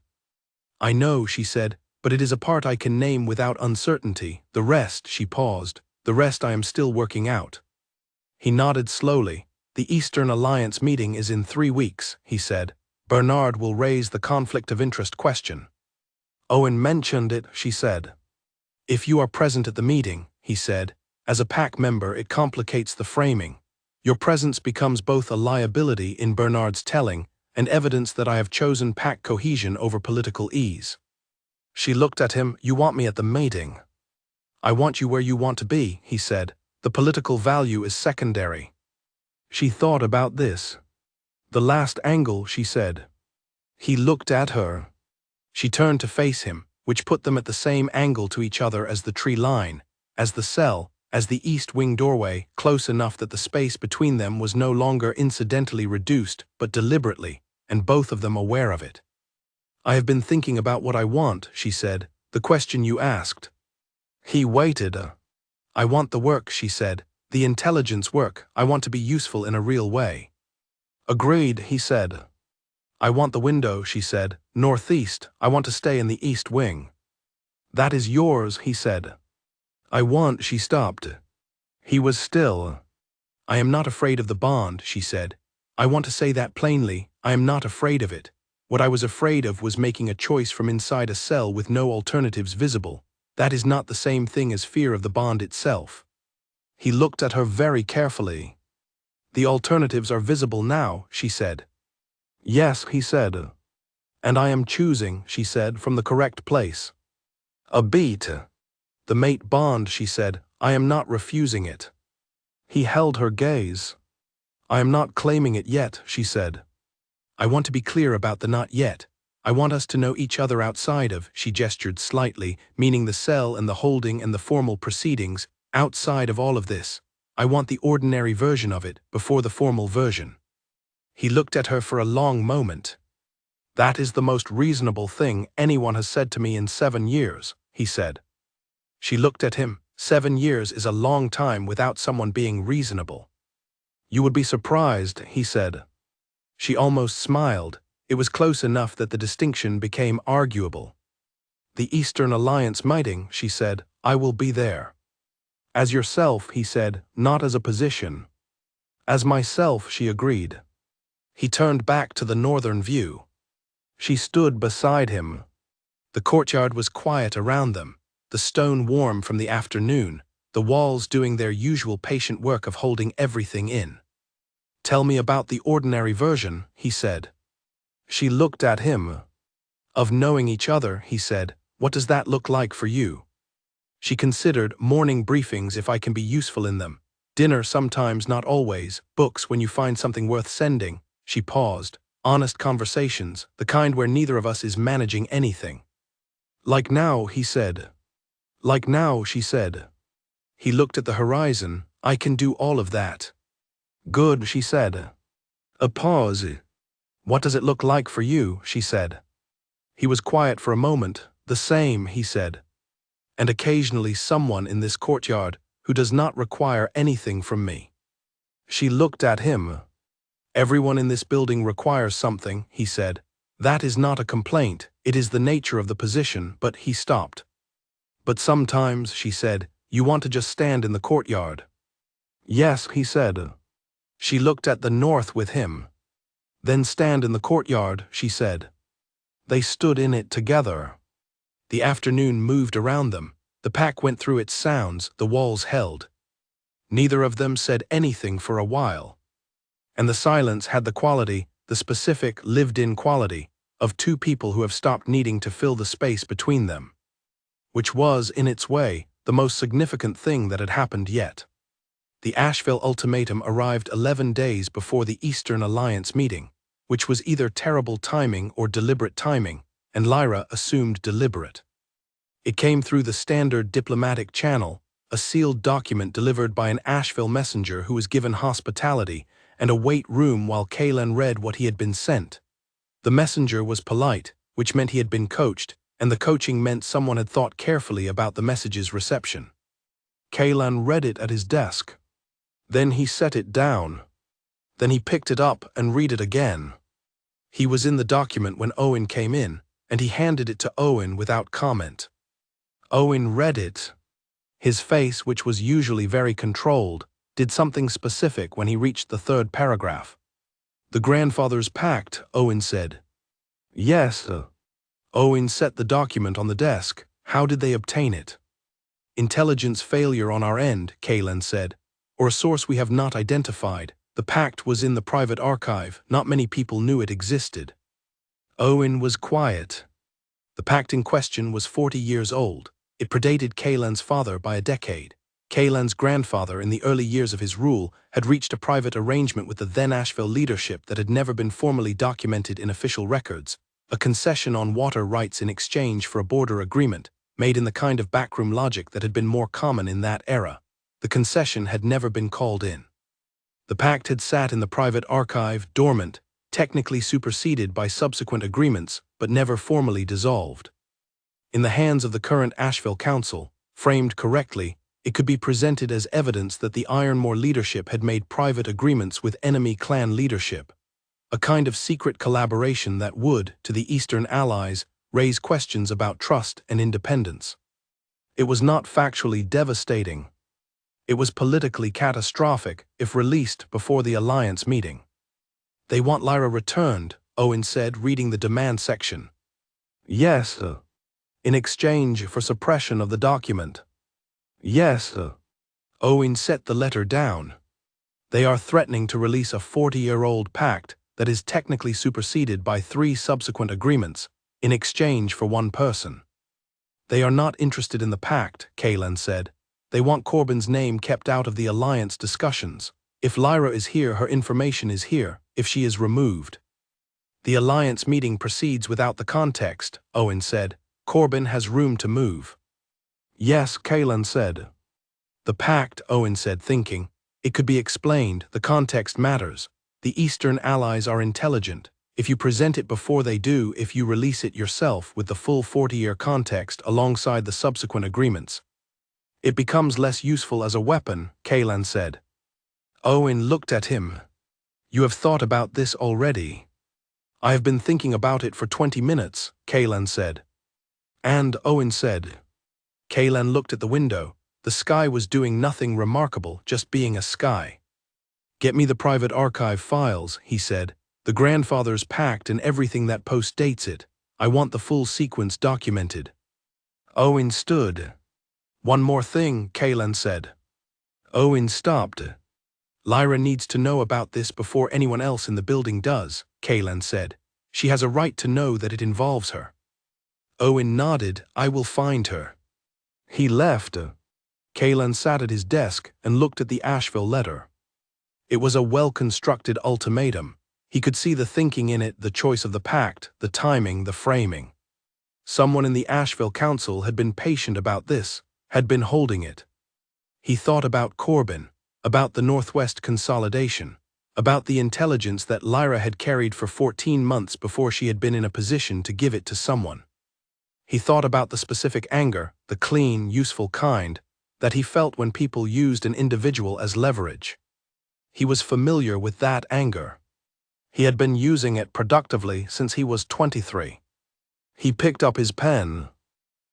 I know, she said, but it is a part I can name without uncertainty. The rest, she paused, the rest I am still working out. He nodded slowly. The Eastern Alliance meeting is in 3 weeks, he said. Bernard will raise the conflict of interest question. Owen mentioned it, she said. If you are present at the meeting, he said, as a PAC member it complicates the framing. Your presence becomes both a liability in Bernard's telling and evidence that I have chosen PAC cohesion over political ease. She looked at him. You want me at the meeting? I want you where you want to be, he said. The political value is secondary. She thought about this. The last angle, she said. He looked at her. She turned to face him, which put them at the same angle to each other as the tree line, as the cell, as the east wing doorway, close enough that the space between them was no longer incidentally reduced, but deliberately, and both of them aware of it. I have been thinking about what I want, she said, the question you asked. He waited. I want the work, she said, the intelligence work. I want to be useful in a real way. Agreed, he said. I want the window, she said, northeast. I want to stay in the east wing. That is yours, he said. I want, she stopped. He was still. I am not afraid of the bond, she said. I want to say that plainly. I am not afraid of it. What I was afraid of was making a choice from inside a cell with no alternatives visible. That is not the same thing as fear of the bond itself. He looked at her very carefully. The alternatives are visible now, she said. Yes, he said. And I am choosing, she said, from the correct place. A beat. The mate bond, she said. I am not refusing it. He held her gaze. I am not claiming it yet, she said. I want to be clear about the not yet. I want us to know each other outside of, she gestured slightly, meaning the cell and the holding and the formal proceedings, outside of all of this. I want the ordinary version of it, before the formal version. He looked at her for a long moment. "That is the most reasonable thing anyone has said to me in 7 years," he said. She looked at him. 7 years is a long time without someone being reasonable. "You would be surprised," he said. She almost smiled. It was close enough that the distinction became arguable. "The Eastern Alliance meeting," she said. "I will be there." "As yourself," he said, "not as a position." "As myself," she agreed. He turned back to the northern view. She stood beside him. The courtyard was quiet around them, the stone warm from the afternoon, the walls doing their usual patient work of holding everything in. "Tell me about the ordinary version," he said. She looked at him. "Of knowing each other," he said. "What does that look like for you?" She considered. "Morning briefings if I can be useful in them. Dinner sometimes, not always. Books when you find something worth sending." She paused. "Honest conversations, the kind where neither of us is managing anything." "Like now," he said. "Like now," she said. He looked at the horizon. "I can do all of that." "Good," she said. A pause. "What does it look like for you?" she said. He was quiet for a moment. "The same," he said. "And occasionally someone in this courtyard who does not require anything from me." She looked at him. "Everyone in this building requires something," he said. "That is not a complaint, it is the nature of the position," but he stopped. "But sometimes," she said, "you want to just stand in the courtyard." "Yes," he said. She looked at the north with him. "Then stand in the courtyard," she said. They stood in it together. The afternoon moved around them. The pack went through its sounds, the walls held. Neither of them said anything for a while. And the silence had the quality, the specific, lived-in quality, of two people who have stopped needing to fill the space between them. Which was, in its way, the most significant thing that had happened yet. The Asheville ultimatum arrived 11 days before the Eastern Alliance meeting, which was either terrible timing or deliberate timing, and Lyra assumed deliberate. It came through the standard diplomatic channel, a sealed document delivered by an Asheville messenger who was given hospitality and a wait room while Kaylen read what he had been sent. The messenger was polite, which meant he had been coached, and the coaching meant someone had thought carefully about the message's reception. Kaylen read it at his desk. Then he set it down. Then he picked it up and read it again. He was in the document when Owen came in, and he handed it to Owen without comment. Owen read it. His face, which was usually very controlled, did something specific when he reached the third paragraph. "The grandfather's pact," Owen said. "Yes, sir." Owen set the document on the desk. "How did they obtain it?" "Intelligence failure on our end," Kaylen said, "or a source we have not identified. The pact was in the private archive. Not many people knew it existed." Owen was quiet. The pact in question was 40 years old. It predated Kaylen's father by a decade. Kaylen's grandfather, in the early years of his rule, had reached a private arrangement with the then Asheville leadership that had never been formally documented in official records, a concession on water rights in exchange for a border agreement, made in the kind of backroom logic that had been more common in that era. The concession had never been called in. The pact had sat in the private archive, dormant, technically superseded by subsequent agreements, but never formally dissolved. In the hands of the current Asheville Council, framed correctly, it could be presented as evidence that the Ironmore leadership had made private agreements with enemy clan leadership, a kind of secret collaboration that would, to the Eastern allies, raise questions about trust and independence. It was not factually devastating. It was politically catastrophic if released before the alliance meeting. "They want Lyra returned," Owen said, reading the demand section. "Yes, sir." "In exchange for suppression of the document." "Yes, sir." Owen set the letter down. "They are threatening to release a 40-year-old pact that is technically superseded by 3 subsequent agreements, in exchange for one person." "They are not interested in the pact," Kaylen said. "They want Corbin's name kept out of the alliance discussions. If Lyra is here, her information is here, if she is removed." "The alliance meeting proceeds without the context," Owen said. "Corbin has room to move." "Yes," Kaylen said. "The pact," Owen said, thinking. "It could be explained, the context matters. The Eastern Allies are intelligent. If you present it before they do, if you release it yourself with the full 40-year context alongside the subsequent agreements, it becomes less useful as a weapon, Kaylan said. Owen looked at him. You have thought about this already. I have been thinking about it for 20 minutes, Kaylan said. And Owen said. Kaylan looked at the window. The sky was doing nothing remarkable, just being a sky. Get me the private archive files, he said. The grandfather's pact and everything that postdates it. I want the full sequence documented. Owen stood. One more thing, Kaylan said. Owen stopped. Lyra needs to know about this before anyone else in the building does, Kaylan said. She has a right to know that it involves her. Owen nodded. I will find her. He left. Kaylan sat at his desk and looked at the Asheville letter. It was a well-constructed ultimatum. He could see the thinking in it, the choice of the pact, the timing, the framing. Someone in the Asheville Council had been patient about this, had been holding it. He thought about Corbin, about the Northwest consolidation, about the intelligence that Lyra had carried for 14 months before she had been in a position to give it to someone. He thought about the specific anger, the clean, useful kind, that he felt when people used an individual as leverage. He was familiar with that anger. He had been using it productively since he was 23. He picked up his pen.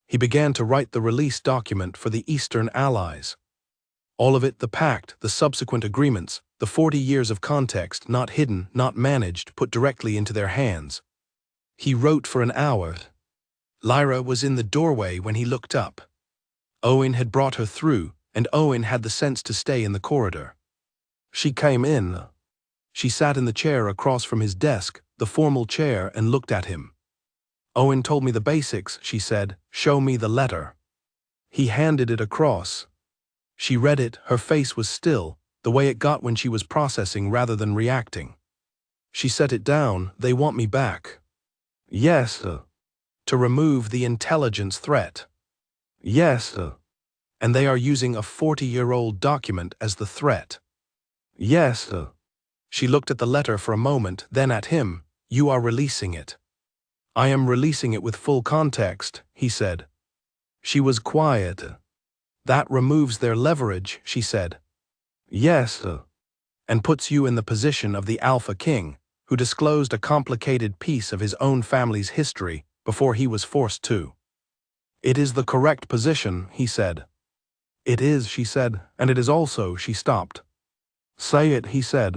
He began to write the release document for the Eastern Allies. All of it, the pact, the subsequent agreements, the 40 years of context, not hidden, not managed, put directly into their hands. He wrote for an hour. Lyra was in the doorway when he looked up. Owen had brought her through, and Owen had the sense to stay in the corridor. She came in. She sat in the chair across from his desk, the formal chair, and looked at him. Owen told me the basics, she said. Show me the letter. He handed it across. She read it. Her face was still, the way it got when she was processing rather than reacting. She set it down. They want me back. Yes, to remove the intelligence threat. Yes, and they are using a 40-year-old document as the threat. Yes, She looked at the letter for a moment, then at him. You are releasing it. I am releasing it with full context, he said. She was quiet. That removes their leverage, she said. Yes, and puts you in the position of the Alpha King, who disclosed a complicated piece of his own family's history before he was forced to. It is the correct position, he said. It is, she said, and it is also, she stopped. Say it, he said.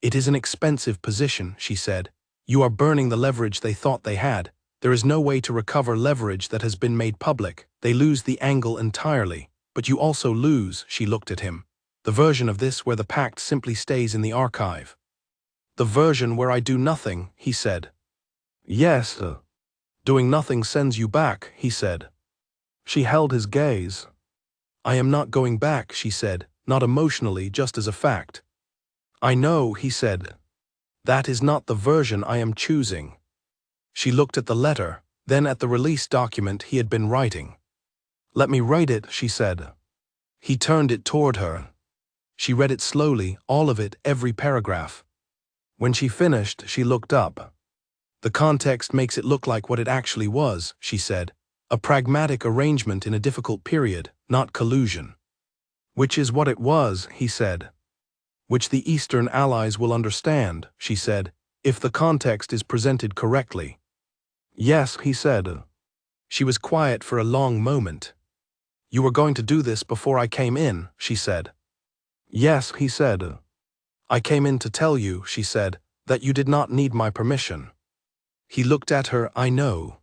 It is an expensive position, she said. You are burning the leverage they thought they had. There is no way to recover leverage that has been made public. They lose the angle entirely. But you also lose, she looked at him. The version of this where the pact simply stays in the archive. The version where I do nothing, he said. Yes, doing nothing sends you back, he said. She held his gaze. I am not going back, she said, not emotionally, just as a fact. I know, he said. That is not the version I am choosing. She looked at the letter, then at the release document he had been writing. Let me write it, she said. He turned it toward her. She read it slowly, all of it, every paragraph. When she finished, she looked up. The context makes it look like what it actually was, she said. A pragmatic arrangement in a difficult period, not collusion. Which is what it was, he said. Which the Eastern Allies will understand, she said, if the context is presented correctly. Yes, he said. She was quiet for a long moment. You were going to do this before I came in, she said. Yes, he said. I came in to tell you, she said, that you did not need my permission. He looked at her. I know.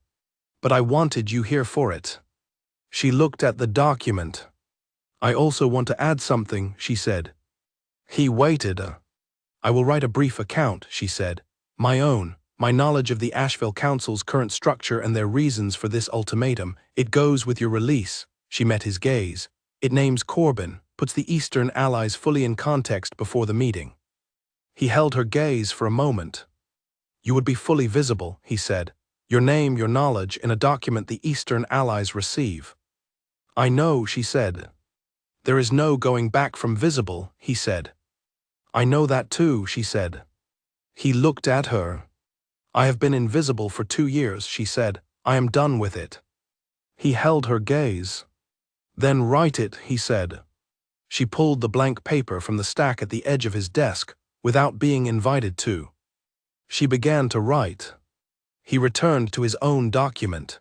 But I wanted you here for it. She looked at the document. I also want to add something, she said. He waited. I will write a brief account, she said. My own, my knowledge of the Asheville Council's current structure and their reasons for this ultimatum. It goes with your release. She met his gaze. It names Corbin, puts the Eastern Allies fully in context before the meeting. He held her gaze for a moment. You would be fully visible, he said. Your name, your knowledge, in a document the Eastern Allies receive. I know, she said. There is no going back from visible, he said. I know that too, she said. He looked at her. I have been invisible for 2 years, she said. I am done with it. He held her gaze. Then write it, he said. She pulled the blank paper from the stack at the edge of his desk, without being invited to. She began to write. He returned to his own document.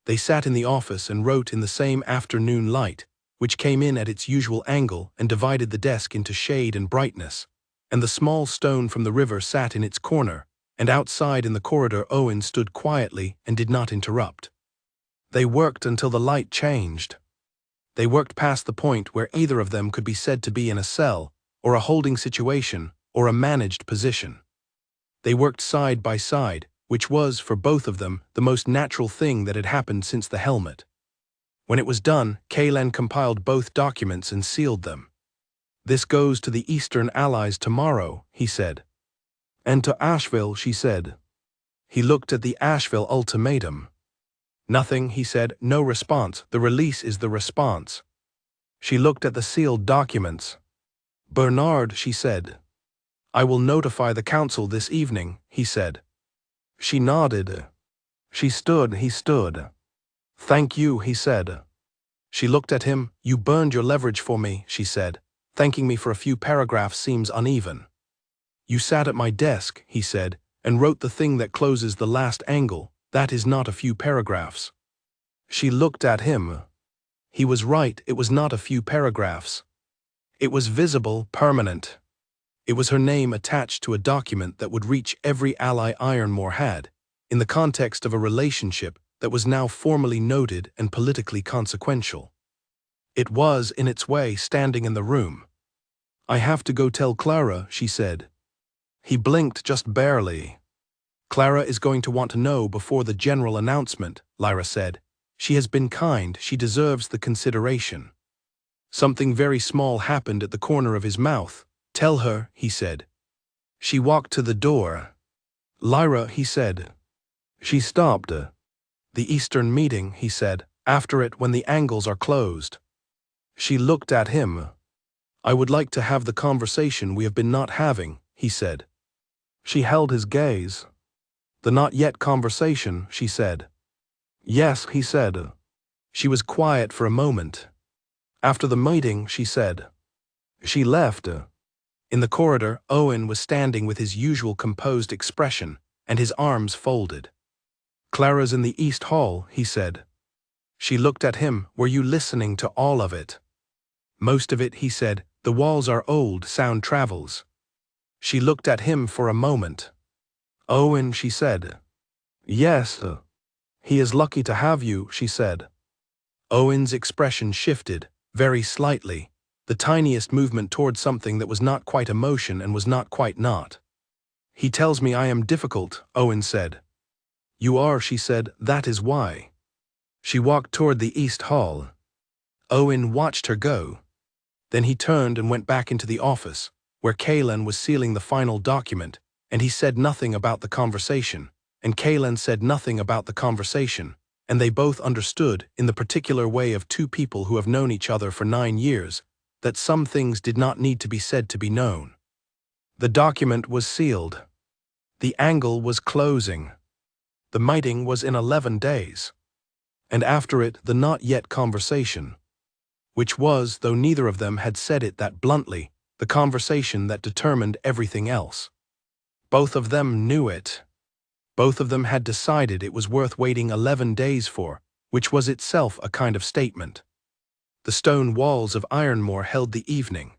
They sat in the office and wrote in the same afternoon light, which came in at its usual angle and divided the desk into shade and brightness, and the small stone from the river sat in its corner, and outside in the corridor Owen stood quietly and did not interrupt. They worked until the light changed. They worked past the point where either of them could be said to be in a cell, or a holding situation, or a managed position. They worked side by side, which was, for both of them, the most natural thing that had happened since the helmet. When it was done, Kaylen compiled both documents and sealed them. This goes to the Eastern Allies tomorrow, he said. And to Asheville, she said. He looked at the Asheville ultimatum. Nothing, he said, no response, the release is the response. She looked at the sealed documents. Bernard, she said. I will notify the council this evening, he said. She nodded. She stood, he stood. Thank you, he said. She looked at him. You burned your leverage for me, she said. Thanking me for a few paragraphs seems uneven. You sat at my desk, he said, and wrote the thing that closes the last angle. That is not a few paragraphs. She looked at him. He was right, it was not a few paragraphs. It was visible, permanent. It was her name attached to a document that would reach every ally Ironmore had, in the context of a relationship that was now formally noted and politically consequential. It was, in its way, standing in the room. I have to go tell Clara, she said. He blinked just barely. Clara is going to want to know before the general announcement, Lyra said. She has been kind, she deserves the consideration. Something very small happened at the corner of his mouth. Tell her, he said. She walked to the door. Lyra, he said. She stopped. The Eastern meeting, he said, after it when the angles are closed. She looked at him. I would like to have the conversation we have been not having, he said. She held his gaze. The not yet conversation, she said. Yes, he said. She was quiet for a moment. After the meeting, she said. She left. In the corridor, Owen was standing with his usual composed expression, and his arms folded. Clara's in the East Hall, he said. She looked at him. Were you listening to all of it? Most of it, he said. The walls are old, sound travels. She looked at him for a moment. Owen, she said. Yes. He is lucky to have you, she said. Owen's expression shifted, very slightly, the tiniest movement toward something that was not quite emotion and was not quite not. He tells me I am difficult, Owen said. You are, she said, that is why. She walked toward the East Hall. Owen watched her go. Then he turned and went back into the office, where Kaylen was sealing the final document, and he said nothing about the conversation, and Kaylen said nothing about the conversation, and they both understood, in the particular way of two people who have known each other for 9 years, that some things did not need to be said to be known. The document was sealed. The angle was closing. The meeting was in 11 days. And after it, the not yet conversation, which was, though neither of them had said it that bluntly, the conversation that determined everything else. Both of them knew it. Both of them had decided it was worth waiting 11 days for, which was itself a kind of statement. The stone walls of Ironmore held the evening.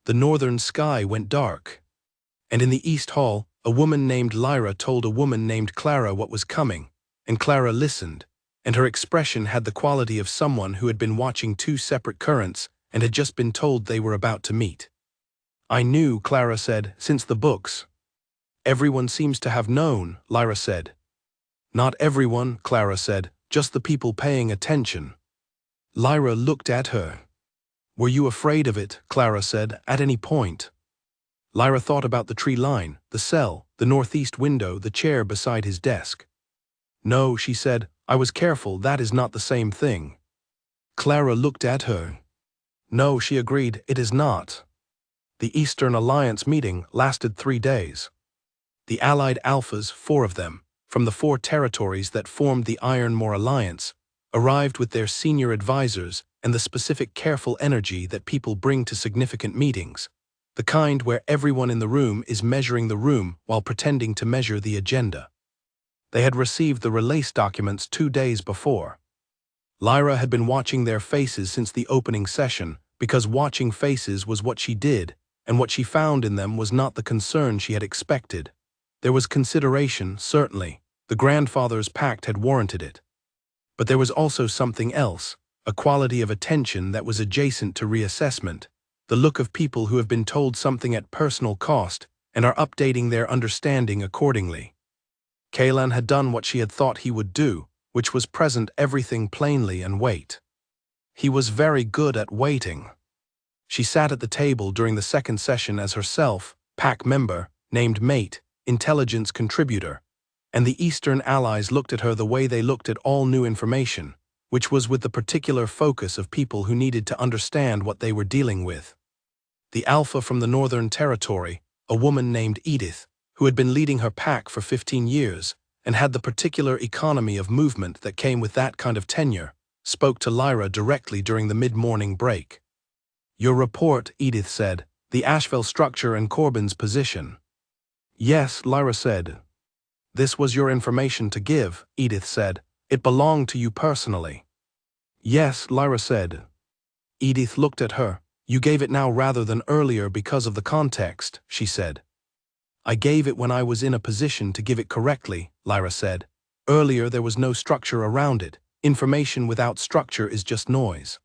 The northern sky went dark. And in the East Hall, a woman named Lyra told a woman named Clara what was coming, and Clara listened, and her expression had the quality of someone who had been watching 2 separate currents and had just been told they were about to meet. I knew, Clara said, since the books. Everyone seems to have known, Lyra said. Not everyone, Clara said, just the people paying attention. Lyra looked at her. Were you afraid of it, Clara said, at any point? Lyra thought about the tree line, the cell, the northeast window, the chair beside his desk. No, she said, I was careful, that is not the same thing. Clara looked at her. No, she agreed, it is not. The Eastern Alliance meeting lasted 3 days. The Allied Alphas, 4 of them, from the 4 territories that formed the Ironmore Alliance, arrived with their senior advisors and the specific careful energy that people bring to significant meetings, the kind where everyone in the room is measuring the room while pretending to measure the agenda. They had received the release documents 2 days before. Lyra had been watching their faces since the opening session, because watching faces was what she did, and what she found in them was not the concern she had expected. There was consideration, certainly. The grandfather's pact had warranted it. But there was also something else, a quality of attention that was adjacent to reassessment, the look of people who have been told something at personal cost and are updating their understanding accordingly. Kaylan had done what she had thought he would do, which was present everything plainly and wait. He was very good at waiting. She sat at the table during the second session as herself, pack member, named Mate, intelligence contributor, and the Eastern allies looked at her the way they looked at all new information, which was with the particular focus of people who needed to understand what they were dealing with. The Alpha from the Northern Territory, a woman named Edith, who had been leading her pack for 15 years and had the particular economy of movement that came with that kind of tenure, spoke to Lyra directly during the mid-morning break. "Your report," Edith said, "the Asheville structure and Corbin's position." "Yes," Lyra said. "This was your information to give," Edith said. "It belonged to you personally." "Yes," Lyra said. Edith looked at her. "You gave it now rather than earlier because of the context," she said. "I gave it when I was in a position to give it correctly," Lyra said. "Earlier there was no structure around it. Information without structure is just noise."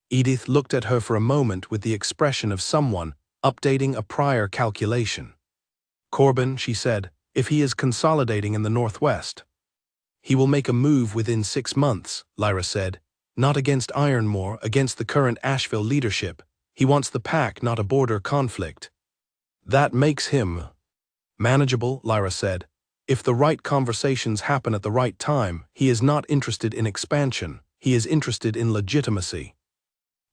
Edith looked at her for a moment with the expression of someone updating a prior calculation. "Corbin," she said, "if he is consolidating in the Northwest." "He will make a move within 6 months," Lyra said. "Not against Ironmore, against the current Asheville leadership. He wants the pack, not a border conflict." "That makes him manageable," Lyra said. "If the right conversations happen at the right time, he is not interested in expansion, he is interested in legitimacy."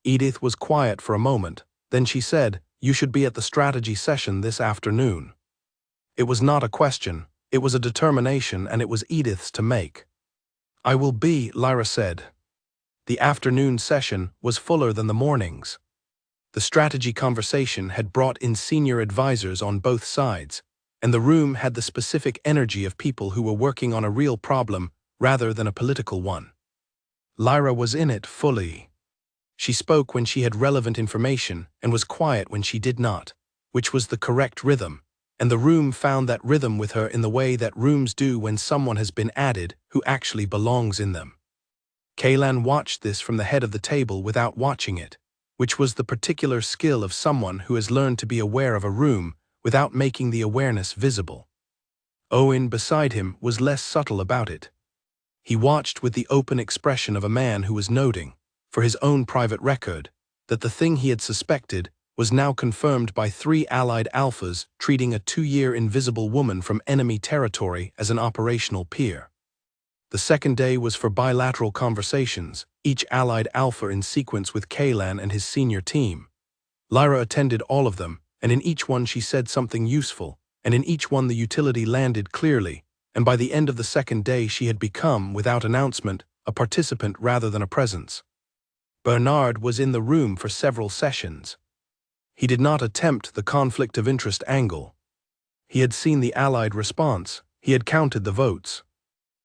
Edith was quiet for a moment, then she said, "You should be at the strategy session this afternoon." It was not a question, it was a determination, and it was Edith's to make. "I will be," Lyra said. The afternoon session was fuller than the mornings. The strategy conversation had brought in senior advisors on both sides, and the room had the specific energy of people who were working on a real problem rather than a political one. Lyra was in it fully. She spoke when she had relevant information and was quiet when she did not, which was the correct rhythm, and the room found that rhythm with her in the way that rooms do when someone has been added who actually belongs in them. Kaylan watched this from the head of the table without watching it, which was the particular skill of someone who has learned to be aware of a room without making the awareness visible. Owen beside him was less subtle about it. He watched with the open expression of a man who was noting, for his own private record, that the thing he had suspected was now confirmed by 3 Allied Alphas treating a 2-year invisible woman from enemy territory as an operational peer. The second day was for bilateral conversations, each Allied Alpha in sequence with Kaylan and his senior team. Lyra attended all of them, and in each one she said something useful, and in each one the utility landed clearly, and by the end of the second day she had become, without announcement, a participant rather than a presence. Bernard was in the room for several sessions. He did not attempt the conflict of interest angle. He had seen the Allied response, he had counted the votes.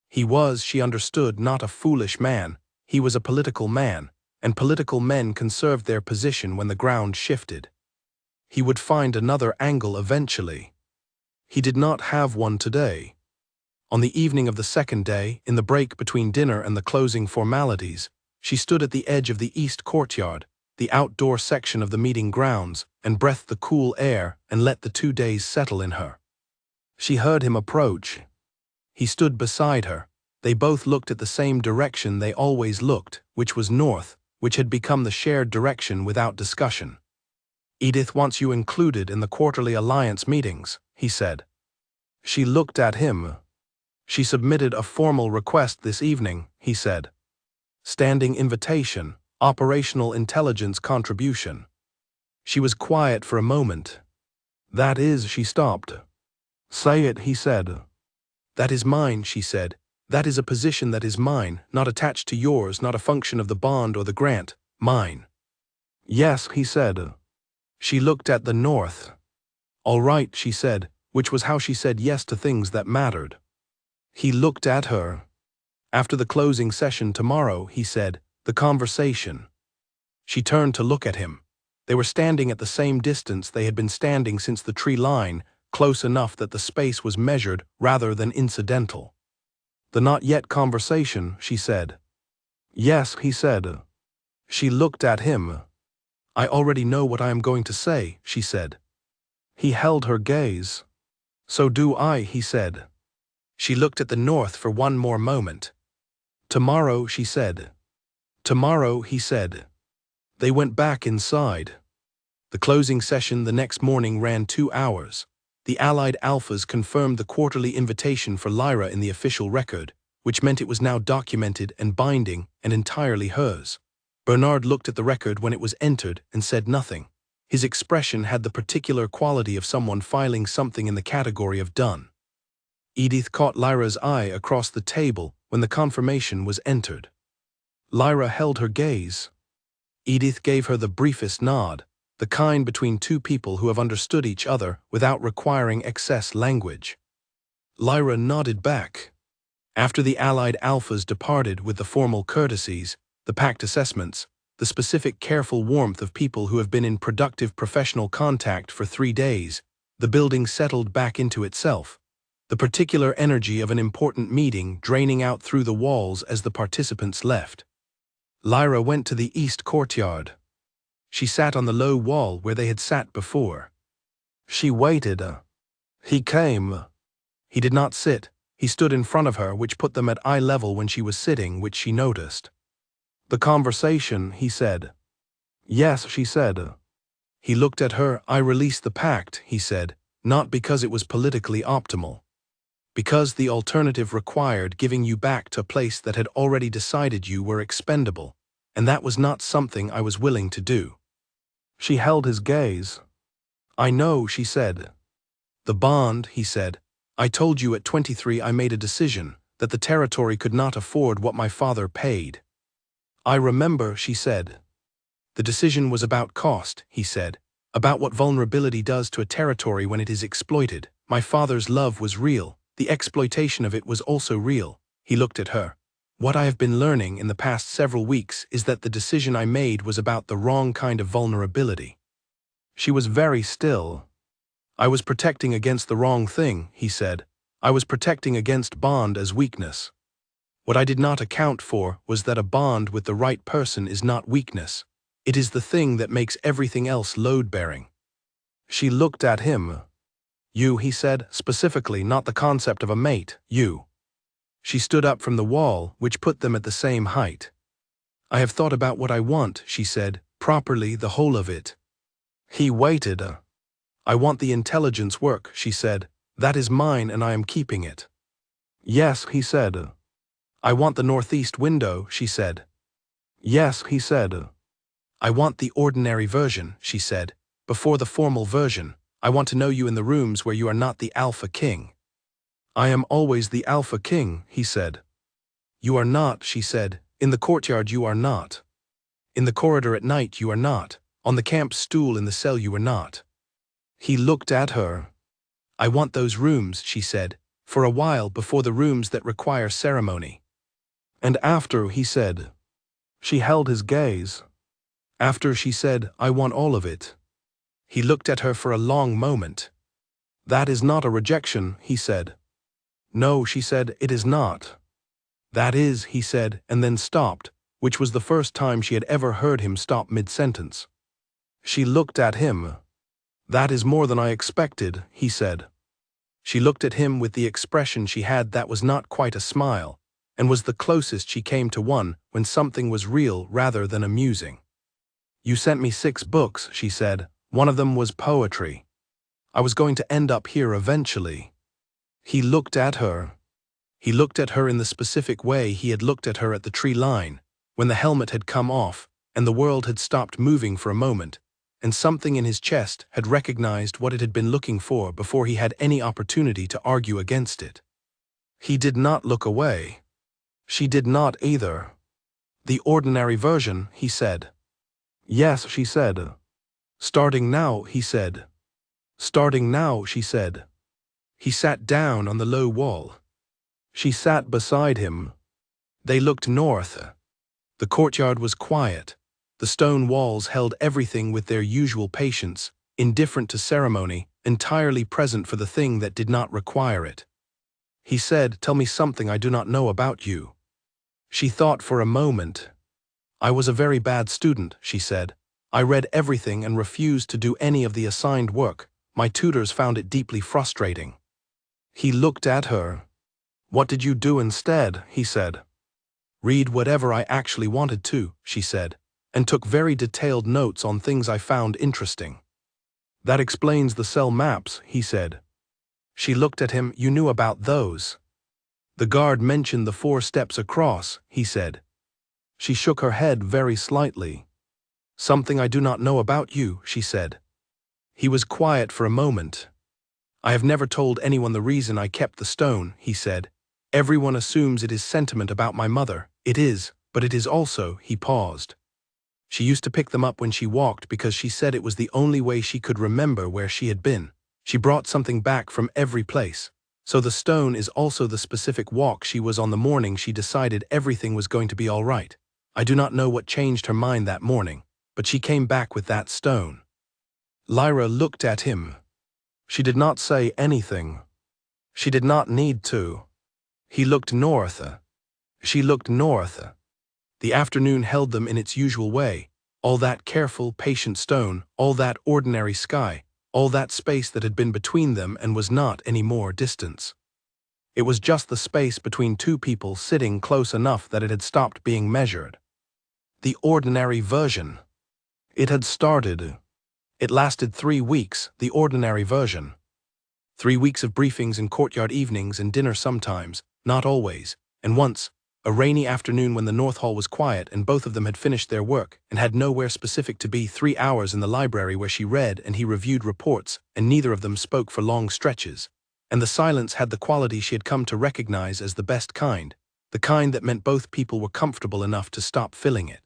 He was, she understood, not a foolish man, he was a political man, and political men conserved their position when the ground shifted. He would find another angle eventually. He did not have one today. On the evening of the second day, in the break between dinner and the closing formalities, she stood at the edge of the east courtyard, the outdoor section of the meeting grounds, and breathed the cool air and let the 2 days settle in her. She heard him approach. He stood beside her. They both looked at the same direction they always looked, which was north, which had become the shared direction without discussion. "Edith wants you included in the quarterly alliance meetings," he said. She looked at him. "She submitted a formal request this evening," he said. "Standing invitation, operational intelligence contribution." She was quiet for a moment. That is, she stopped. Say it, he said. That is mine, she said. That is a position that is mine, not attached to yours, not a function of the bond or the grant, mine. Yes, he said. She looked at the north. All right, she said, which was how she said yes to things that mattered. He looked at her. After the closing session tomorrow, he said, the conversation. She turned to look at him. They were standing at the same distance they had been standing since the tree line, close enough that the space was measured rather than incidental. The not yet conversation, she said. Yes, he said. She looked at him. I already know what I am going to say, she said. He held her gaze. So do I, he said. She looked at the north for one more moment. Tomorrow, she said. Tomorrow, he said. They went back inside. The closing session the next morning ran 2 hours. The Allied Alphas confirmed the quarterly invitation for Lyra in the official record, which meant it was now documented and binding and entirely hers. Bernard looked at the record when it was entered and said nothing. His expression had the particular quality of someone filing something in the category of done. Edith caught Lyra's eye across the table when the confirmation was entered. Lyra held her gaze. Edith gave her the briefest nod, the kind between two people who have understood each other without requiring excess language. Lyra nodded back. After the Allied Alphas departed with the formal courtesies, the pact assessments, the specific careful warmth of people who have been in productive professional contact for 3 days, the building settled back into itself, the particular energy of an important meeting draining out through the walls as the participants left. Lyra went to the east courtyard. She sat on the low wall where they had sat before. She waited. He came. He did not sit. He stood in front of her, which put them at eye level when she was sitting, which she noticed. The conversation, he said. Yes, she said. He looked at her. I released the pact, he said, not because it was politically optimal. Because the alternative required giving you back to a place that had already decided you were expendable, and that was not something I was willing to do. She held his gaze. I know, she said. The bond, he said. I told you at 23 I made a decision that the territory could not afford what my father paid. I remember, she said. The decision was about cost, he said, about what vulnerability does to a territory when it is exploited. My father's love was real. The exploitation of it was also real. He looked at her. What I have been learning in the past several weeks is that the decision I made was about the wrong kind of vulnerability. She was very still. I was protecting against the wrong thing, he said. I was protecting against bond as weakness. What I did not account for was that a bond with the right person is not weakness. It is the thing that makes everything else load-bearing. She looked at him. You, he said, specifically, not the concept of a mate, you. She stood up from the wall, which put them at the same height. I have thought about what I want, she said, properly, the whole of it. He waited. I want the intelligence work, she said. That is mine and I am keeping it. Yes, he said. I want the northeast window, she said. Yes, he said. I want the ordinary version, she said, before the formal version. I want to know you in the rooms where you are not the Alpha King. I am always the Alpha King, he said. You are not, she said. In the courtyard you are not. In the corridor at night you are not. On the camp stool in the cell you are not. He looked at her. I want those rooms, she said, for a while before the rooms that require ceremony. And after, he said. She held his gaze. After, she said, I want all of it. He looked at her for a long moment. That is not a rejection, he said. No, she said, it is not. That is, he said, and then stopped, which was the first time she had ever heard him stop mid-sentence. She looked at him. That is more than I expected, he said. She looked at him with the expression she had that was not quite a smile, and was the closest she came to one when something was real rather than amusing. You sent me 6 books, she said. One of them was poetry. I was going to end up here eventually. He looked at her. He looked at her in the specific way he had looked at her at the tree line, when the helmet had come off and the world had stopped moving for a moment, and something in his chest had recognized what it had been looking for before he had any opportunity to argue against it. He did not look away. She did not either. "The ordinary version," he said. "Yes," she said. "Starting now," he said. "Starting now," she said. He sat down on the low wall. She sat beside him. They looked north. The courtyard was quiet. The stone walls held everything with their usual patience, indifferent to ceremony, entirely present for the thing that did not require it. He said, "Tell me something I do not know about you." She thought for a moment. "I was a very bad student," she said. "I read everything and refused to do any of the assigned work. My tutors found it deeply frustrating." He looked at her. "What did you do instead?" he said. "Read whatever I actually wanted to," she said, "and took very detailed notes on things I found interesting." "That explains the cell maps," he said. She looked at him. "You knew about those." "The guard mentioned the 4 steps across," he said. She shook her head very slightly. "Something I do not know about you," she said. He was quiet for a moment. "I have never told anyone the reason I kept the stone," he said. "Everyone assumes it is sentiment about my mother. It is, but it is also," he paused. "She used to pick them up when she walked because she said it was the only way she could remember where she had been. She brought something back from every place. So the stone is also the specific walk she was on the morning she decided everything was going to be all right. I do not know what changed her mind that morning, but she came back with that stone." Lyra looked at him. She did not say anything. She did not need to. He looked north. She looked north. The afternoon held them in its usual way, all that careful, patient stone, all that ordinary sky, all that space that had been between them and was not any more distance. It was just the space between two people sitting close enough that it had stopped being measured. The ordinary version. It had started. It lasted 3 weeks, the ordinary version. 3 weeks of briefings and courtyard evenings and dinner sometimes, not always, and once, a rainy afternoon when the North Hall was quiet and both of them had finished their work and had nowhere specific to be, 3 hours in the library where she read and he reviewed reports and neither of them spoke for long stretches, and the silence had the quality she had come to recognize as the best kind, the kind that meant both people were comfortable enough to stop filling it.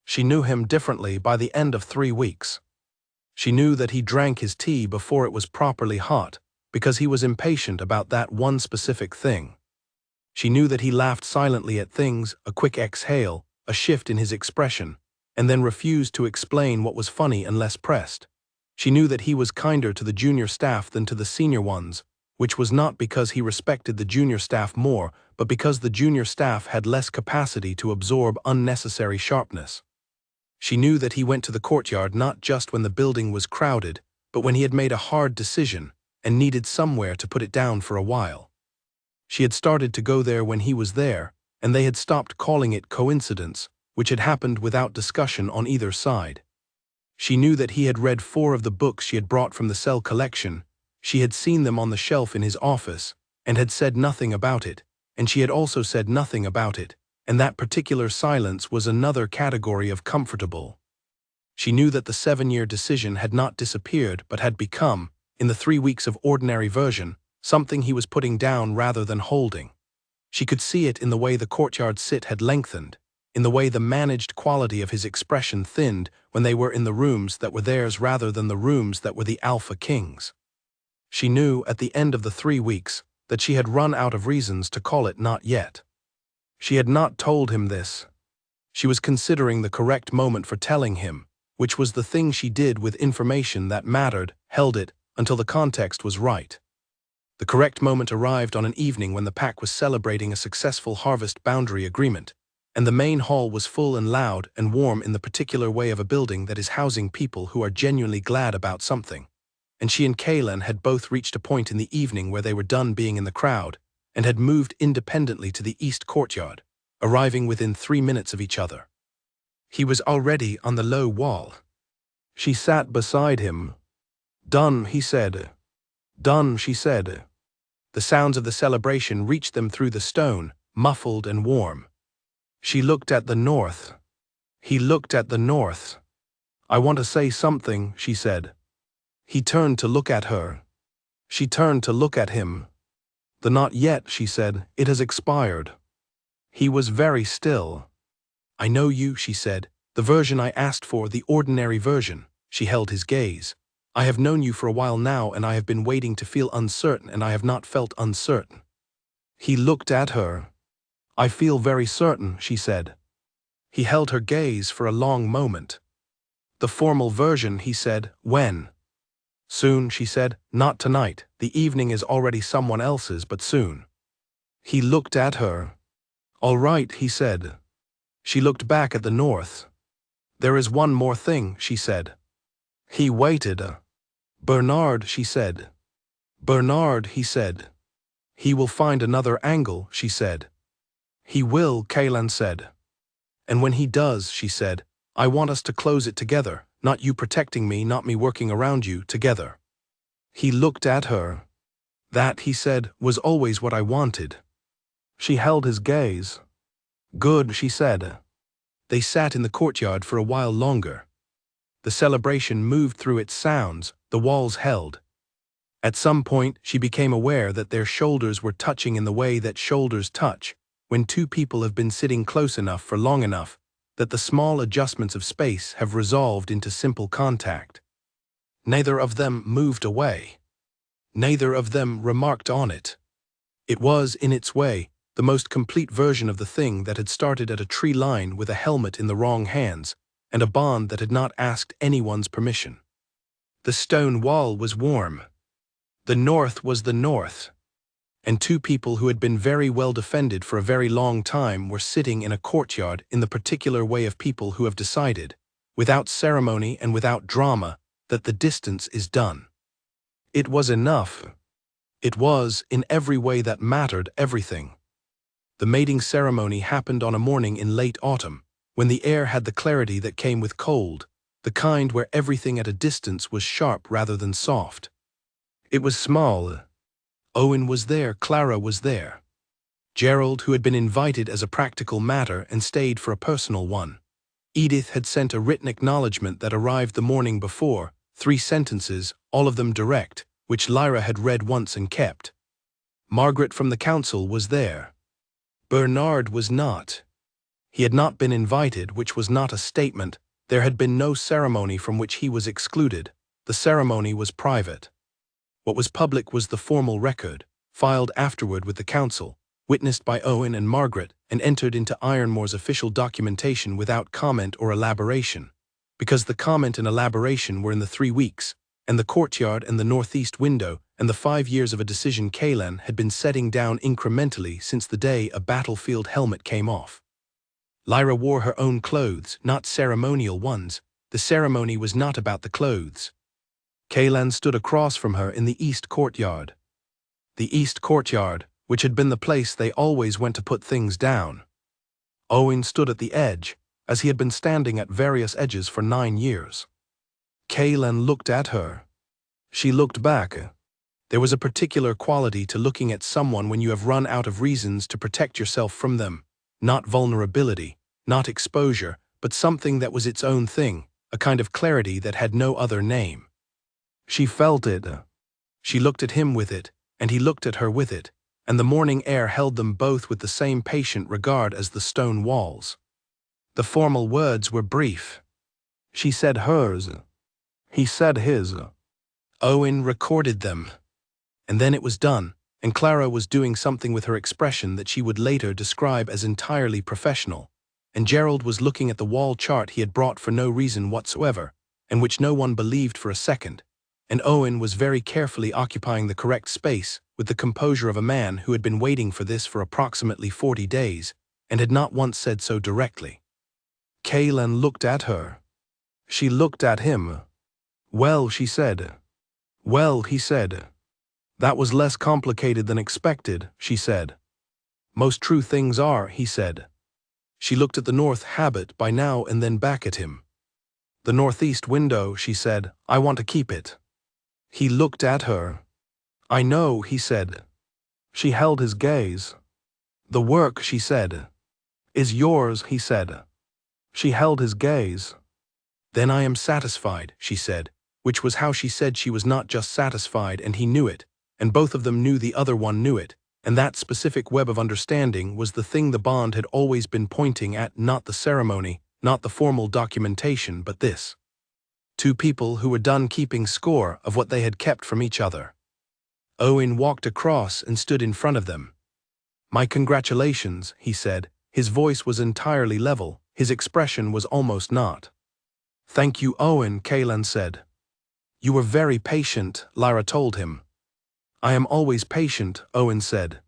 She knew him differently by the end of 3 weeks. She knew that he drank his tea before it was properly hot, because he was impatient about that one specific thing. She knew that he laughed silently at things, a quick exhale, a shift in his expression, and then refused to explain what was funny unless pressed. She knew that he was kinder to the junior staff than to the senior ones, which was not because he respected the junior staff more, but because the junior staff had less capacity to absorb unnecessary sharpness. She knew that he went to the courtyard not just when the building was crowded, but when he had made a hard decision and needed somewhere to put it down for a while. She had started to go there when he was there, and they had stopped calling it coincidence, which had happened without discussion on either side. She knew that he had read 4 of the books she had brought from the cell collection. She had seen them on the shelf in his office, and had said nothing about it, and she had also said nothing about it, and that particular silence was another category of comfortable. She knew that the 7-year decision had not disappeared but had become, in the 3 weeks of ordinary version, something he was putting down rather than holding. She could see it in the way the courtyard sit had lengthened, in the way the managed quality of his expression thinned when they were in the rooms that were theirs rather than the rooms that were the Alpha King's. She knew at the end of the 3 weeks that she had run out of reasons to call it not yet. She had not told him this. She was considering the correct moment for telling him, which was the thing she did with information that mattered, held it, until the context was right. The correct moment arrived on an evening when the pack was celebrating a successful harvest boundary agreement, and the main hall was full and loud and warm in the particular way of a building that is housing people who are genuinely glad about something. And she and Kaelan had both reached a point in the evening where they were done being in the crowd and had moved independently to the east courtyard, arriving within 3 minutes of each other. He was already on the low wall. She sat beside him. "Done," he said. "Done," she said. The sounds of the celebration reached them through the stone, muffled and warm. She looked at the north. He looked at the north. I want to say something, she said. He turned to look at her. She turned to look at him. The not yet, she said, it has expired. He was very still. I know you, she said, the version I asked for, the ordinary version. She held his gaze. I have known you for a while now, and I have been waiting to feel uncertain, and I have not felt uncertain. He looked at her. I feel very certain, she said. He held her gaze for a long moment. The formal version, he said, when? Soon, she said, not tonight, the evening is already someone else's, but soon. He looked at her. All right, he said. She looked back at the north. There is one more thing, she said. He waited. Bernard, she said. Bernard, he said. He will find another angle, she said. He will, Kaylan said. And when he does, she said, I want us to close it together, not you protecting me, not me working around you, together. He looked at her. That, he said, was always what I wanted. She held his gaze. Good, she said. They sat in the courtyard for a while longer. The celebration moved through its sounds, the walls held. At some point, she became aware that their shoulders were touching in the way that shoulders touch, when two people have been sitting close enough for long enough that the small adjustments of space have resolved into simple contact. Neither of them moved away. Neither of them remarked on it. It was, in its way, the most complete version of the thing that had started at a tree line with a helmet in the wrong hands and a bond that had not asked anyone's permission. The stone wall was warm. The north was the north. And two people who had been very well defended for a very long time were sitting in a courtyard in the particular way of people who have decided, without ceremony and without drama, that the distance is done. It was enough. It was, in every way that mattered, everything. The mating ceremony happened on a morning in late autumn, when the air had the clarity that came with cold, the kind where everything at a distance was sharp rather than soft. It was small. Owen was there, Clara was there. Gerald, who had been invited as a practical matter and stayed for a personal one. Edith had sent a written acknowledgement that arrived the morning before, 3 sentences, all of them direct, which Lyra had read once and kept. Margaret from the council was there. Bernard was not. He had not been invited, which was not a statement. There had been no ceremony from which he was excluded. The ceremony was private. What was public was the formal record, filed afterward with the council, witnessed by Owen and Margaret, and entered into Ironmore's official documentation without comment or elaboration, because the comment and elaboration were in the 3 weeks, and the courtyard and the northeast window and the 5 years of a decision Kaylan had been setting down incrementally since the day a battlefield helmet came off. Lyra wore her own clothes, not ceremonial ones. The ceremony was not about the clothes. Kaylan stood across from her in the east courtyard. The east courtyard, which had been the place they always went to put things down. Owen stood at the edge, as he had been standing at various edges for 9 years. Kaylan looked at her. She looked back. There was a particular quality to looking at someone when you have run out of reasons to protect yourself from them. Not vulnerability, not exposure, but something that was its own thing, a kind of clarity that had no other name. She felt it. She looked at him with it, and he looked at her with it, and the morning air held them both with the same patient regard as the stone walls. The formal words were brief. She said hers. He said his. Owen recorded them. And then it was done, and Clara was doing something with her expression that she would later describe as entirely professional, and Gerald was looking at the wall chart he had brought for no reason whatsoever, and which no one believed for a second, and Owen was very carefully occupying the correct space with the composure of a man who had been waiting for this for approximately 40 days, and had not once said so directly. Kaylan looked at her. She looked at him. Well, she said. Well, he said. That was less complicated than expected, she said. Most true things are, he said. She looked at the north habit by now and then back at him. The northeast window, she said, I want to keep it. He looked at her. I know, he said. She held his gaze. The work, she said, is yours, he said. She held his gaze. "Then I am satisfied," she said, which was how she said she was not just satisfied, and he knew it, and both of them knew the other one knew it, and that specific web of understanding was the thing the bond had always been pointing at, not the ceremony, not the formal documentation, but this. Two people who were done keeping score of what they had kept from each other. Owen walked across and stood in front of them. "My congratulations," he said. His voice was entirely level, his expression was almost not. "Thank you, Owen," Kaylan said. "You were very patient," Lyra told him. "I am always patient," Owen said.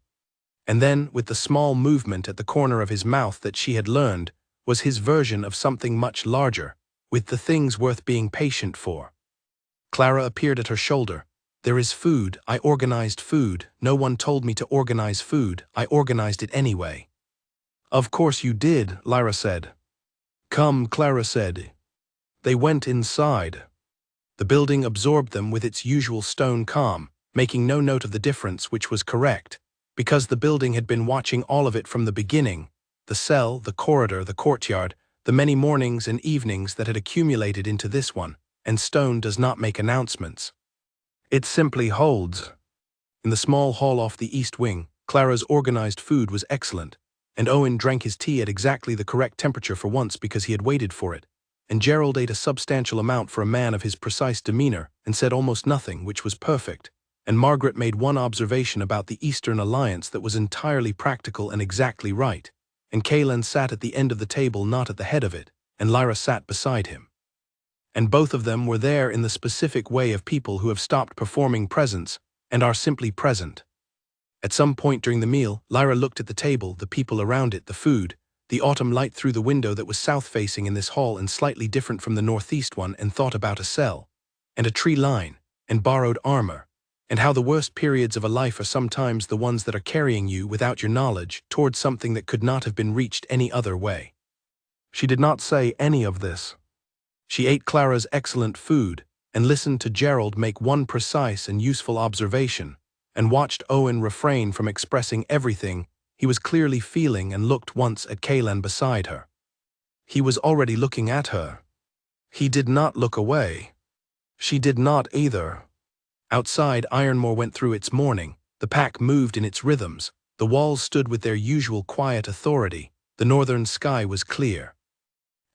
And then, with the small movement at the corner of his mouth that she had learned, was his version of something much larger, with the things worth being patient for. Clara appeared at her shoulder. "There is food. I organized food. No one told me to organize food. I organized it anyway." "Of course you did," Lyra said. "Come," Clara said. They went inside. The building absorbed them with its usual stone calm, making no note of the difference, which was correct, because the building had been watching all of it from the beginning, the cell, the corridor, the courtyard, the many mornings and evenings that had accumulated into this one, and stone does not make announcements. It simply holds. In the small hall off the east wing, Clara's organized food was excellent, and Owen drank his tea at exactly the correct temperature for once because he had waited for it, and Gerald ate a substantial amount for a man of his precise demeanor and said almost nothing, which was perfect, and Margaret made one observation about the Eastern Alliance that was entirely practical and exactly right, and Kaylan sat at the end of the table, not at the head of it, and Lyra sat beside him. And both of them were there in the specific way of people who have stopped performing presence and are simply present. At some point during the meal, Lyra looked at the table, the people around it, the food, the autumn light through the window that was south-facing in this hall and slightly different from the northeast one, and thought about a cell, and a tree line, and borrowed armor, and how the worst periods of a life are sometimes the ones that are carrying you, without your knowledge, towards something that could not have been reached any other way. She did not say any of this. She ate Clara's excellent food, and listened to Gerald make one precise and useful observation, and watched Owen refrain from expressing everything he was clearly feeling, and looked once at Kaylan beside her. He was already looking at her. He did not look away. She did not either. Outside, Ironmore went through its morning, the pack moved in its rhythms, the walls stood with their usual quiet authority, the northern sky was clear.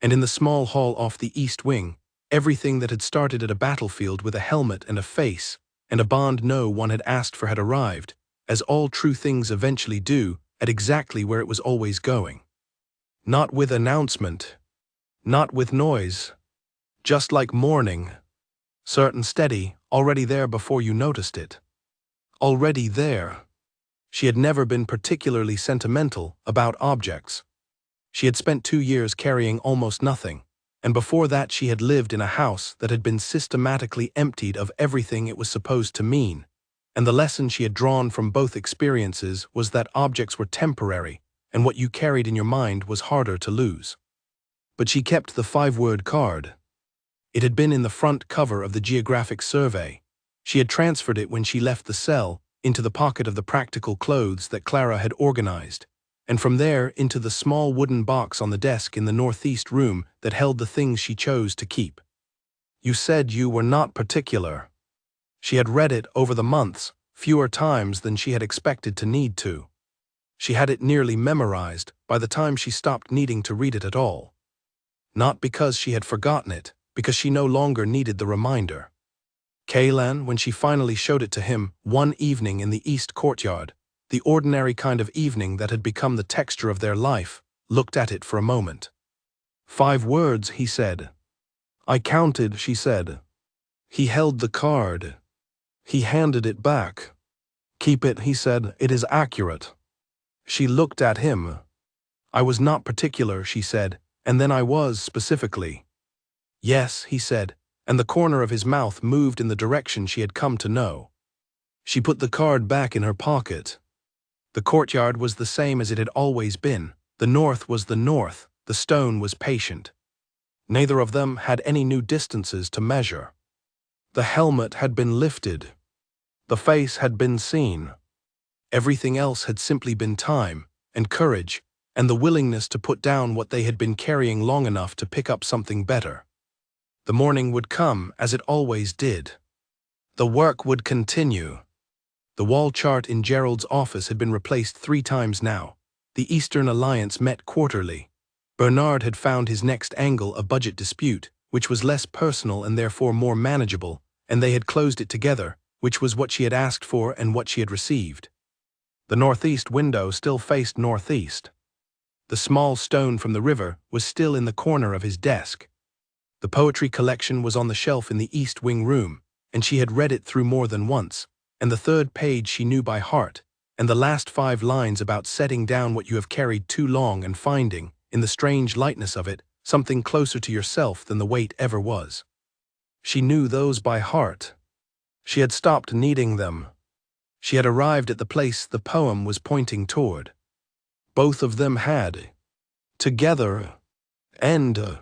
And in the small hall off the east wing, everything that had started at a battlefield with a helmet and a face, and a bond no one had asked for had arrived, as all true things eventually do, at exactly where it was always going. Not with announcement. Not with noise. Just like morning. Certain, steady, already there before you noticed it. Already there. She had never been particularly sentimental about objects. She had spent 2 years carrying almost nothing, and before that she had lived in a house that had been systematically emptied of everything it was supposed to mean, and the lesson she had drawn from both experiences was that objects were temporary, and what you carried in your mind was harder to lose. But she kept the 5-word card. It had been in the front cover of the Geographic Survey. She had transferred it when she left the cell into the pocket of the practical clothes that Clara had organized, and from there into the small wooden box on the desk in the northeast room that held the things she chose to keep. "You said you were not particular." She had read it over the months, fewer times than she had expected to need to. She had it nearly memorized by the time she stopped needing to read it at all. Not because she had forgotten it, because she no longer needed the reminder. Kaylan, when she finally showed it to him one evening in the east courtyard, the ordinary kind of evening that had become the texture of their life, looked at it for a moment. 5 words, he said. "I counted," she said. He held the card. He handed it back. "Keep it," he said. "It is accurate." She looked at him. "I was not particular," she said, "and then I was specifically." "Yes," he said, and the corner of his mouth moved in the direction she had come to know. She put the card back in her pocket. The courtyard was the same as it had always been. The north was the north. The stone was patient. Neither of them had any new distances to measure. The helmet had been lifted. The face had been seen. Everything else had simply been time, and courage, and the willingness to put down what they had been carrying long enough to pick up something better. The morning would come, as it always did. The work would continue. The wall chart in Gerald's office had been replaced 3 times now. The Eastern Alliance met quarterly. Bernard had found his next angle, a budget dispute, which was less personal and therefore more manageable, and they had closed it together, which was what she had asked for and what she had received. The northeast window still faced northeast. The small stone from the river was still in the corner of his desk. The poetry collection was on the shelf in the East Wing room, and she had read it through more than once, and the 3rd page she knew by heart, and the last 5 lines about setting down what you have carried too long and finding, in the strange lightness of it, something closer to yourself than the weight ever was. She knew those by heart. She had stopped needing them. She had arrived at the place the poem was pointing toward. Both of them had, together, and